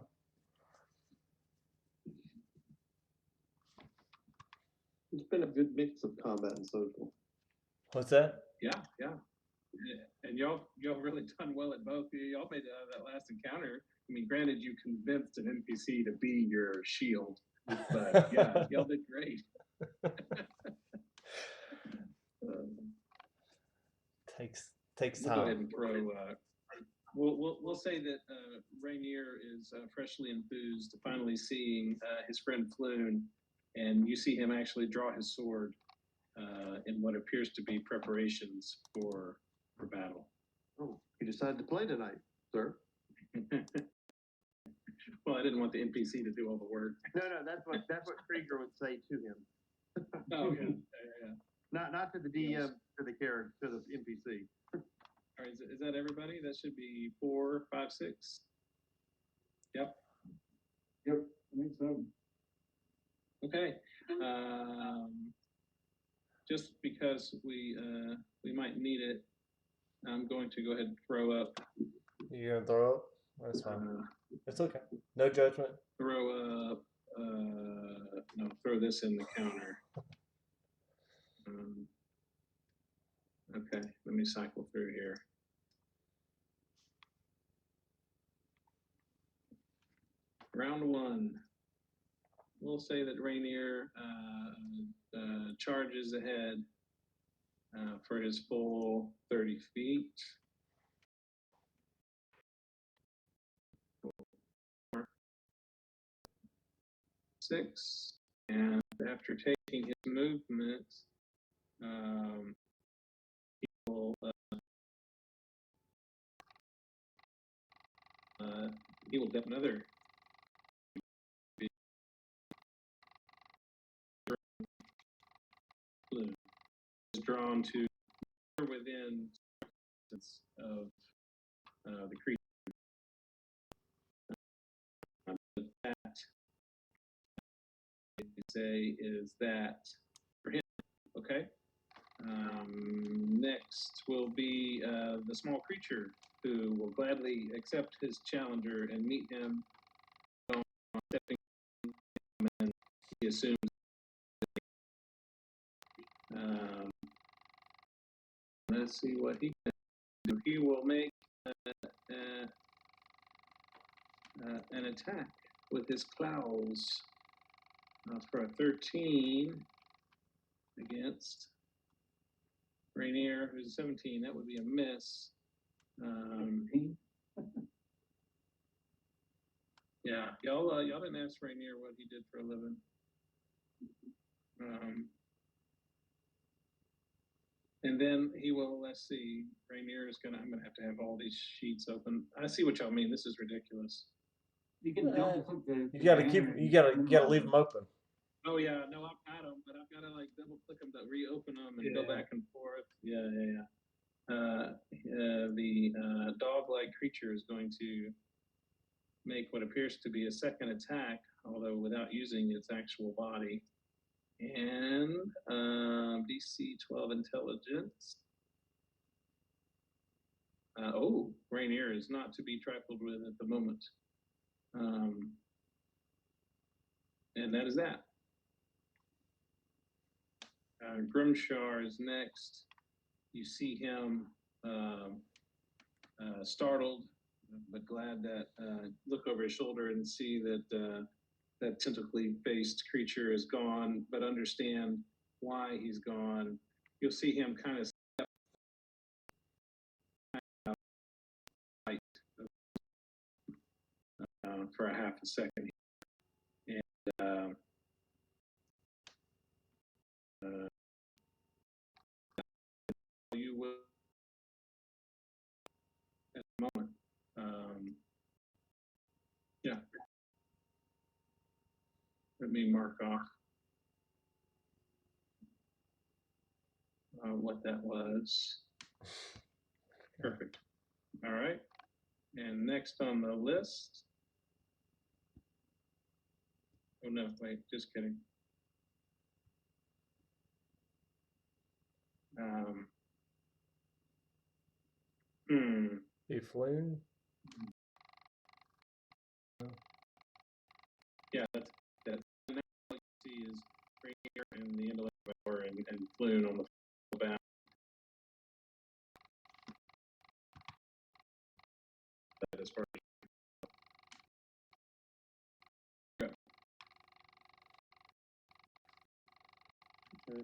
It's been a good mix of combat and social. What's that? Yeah. And y'all really done well at both. Y'all made that last encounter. I mean, granted, you convinced an NPC to be your shield. But yeah, y'all did great. Takes We'll go ahead time. and throw. We'll say that Rainier is freshly enthused, finally seeing his friend Floon, and you see him actually draw his sword in what appears to be preparations for battle. Oh, you decided to play tonight, sir? Well, I didn't want the NPC to do all the work. No, that's what Krieger would say to him. Oh yeah. Not to the DM, to the character, to the NPC. All right, is that everybody? That should be 4, 5, 6. Yep. Yep, I think so. Okay. Just because we might need it, I'm going to go ahead and throw up. You're gonna throw up? That's fine. It's okay. No judgment. Throw up. No, throw this in the counter. Okay, let me cycle through here. Round 1. We'll say that Rainier charges ahead for his full 30 feet. 4, 6, and after taking his movement, he will get another. Blue is drawn to within of the creature. That I say is that for him. Okay. Next will be the small creature who will gladly accept his challenger and meet him. Stepping and he assumes. Let's see what he can do. He will make an attack with his claws for a 13 against Rainier, who's 17. That would be a miss. Yeah, y'all didn't ask Rainier what he did for a living. And then he will, let's see, Rainier is I'm gonna have all these sheets open. I see what y'all mean. This is ridiculous. You can double click the. You gotta keep. You gotta leave them open. Oh yeah, no, I've got them, but I've got to like double click them to reopen them and go back and forth. Yeah. The dog-like creature is going to make what appears to be a second attack, although without using its actual body. And DC 12 intelligence. Rainier is not to be trifled with at the moment. And that is that. Grimshar is next. You see him startled, but glad that look over his shoulder and see that that tentacly faced creature is gone, but understand why he's gone. You'll see him kind of step out for a half a second. And you will at the moment. Yeah. Let me mark off what that was. Perfect. All right. And next on the list. Oh no, wait, just kidding. He flew. Yeah, that's now you see is Rainier and the intellect power and Floon on the back. That is far. Okay.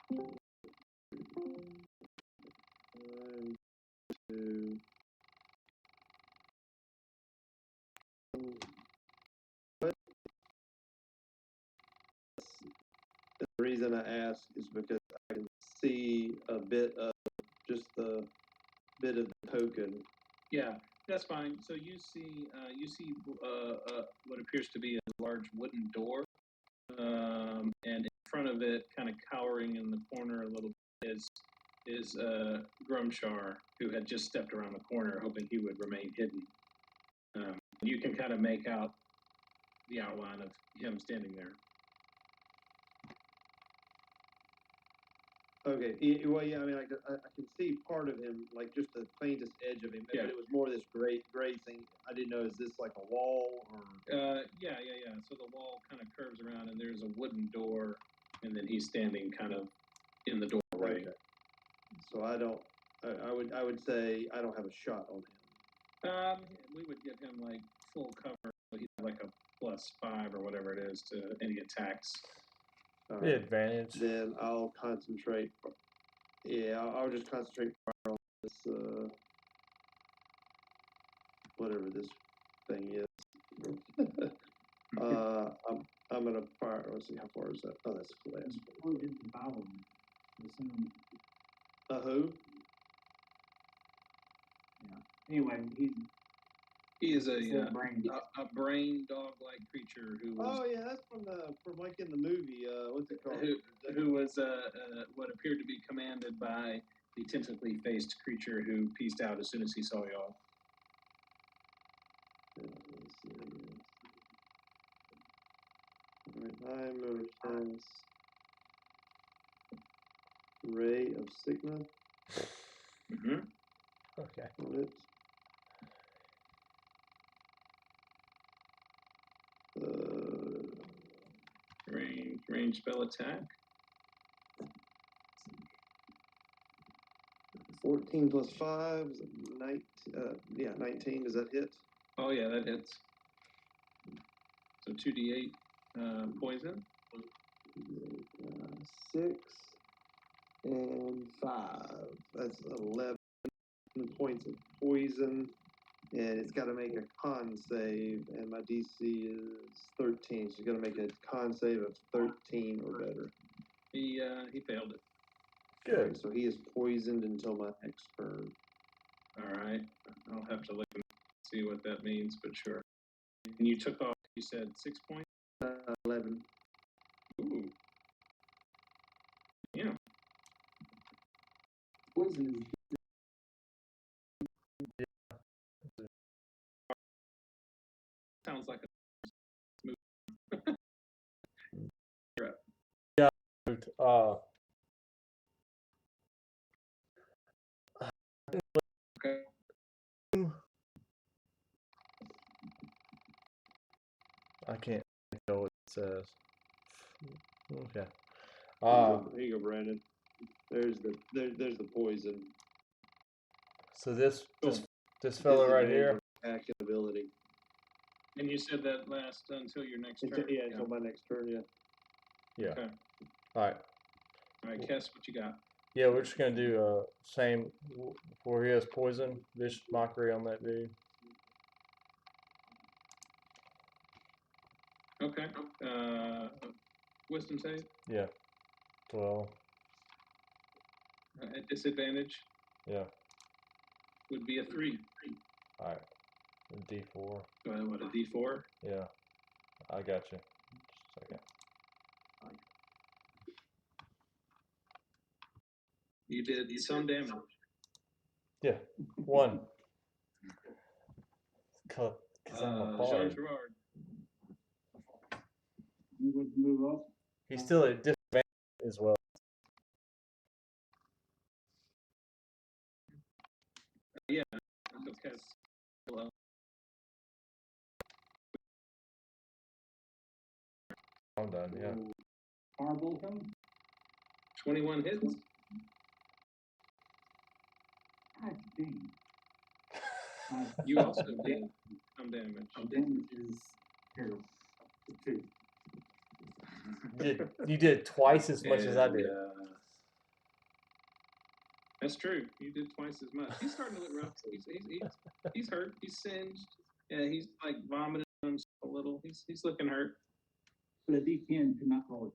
One, two. What? The reason I ask is because I can see a bit of just the bit of the token. Yeah, that's fine. So you see what appears to be a large wooden door, and in front of it, kind of cowering in the corner a little bit, is Grumshar, who had just stepped around the corner, hoping he would remain hidden. You can kind of make out the outline of him standing there. Okay, well, yeah, I mean, I can see part of him, like just the faintest edge of him, Yeah. but it was more this gray thing. I didn't know, is this like a wall or? Yeah. So the wall kind of curves around, and there's a wooden door, and then he's standing kind of in the doorway. Okay. So I would say I don't have a shot on him. We would give him like full cover, so he'd have like a +5 or whatever it is to any attacks. The advantage. Then I'll concentrate. Yeah, I'll just concentrate on this, whatever this thing is. I'm gonna fire. Let's see, how far is that? Oh, that's the last one. Who? Anyway, He is a brain. brain dog-like creature who was Oh yeah, that's from like in the movie. What's it called? who was what appeared to be commanded by the tentacly faced creature who pieced out as soon as he saw y'all. Let's see. All right, I'm gonna cast Ray of Sigma Mm-hmm. Okay. on it. Range spell attack. 14 plus 5 is 19. Yeah, 19. Does that hit? Oh yeah, that hits. So 2d8 poison. 6 and 5. That's 11 points of poison. And it's got to make a con save, and my DC is 13. So it's got to make a con save of 13 or better. He failed it. Good. Right, so he is poisoned until my next turn. All right. I'll have to look and see what that means, but sure. And you took off. You said 6 points. 11. Ooh. Yeah. Poison. Sounds like a okay. I can't know what it says. Okay. Here you go, Brandon. There's the poison. So this fellow right here. Attack ability. And you said that lasts until your next turn. Yeah, until my next turn. Yeah. Yeah. Okay. All right. All right, Kess, what you got? Yeah, we're just gonna do same where he has poison, vicious mockery on that dude. Okay. Wisdom save. Yeah. 12. At disadvantage Yeah. would be a 3. All right. A D4. What, a D4? Yeah. I got you. Just a second. You did some damage. Yeah. 1. Cause I'm a Jean bard. Gerard. You would move up. He's still at disadvantage as well. Yeah. So Kess. Hello. I'm done. Yeah. Horrible him. 21 hits. God dang. You also did some damage. Damage is here. Two. You did twice as much as I And, did. That's true. You did twice as much. He's starting to look rough. He's hurt. He's singed. Yeah, he's like vomiting himself a little. He's looking hurt. But a D10 could not roll it.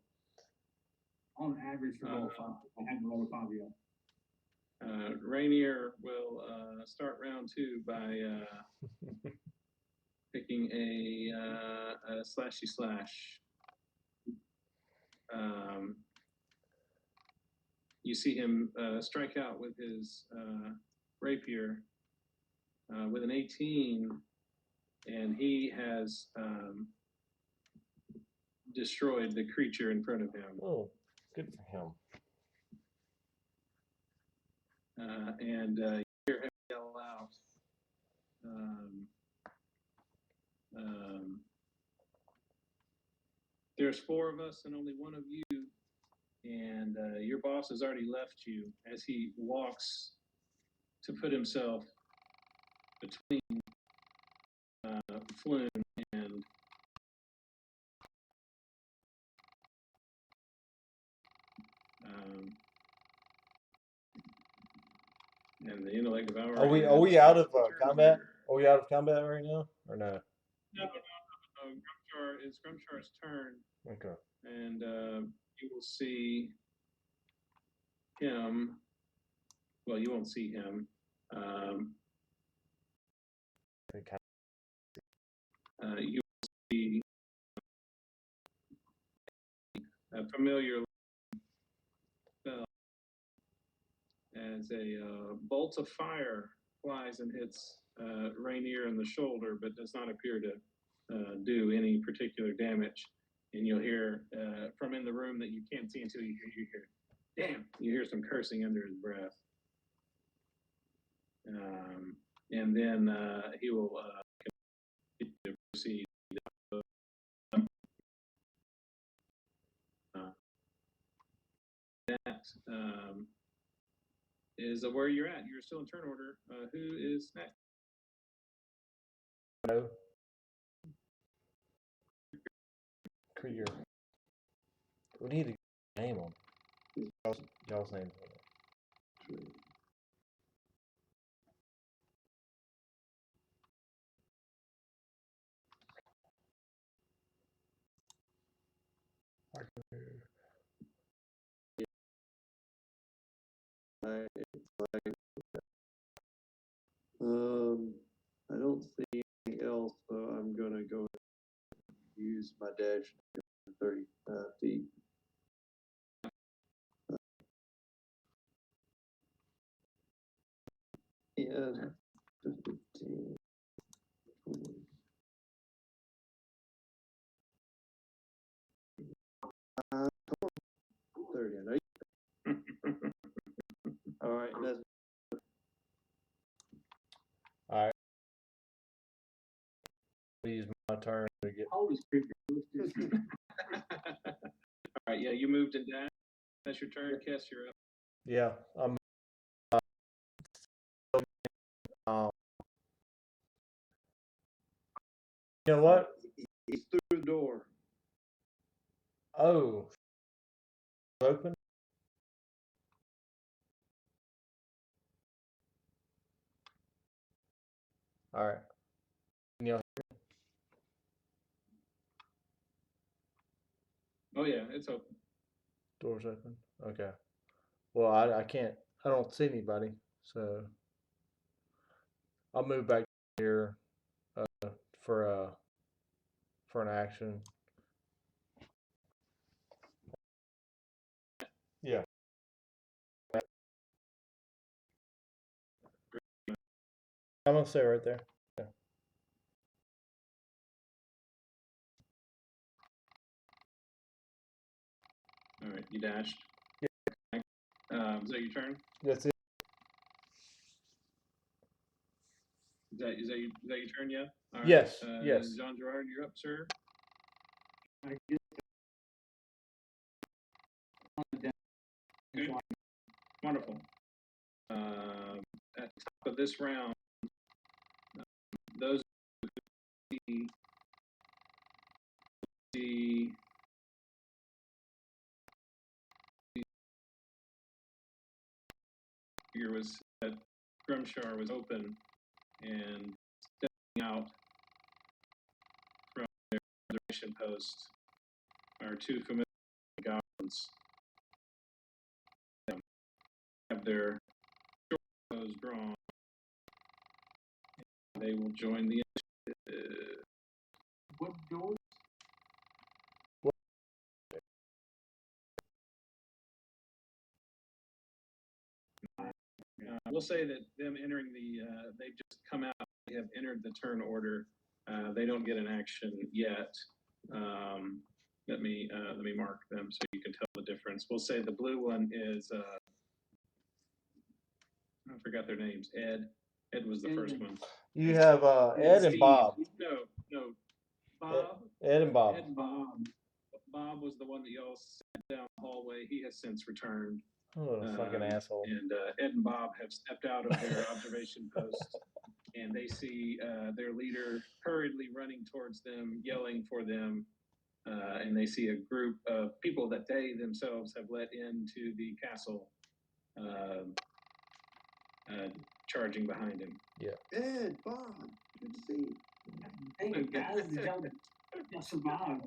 On average for roll 5. I haven't rolled a 5 yet. Rainier will start round 2 by picking a slashy slash. You see him strike out with his rapier with an 18, and he has destroyed the creature in front of him. Oh, good for him. And you hear him yell out. There's 4 of us and only one of you, and your boss has already left you as he walks to put himself between Floon and the intellect of our. Are we out of combat? Are we out of combat right now, or no? No. It's Grumshar's turn. Okay. And you will see him. Well, you won't see him. You will see a familiar spell as a bolt of fire flies and hits Rainier in the shoulder, but does not appear to do any particular damage. And you'll hear from in the room that you can't see until you hear, damn, you hear some cursing under his breath. And then he will proceed. That is where you're at. You're still in turn order. Who is next? No. Krieger. We need a name on it. Y'all's names on it. I don't see anything else, so I'm gonna go use my dash 30 feet. And 15, 20. Come on. 30, I know you. All right, that's All right. I'll use my turn to get. How old is Krieger? All right, yeah, you moved and dashed. That's your turn. Kess, you're up. Yeah, I'm. You know what? he's through the door. Oh, open. All right. Can y'all Oh yeah, it's open. doors open? Okay. Well, I can't. I don't see anybody, so I'll move back here for an action. Yeah. I'm gonna stay right there. Yeah. All right, you dashed. Yeah. Is that your turn? That's it. Is that your turn yet? All right. Yes. Yes. Jean Gerard, you're up, sir. I guess. Okay. Wonderful. At the top of this round, figure was that Grumshar was open and stepping out from their observation post are two familiar goblins. Have their short bows drawn. They will join the initiative. What doors? We'll say that them entering they've just come out, they have entered the turn order. They don't get an action yet. Let me mark them so you can tell the difference. We'll say the blue one is, I forgot their names, Ed. Ed was the first one. You have Ed and Steve. Bob. No, Bob. Ed and Bob. Ed and Bob. Bob was the one that y'all sent down the hallway. He has since returned. Oh, fucking asshole. And Ed and Bob have stepped out of their observation post, and they see their leader hurriedly running towards them, yelling for them, and they see a group of people that they themselves have let into the castle, charging behind him. Ed, Bob, good to see you. Hey guys, y'all survived.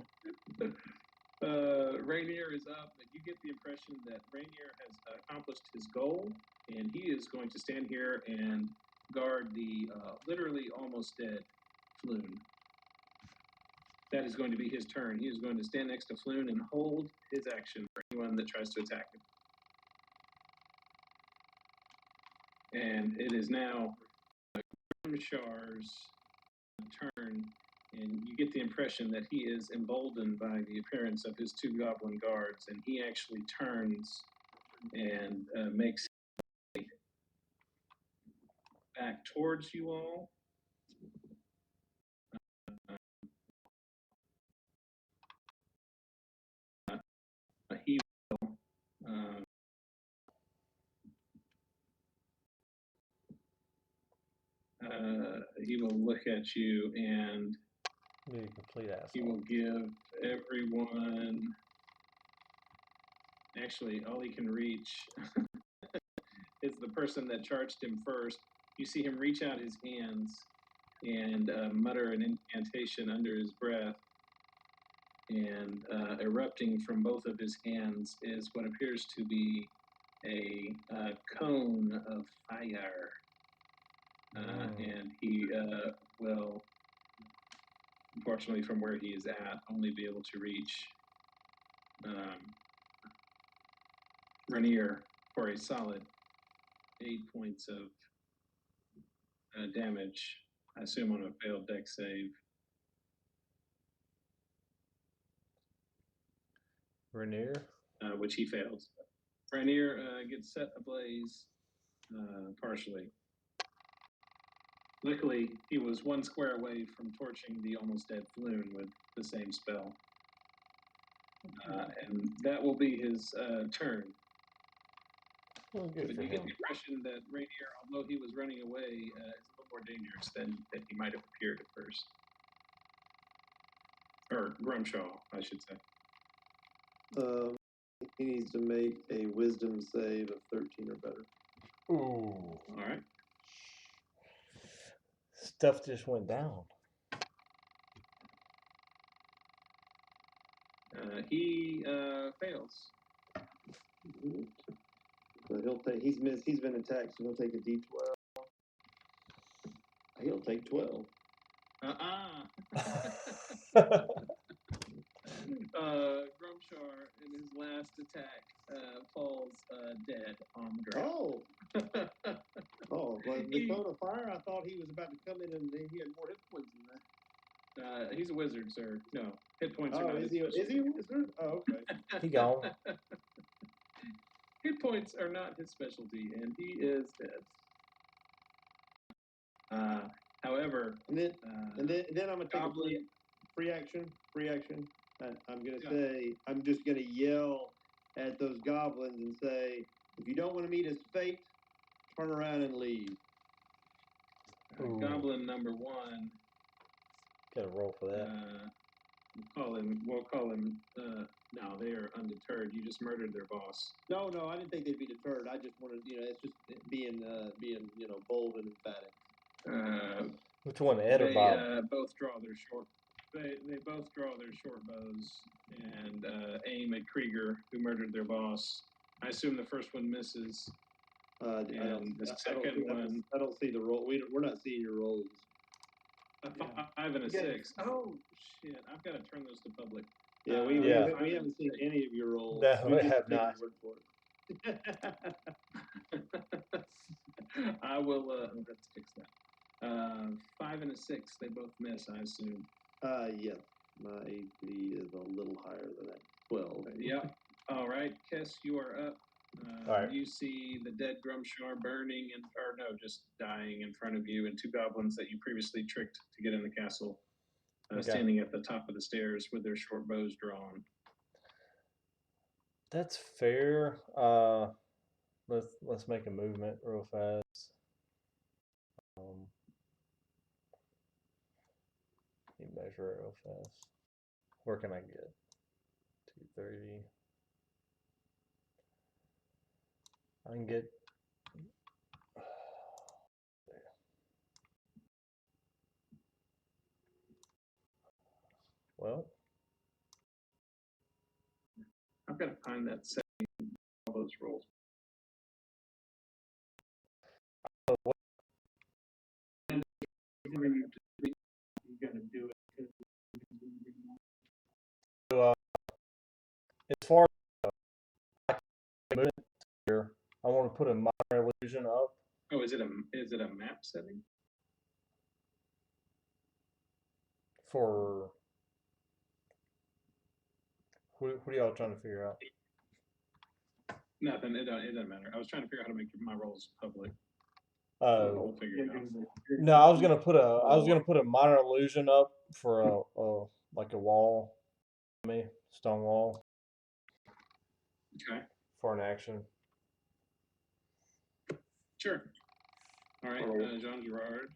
Rainier is up, but you get the impression that Rainier has accomplished his goal, and he is going to stand here and guard the literally almost dead Floon. That is going to be his turn. He is going to stand next to Floon and hold his action for anyone that tries to attack him. And it is now Grimshar's turn, and you get the impression that he is emboldened by the appearance of his two goblin guards, and he actually turns and makes back towards you all. He will he will look at you and You're a complete asshole. he will give everyone. Actually, all he can reach is the person that charged him first. You see him reach out his hands and mutter an incantation under his breath. And erupting from both of his hands is what appears to be a cone of fire. And he will, unfortunately, from where he is at, only be able to reach Rainier for a solid 8 points of damage, I assume on a failed deck save. Rainier? Which he fails. Rainier gets set ablaze partially. Luckily, he was 1 square away from torching the almost dead Floon with the same spell. And that will be his turn. Oh, good But for you him. get the impression that Rainier, although he was running away, is a little more dangerous than he might have appeared at first. Or Grumshaw, I should say. He needs to make a wisdom save of 13 or better. Ooh. All right. Stuff just went down. He fails. So he'll take. He's been attacked, so he'll take a D12. He'll take 12. Grumshar, in his last attack, falls dead on the ground. Oh. Oh, well, the cone of fire. I thought he was about to come in and he had more hit points than that. He's a wizard, sir. No, hit points are Oh, not is his he a wizard? Oh, okay. He gone. Hit points are not his specialty, and he is dead. However, And then I'm gonna take Goblin, a free action. I'm gonna say I'm just gonna yell at those goblins and say, if you don't want to meet his fate, turn around and leave. Goblin number 1. Gotta roll for that. We'll call him No, they are undeterred. You just murdered their boss. No, I didn't think they'd be deterred. I just wanted, it's just being, bold and emphatic. Which one, Ed or They Bob? both draw their short. They both draw their short bows and aim at Krieger, who murdered their boss. I assume the first one misses. And the second one, I don't see the roll. We're not seeing your rolls. a 5 and a 6. Oh shit! I've got to turn those to public. Yeah, we Yeah. haven't seen any of your rolls. No, We we just have take your not. word for it. I will. Let's fix that. 5 and a 6. They both miss. I assume. Yes. My AC is a little higher than that. 12. Yep. All right, Kess, you are up. All right. You see the dead Grumshar burning just dying in front of you, and 2 goblins that you previously tricked to get in the castle, Okay. standing at the top of the stairs with their short bows drawn. That's fair. Let's make a movement real fast. Let me measure it real fast. Where can I get? 230. I can get. Well, I've got to find that setting, all those rolls. You gotta do it. as far as movement here, I want to put a minor illusion up. Oh, is it a map setting? For what are y'all trying to figure out? Nothing. It doesn't matter. I was trying to figure out how to make my rolls public. Oh, We'll figure it out. no, I was gonna put a minor illusion up for a like a wall, stone wall Okay. for an action. Sure. All right, Jean Girard,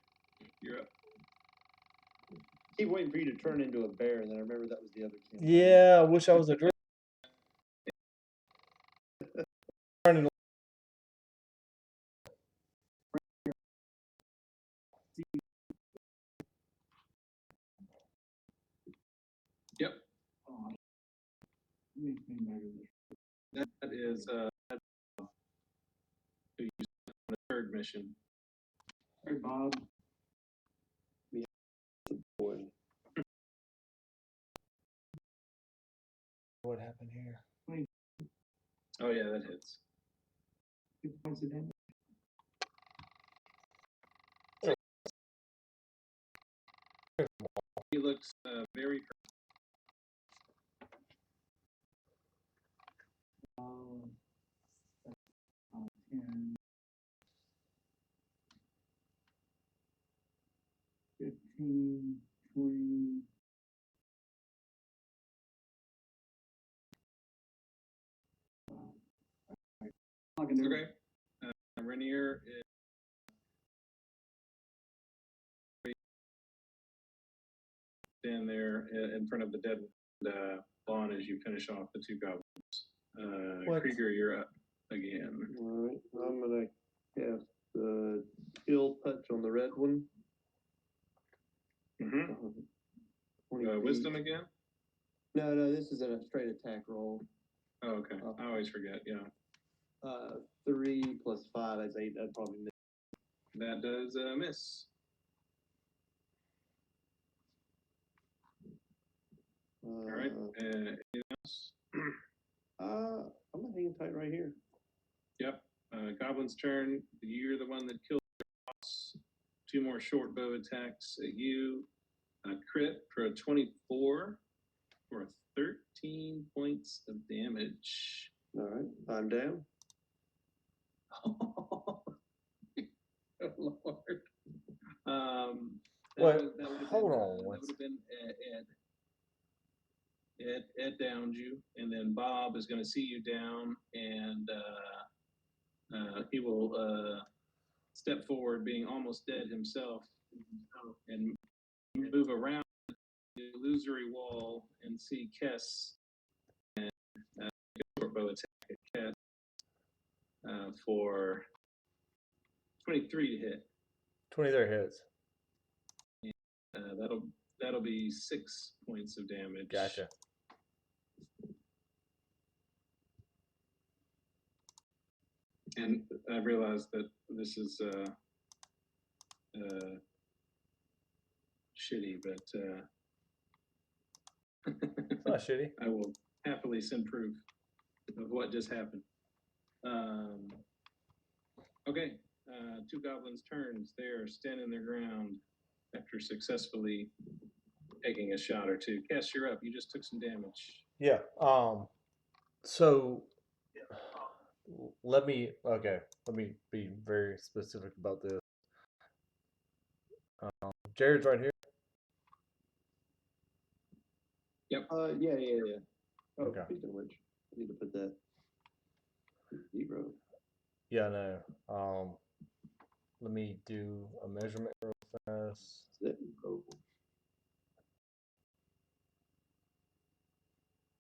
you're up. Keep waiting for you to turn into a bear, and then I remember that was the other campaign. Yeah, I wish I was a drill. Yep. That is who you sent on the 3rd mission. Hey, Bob. Boy. What happened here? Oh yeah, that hits. He looks very. 10, 15, 20. Okay. Rainier is stand there in front of the dead lawn as you finish off the 2 goblins. Krieger, you're up again. All right. I'm gonna cast the skill touch on the red one. Wisdom again? No, this is a straight attack roll. Oh, okay. I always forget. Yeah. 3 plus 5, that's 8. That'd probably miss. That does miss. All right. Anything else? I'm gonna hang tight right here. Yep. Goblin's turn. You're the one that killed the boss. 2 more short bow attacks at you. Crit for a 24 for 13 points of damage. All right, I'm down. Oh, Lord. Hold on. That would have been Ed. Ed downed you, and then Bob is going to see you down, and he will step forward, being almost dead himself, and move around the illusory wall and see Kess and longbow attack at Cat for 23 to hit. 23 hits. That'll be 6 points of damage. Gotcha. And I realize that this is shitty, but It's not shitty. I will happily send proof of what just happened. Okay, two goblins' turns. They are standing their ground after successfully taking a shot or two. Cass, you're up. You just took some damage. Yeah. So let me be very specific about this. Jared's right here. Yep. Yeah. Oh, Okay. speaking of which, I need to put that 0. Yeah, I know. Let me do a measurement real fast.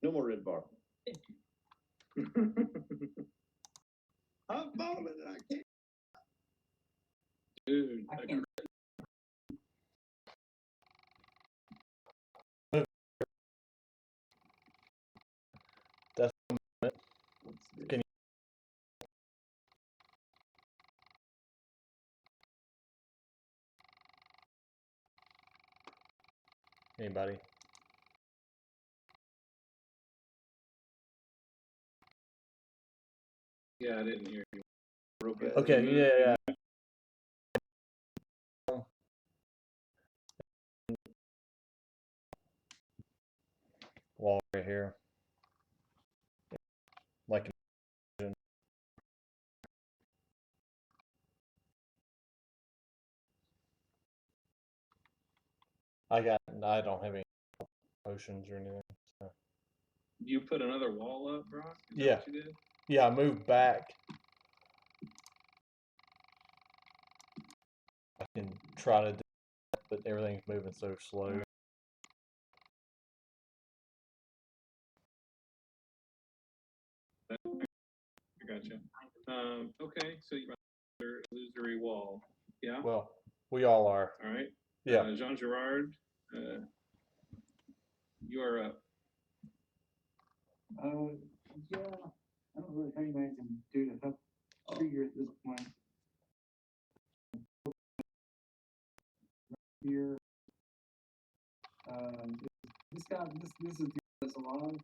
No more red bar. I'm falling. I can't. Dude, I can't. That's Can anybody? yeah, I didn't hear you. Okay, yeah. Wall right here. Like I don't have any potions or anything. So. You put another wall up, Brock? Is that Yeah. what you did? Yeah, I moved back. I can try to do that, but everything's moving so slow. I gotcha. Okay, so you're an illusory wall. Yeah? Well, we all are. All right. Yeah. Jean Girard, you are up. Yeah, I don't really have anything I can do to help trigger at this point. Here, this is that's alive.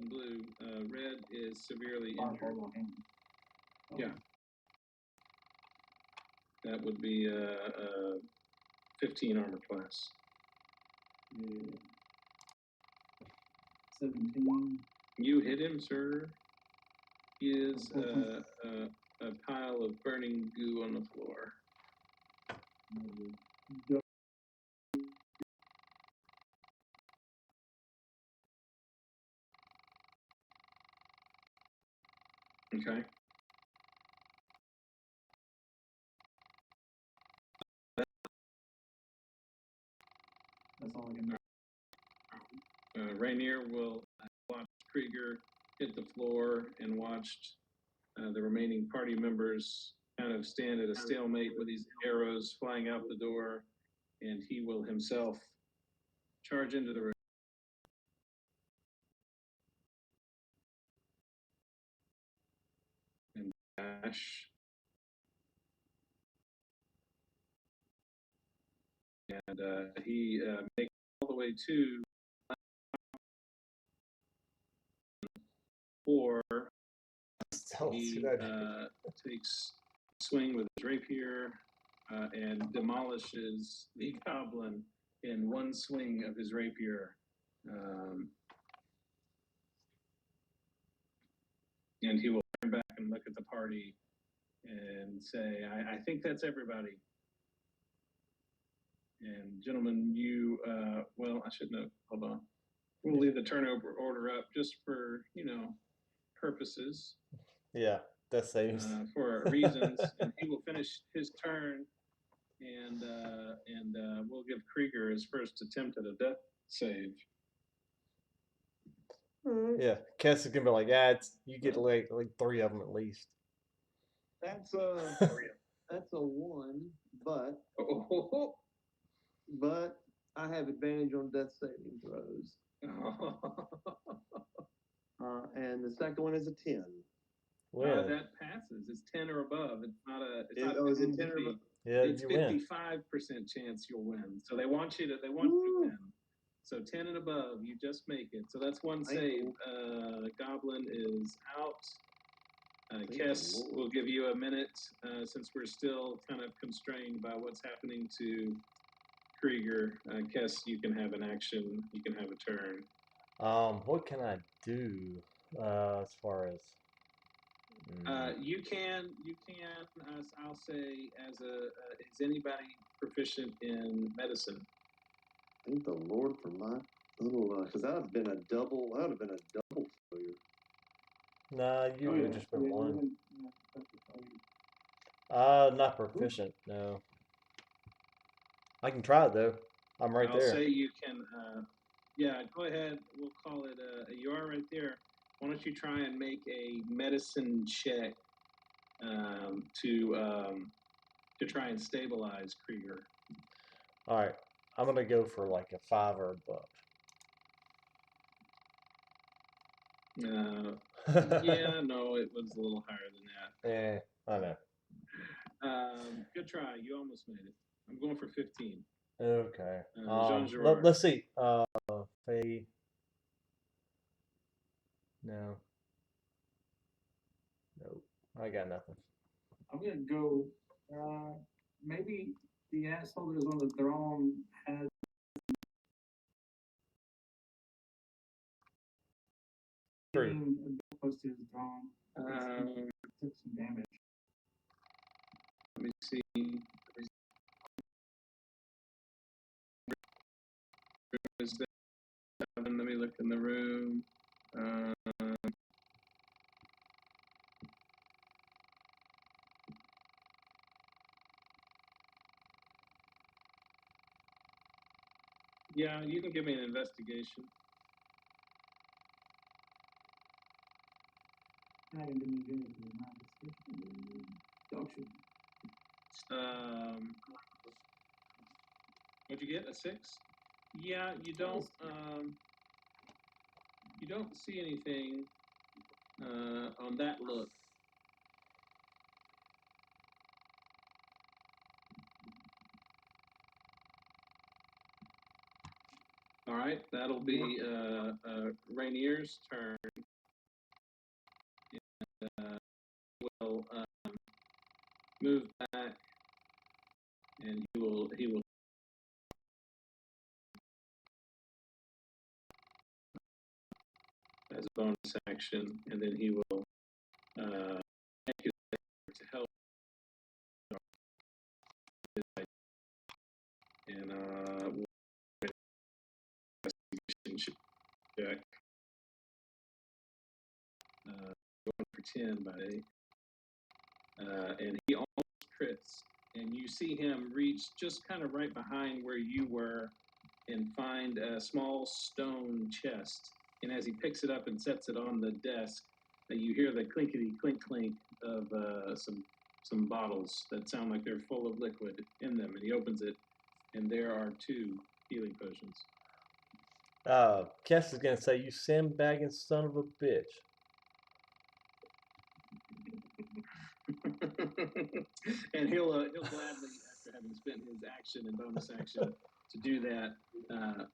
Blue, red is severely injured. Yeah. That would be 15 armor class. Yeah. 17. You hit him, sir. He is a pile of burning goo on the floor. Okay. That's all I can do. Rainier will watch Krieger hit the floor and watched the remaining party members kind of stand at a stalemate with these arrows flying out the door, and he will himself charge into the room. And dash. And he makes all the way to 4. He takes a swing with his rapier and demolishes the goblin in one swing of his rapier. And he will turn back and look at the party and say, I think that's everybody. And gentlemen, you, well, I shouldn't have, hold on. We'll leave the turnover order up just for, purposes. Yeah, that saves. For reasons. And he will finish his turn and we'll give Krieger his first attempt at a death save. Yeah, Kess is gonna be like, yeah, you get like 3 of them at least. That's a 1, but Oh, I have advantage on death saving throws. And the second one is a 10. Win. That passes. It's 10 or above. It's not a. It's Is- not oh, is it 50. 10 or above? Yeah, It's you win. 55% chance you'll win. So they want you to. They want you to win. So 10 and above, you just make it. So that's one save. Goblin is out. Kess, we'll give you a minute since we're still kind of constrained by what's happening to Krieger. Kess, you can have an action. You can have a turn. What can I do as far as? You can. I'll say, is anybody proficient in medicine? Thank the Lord for my little, because that would have been a double failure. Nah, you Oh, would yeah. just been Yeah, one. that's fine. Not proficient. No. I can try it though. I'm right I'll there. say you can. Yeah, go ahead. We'll call it. You are right there. Why don't you try and make a medicine check to try and stabilize Krieger? All right, I'm gonna go for like a 5 or above. Yeah, no, it was a little higher than Yeah, I know. that. Good try. You almost made it. I'm going for 15. Okay. Jean Girard. Let's see. Faye. No. Nope. I got nothing. I'm gonna go. Maybe the asshole that was on the throne has Three. been close to his throne. Took some damage. Let me see. Let me look in the room. Yeah, you can give me an investigation. I didn't do good with my decision. Dog shit. What'd you get? A 6? Yeah, you don't see anything on that look. All right, that'll be Rainier's turn. And, will move back, and he will as a bonus action, and then he will make his effort to help. And we'll investigation check. Going for 10 by 8. And he almost crits. And you see him reach just kind of right behind where you were and find a small stone chest. And as he picks it up and sets it on the desk, you hear the clinkety clink clink of some bottles that sound like they're full of liquid in them. And he opens it, and there are 2 healing potions. Kess is gonna say, "You sandbagging son of a bitch." And he'll gladly, after having spent his action and bonus action to do that,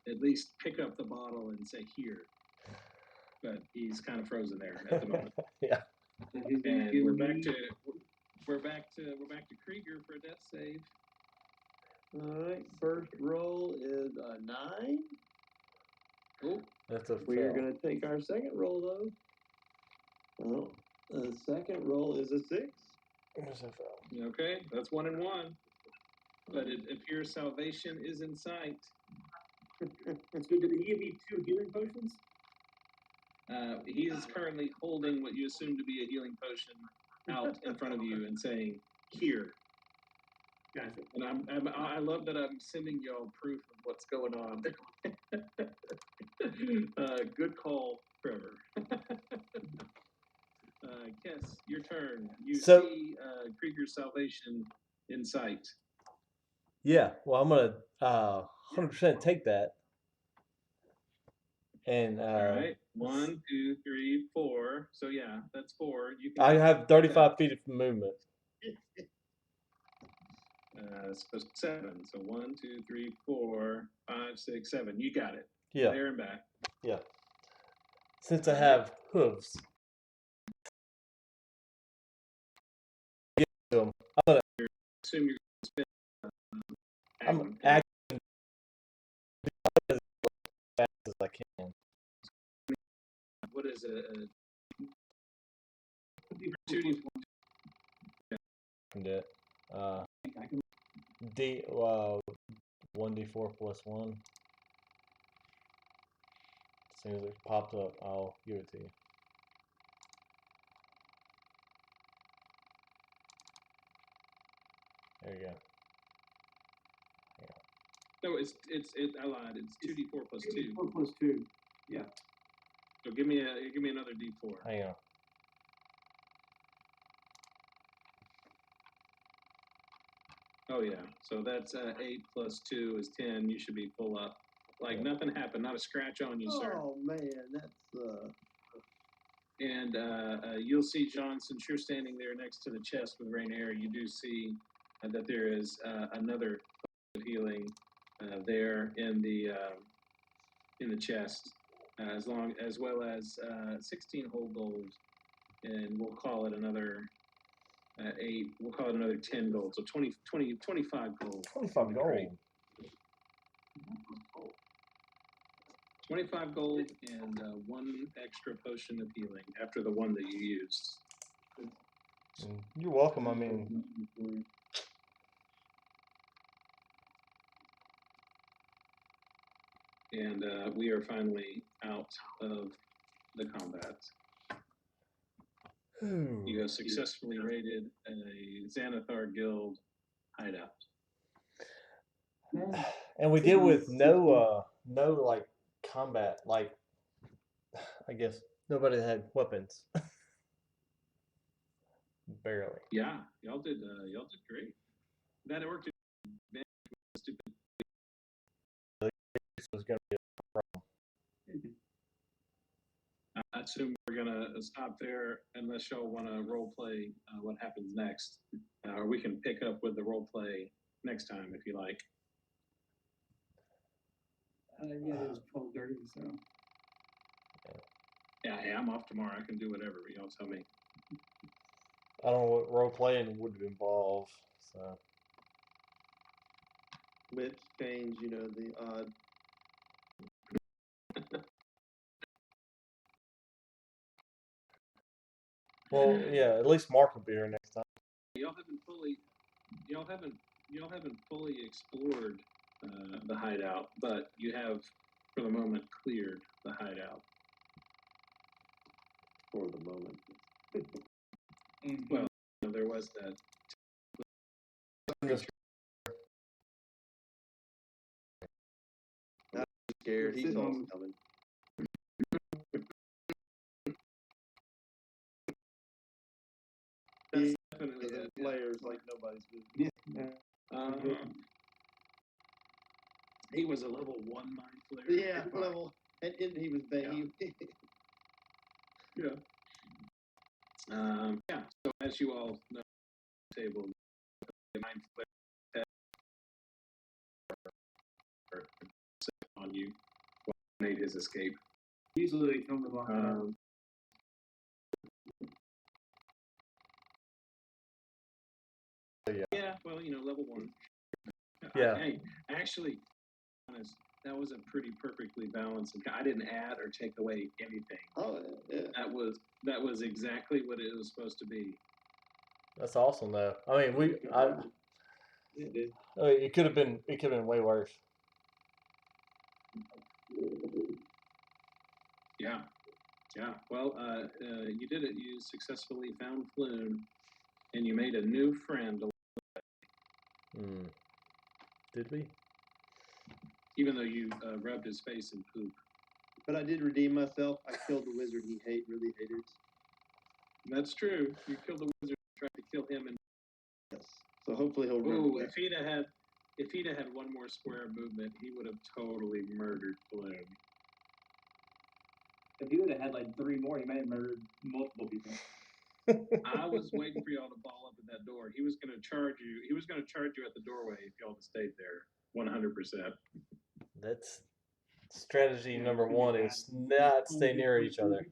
at least pick up the bottle and say here. But he's kind of frozen there at the moment. Yeah. And we're back to Krieger for a death save. All right, first roll is a 9. Cool. That's a We're fail. gonna take our second roll though. Well, the second roll is a 6. That's a fail. Okay, that's 1 and 1. But it appears salvation is in sight. So did he give me 2 healing potions? He is currently holding what you assume to be a healing potion out in front of you and saying, here. Gotcha. And I love that I'm sending y'all proof of what's going on. Good call, Trevor. Kess, your turn. You So- see Krieger's salvation in sight. Yeah, well, I'm gonna 100% take that. And All right, 1, 2, 3, 4. So yeah, that's 4. You can I have 35 feet of movement. So 7. So 1, 2, 3, 4, 5, 6, 7. You got it. Yeah, There and back. yeah. Since I have hooves, I'm gonna. Assume you're going to spend. I'm acting as fast as I can. What is it? 2d4. Can do it. D 1d4 plus 1. As soon as it pops up, I'll give it to you. There you go. No, I lied. It's 2d4 plus 2. 4 plus 2. Yeah. So give me another d4. Hang on. Oh yeah. So that's 8 plus 2 is 10. You should be full up. Like Yeah. nothing happened. Not a scratch on you, sir. Oh man, that's And you'll see, John, since you're standing there next to the chest with Rainier, you do see that there is another healing there in the chest, as well as 16 whole gold, and we'll call it another 8. We'll call it another 10 gold, so 25 gold. 25 gold. 25 gold and 1 extra potion of healing after the one that you used. You're welcome. I mean, And we are finally out of the combat. You have successfully raided a Xanathar Guild hideout. and we did with no like combat. Like, I guess nobody had weapons. Barely. Yeah, y'all did great. That worked. Stupid. This was gonna be I assume we're gonna stop there unless y'all want to role play what happens next, or we can pick up with the role play next time if you like. Yeah, it was 12:30, so. Yeah, hey, I'm off tomorrow. I can do whatever. Y'all tell me. I don't know what role playing would involve. So which change, the odd. well, yeah. At least Mark will be here next time. Y'all haven't fully explored the hideout, but you have, for the moment, cleared the hideout. For the moment. Well, there was that. Scared, he's also coming. That's definitely The that. players like nobody's business. He was a level 1 mind flayer. Yeah, level, and he was bad. Yeah. Yeah. So as you all know, table the mind flayer on you made his escape. Usually they come to my Yeah, well, level 1. Yeah. Hey, actually, honest, that was a pretty perfectly balanced. I didn't add or take away anything. Oh yeah. That was exactly what it was supposed to be. That's awesome, though. I mean, it could have been way worse. Yeah. Yeah. Well, you did it. You successfully found Floon, and you made a new friend. Did we? Even though you rubbed his face in poop. But I did redeem myself. I killed the wizard he really hated. That's true. You killed the wizard, tried to kill him, and Yes. So hopefully he'll remember oh, that. if he'd have had one more square movement, he would have totally murdered Bloom. If he would have had like 3 more, he might have murdered multiple people. I was waiting for y'all to ball up at that door. He was going to charge you. He was going to charge you at the doorway if y'all had stayed there. 100%. That's strategy number one is not stay near each other.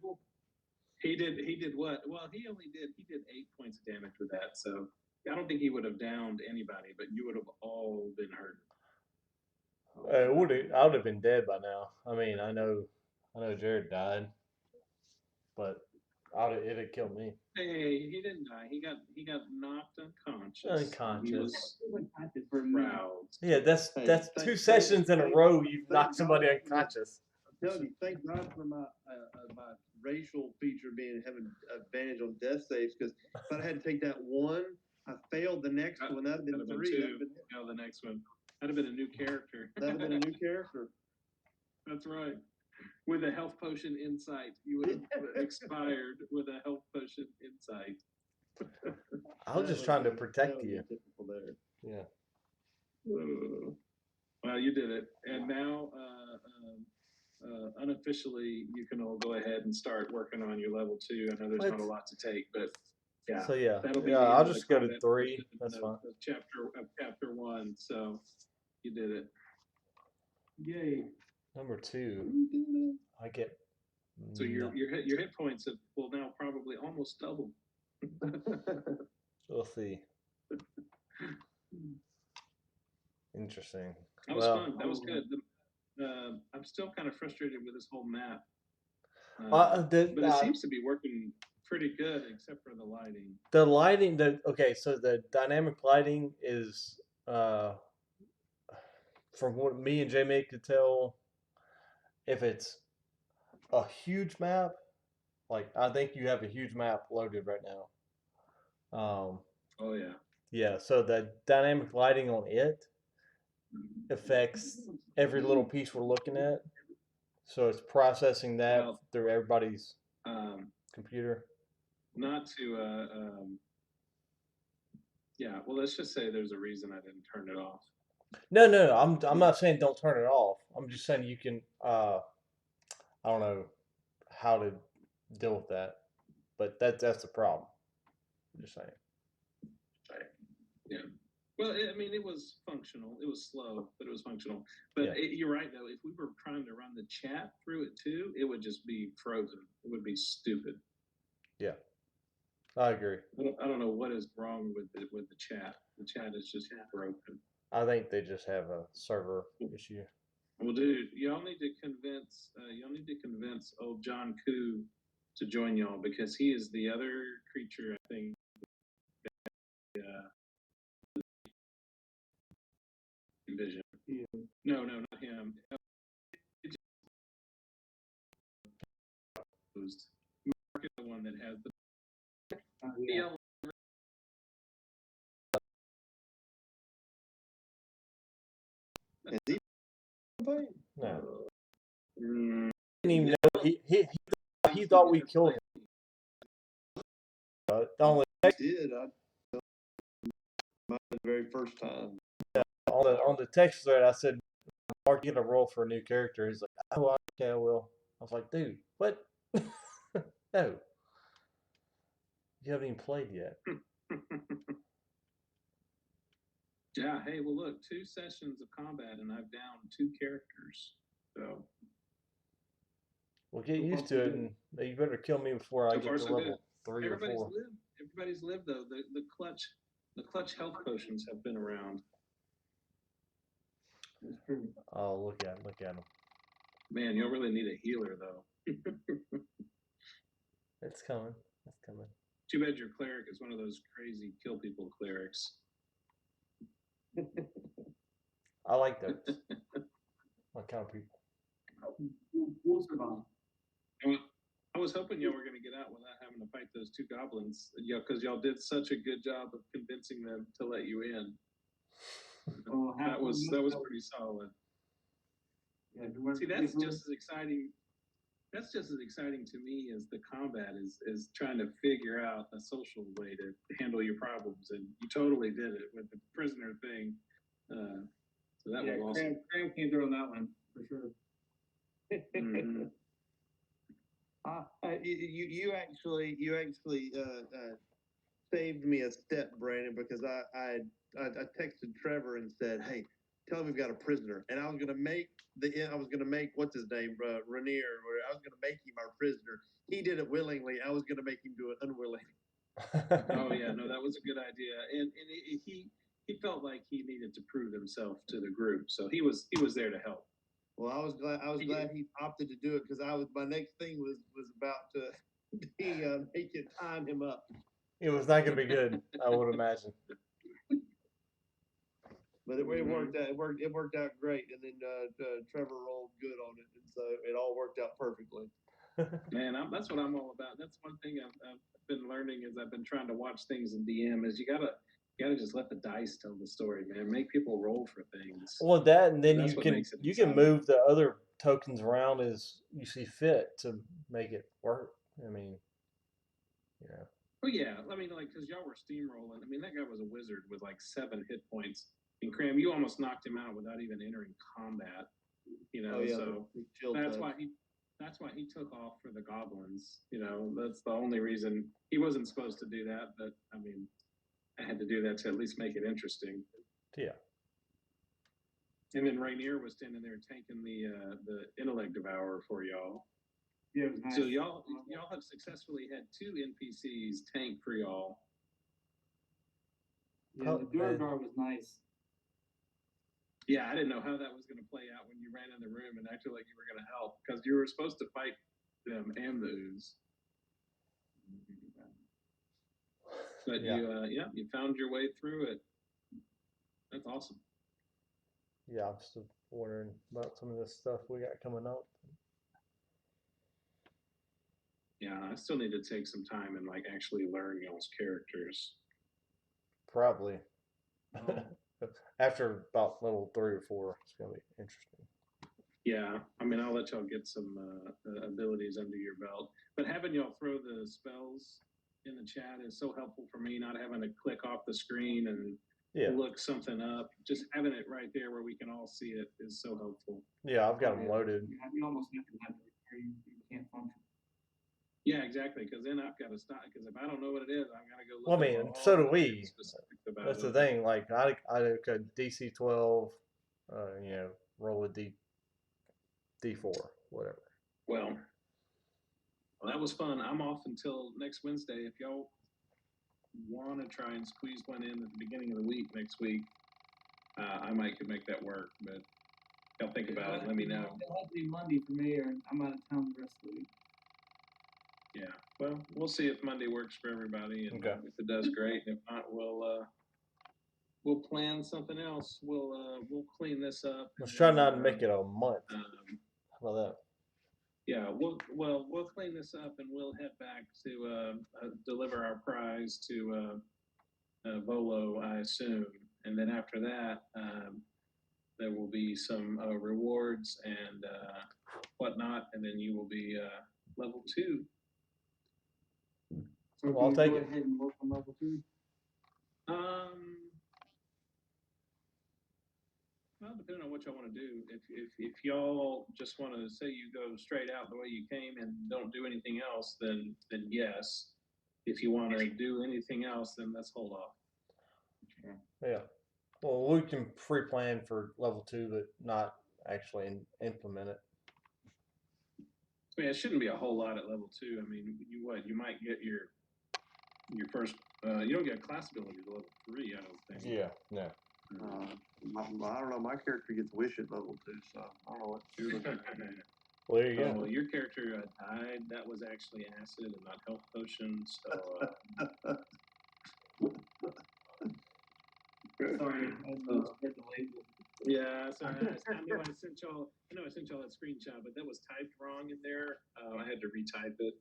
He did what? Well, he did 8 points of damage with that. So I don't think he would have downed anybody, but you would have all been hurt. I would have been dead by now. I mean, I know Jared died, but it'd have killed me. Hey, he didn't die. He got knocked unconscious. He Unconscious. was proud. Yeah, that's Hey, 2 sessions in a row you've knocked somebody unconscious. I'm telling you, thank God for my racial feature having advantage on death saves, because if I had to take that one, I failed the next one. That'd have been 3. Two. No, the next one. That'd have been a new character. That'd have been a new character. That's right. With a health potion insight, you would have expired with a health potion insight. I was just trying to protect you. There. Yeah. Well, you did it, and now unofficially, you can all go ahead and start working on your level 2. I know there's not a lot to take, but yeah. So yeah, that'll be I'll just go to 3. That's fine. Of chapter 1. So you did it. Yay. Number 2, I get. So your hit points will now probably almost double. We'll see. Interesting. That was fun. That was good. I'm still kind of frustrated with this whole map. But it seems to be working pretty good, except for the lighting. The lighting, so the dynamic lighting is, from what me and Jamie could tell, if it's a huge map, like I think you have a huge map loaded right now. Oh yeah. Yeah, so the dynamic lighting on it affects every little piece we're looking at. So it's processing that through everybody's computer. Not to yeah, well let's just say there's a reason I didn't turn it off. No, I'm not saying don't turn it off. I'm just saying you can I don't know how to deal with that. But that's the problem. I'm just saying. Yeah. Well, I mean, it was functional. It was slow, but it was functional. But you're right, though. If we were trying to run the chat through it too, it would just be frozen. It would be stupid. Yeah, I agree. I don't know what is wrong with the chat. The chat is just broken. I think they just have a server issue. Well, dude, y'all need to convince old John Koo to join y'all, because he is the other creature, I think. Vision. Yeah. No, not him. Mark is the one that has the. Yeah. Is he playing? No. Didn't even know he thought we killed him. On I did. The very first time. On the text thread, I said, "Mark, you get a roll for a new character." He's like, "Oh, okay, I will." I was like, "Dude, what? No, you haven't even played yet." Yeah. Hey, well, look, 2 sessions of combat, and I've downed 2 characters. So. Well, get used to it, and you better kill me before I get to level 3 or 4. Everybody's lived though. The clutch health potions have been around. Oh, look at him. Man, you'll really need a healer though. It's coming. Too bad your cleric is one of those crazy kill people clerics. I like those. What kind of people? We'll survive. I was hoping y'all were going to get out without having to fight those 2 goblins, because y'all did such a good job of convincing them to let you in. Well, That was pretty solid. Yeah, if you weren't See, that's faithful- just as exciting. That's just as exciting to me as the combat is trying to figure out a social way to handle your problems, and you totally did it with the prisoner thing. So that was awesome. Cram came through on that one for sure. Mhm. You actually saved me a step, Brandon, because I texted Trevor and said, "Hey, tell him we've got a prisoner," and I was gonna make what's his name, Rainier, or I was gonna make him our prisoner. He did it willingly. I was gonna make him do it unwillingly. Oh yeah, no, that was a good idea, and he felt like he needed to prove himself to the group, so he was there to help. Well, I was glad he opted to do it because my next thing was about to be make it time him up. It was not gonna be good, I would imagine. But it worked out. It worked out great, and then Trevor rolled good on it, and so it all worked out perfectly. Man, that's what I'm all about. That's one thing I've been learning as I've been trying to watch things in DM is you gotta just let the dice tell the story, man. Make people roll for things. Well, that and then That's you what can makes it you can exciting. move the other tokens around as you see fit to make it work. I mean, yeah. Oh yeah, I mean, like, cause y'all were steamrolling. I mean, that guy was a wizard with like 7 hit points. And Cram, you almost knocked him out without even entering combat. You know, Oh yeah, so the chill that's touch. why he took off for the goblins. You know, that's the only reason he wasn't supposed to do that. But I mean, I had to do that to at least make it interesting. Yeah. And then Rainier was standing there tanking the intellect devourer for y'all. Yeah, it was nice. So y'all have successfully had 2 NPCs tank for y'all. Yeah, the Durgar was nice. Yeah, I didn't know how that was going to play out when you ran in the room and acted like you were going to help because you were supposed to fight them and the ooze. But Yeah. you found your way through it. That's awesome. Yeah, I'm still wondering about some of this stuff we got coming up. Yeah, I still need to take some time and like actually learn y'all's characters. Probably. Oh. After about level 3 or 4, it's gonna be interesting. Yeah, I mean, I'll let y'all get some abilities under your belt. But having y'all throw the spells in the chat is so helpful for me, not having to click off the screen and Yeah. look something up. Just having it right there where we can all see it is so helpful. Yeah, I've got them loaded. You almost have to have it or you can't function. Yeah, exactly. Because then I've got to stop. Because if I don't know what it is, I've got to go look. Well, I mean, so do we. Specifics about That's the it. thing. Like I could DC 12, you know, roll a D4, whatever. Well, that was fun. I'm off until next Wednesday. If y'all want to try and squeeze one in at the beginning of the week next week, I might could make that work. But y'all think about it. Let me know. It'll have to be Monday for me, or I'm out of town the rest of the week. Yeah. Well, we'll see if Monday works for everybody, and Okay. if it does, great. If not, we'll plan something else. We'll clean this up. Let's try not to make it a month. How about that? Yeah, we'll clean this up and we'll head back to deliver our prize to Volo, I assume, and then after that, there will be some rewards and whatnot, and then you will be level 2. So Well, I'll take go it. ahead and work on level 2. Well, depending on what y'all want to do, if y'all just want to say you go straight out the way you came and don't do anything else, then yes. If you want to do anything else, then let's hold off. Yeah. Well, we can pre-plan for level 2, but not actually implement it. I mean, it shouldn't be a whole lot at level 2. I mean, you might get your first. You don't get a class ability to level 3. I don't think. Yeah. No. I don't know. My character gets wish at level 2, so I don't know what you're looking at. Well, there you go. Well, your character died. That was actually acid and not health potion. So. Sorry, I read the label. Yeah, so I know I sent y'all that screenshot, but that was typed wrong in there. I had to retype it.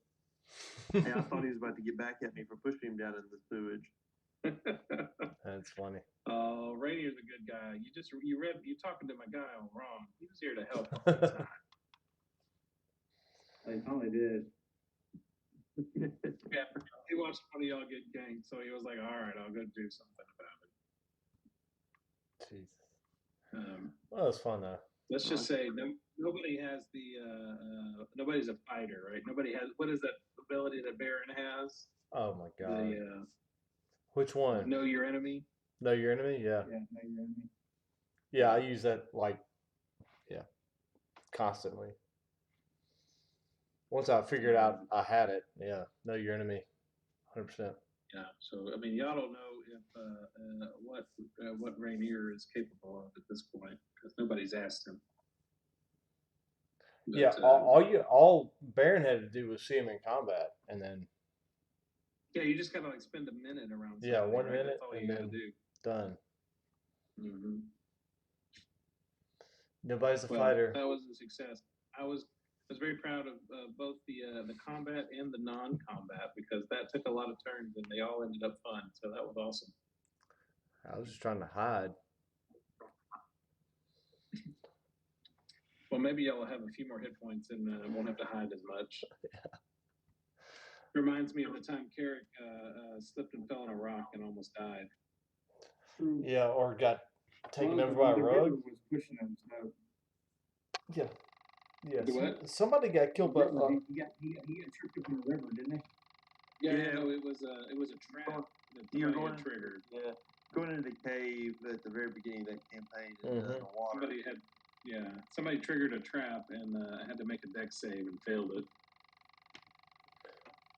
Hey, I thought he was about to get back at me for pushing him down in the sewage. That's That's funny. Oh, Rainier's a good guy. You're talking to my guy all wrong. He was here to help all the time. I finally did. Yeah, he watched one of y'all get ganked, so he was like, "All right, I'll go do something about Jesus. it." Well, it was fun though. Let's just say nobody has nobody's a fighter, right? Nobody has, what is that ability that Baron has? Oh my god. The Which one? know your enemy. Know your enemy? Yeah. Yeah, no, you're in me. Yeah, I use that like, yeah, constantly. Once I figured out I had it, yeah, know your enemy, 100%. Yeah. So I mean, y'all don't know if what Rainier is capable of at this point because nobody's asked him. But, Yeah, all Baron had to do was see him in combat, and then yeah, you just gotta like spend a minute around. yeah, somebody, 1 right? minute, That's all and you gotta then do. done. Mm-hmm. Nobody's a Well, fighter. that was a success. I was very proud of both the combat and the non-combat because that took a lot of turns and they all ended up fun. So that was awesome. I was just trying to hide. Well, maybe y'all will have a few more hit points and won't have to hide as much. Reminds me of the time Carrick slipped and fell on a rock and almost died. Yeah, or got taken over Well, by a the river rug. was pushing him, so. Yeah, yeah. The what? Somebody got killed by. He got tripped up in the river, didn't he? Yeah, it was a trap that You're somebody had going- triggered. Yeah, going into the cave at the very beginning of that campaign in the water. Somebody triggered a trap and had to make a dex save and failed it.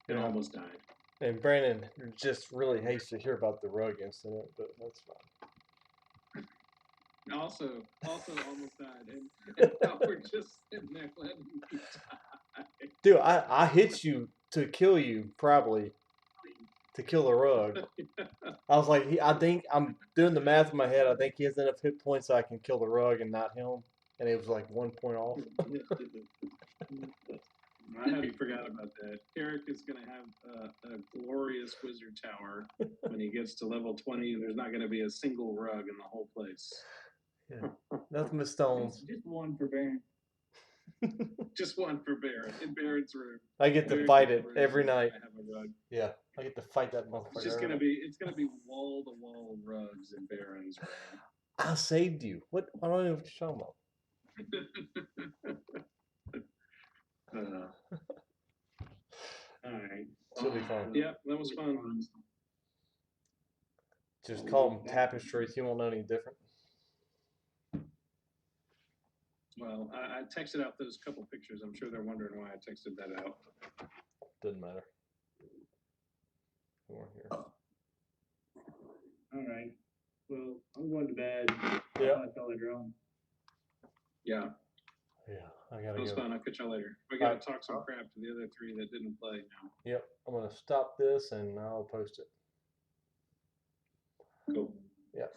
And Yeah. almost died. And Brandon just really hates to hear about the rug incident, but that's fine. Also almost died. And now we're just sitting there letting me die. Dude, I hit you to kill you, probably. To kill the rug. I was like, I think I'm doing the math in my head. I think he has enough hit points so I can kill the rug and not him. And it was like 1 point off. I hadn't forgot about that. Carrick is going to have a glorious wizard tower when he gets to level 20. There's not going to be a single rug in the whole place. Yeah. Nothing but stones. Just one for Baron. Just one for Baron in Baron's room. I get to Baron's fight it room, every night. I have a rug. Yeah, I get to fight that motherfucker. It's gonna be wall to wall rugs in Baron's room. I saved you. What? I don't know what you're talking about. All right. Should be fun. Yeah, that was fun. Just call them tapestries. You won't know any different. Well, I texted out those couple pictures. I'm sure they're wondering why I texted that out. Doesn't matter. We weren't here. All right. Well, I'm going to bed. Yeah. I'll tell later on. Yeah, Yeah, I gotta it was go. fun. I'll catch y'all later. We gotta Alright. talk some crap to the other three that didn't play now. Yep, I'm gonna stop this and I'll post it. Cool. Yep.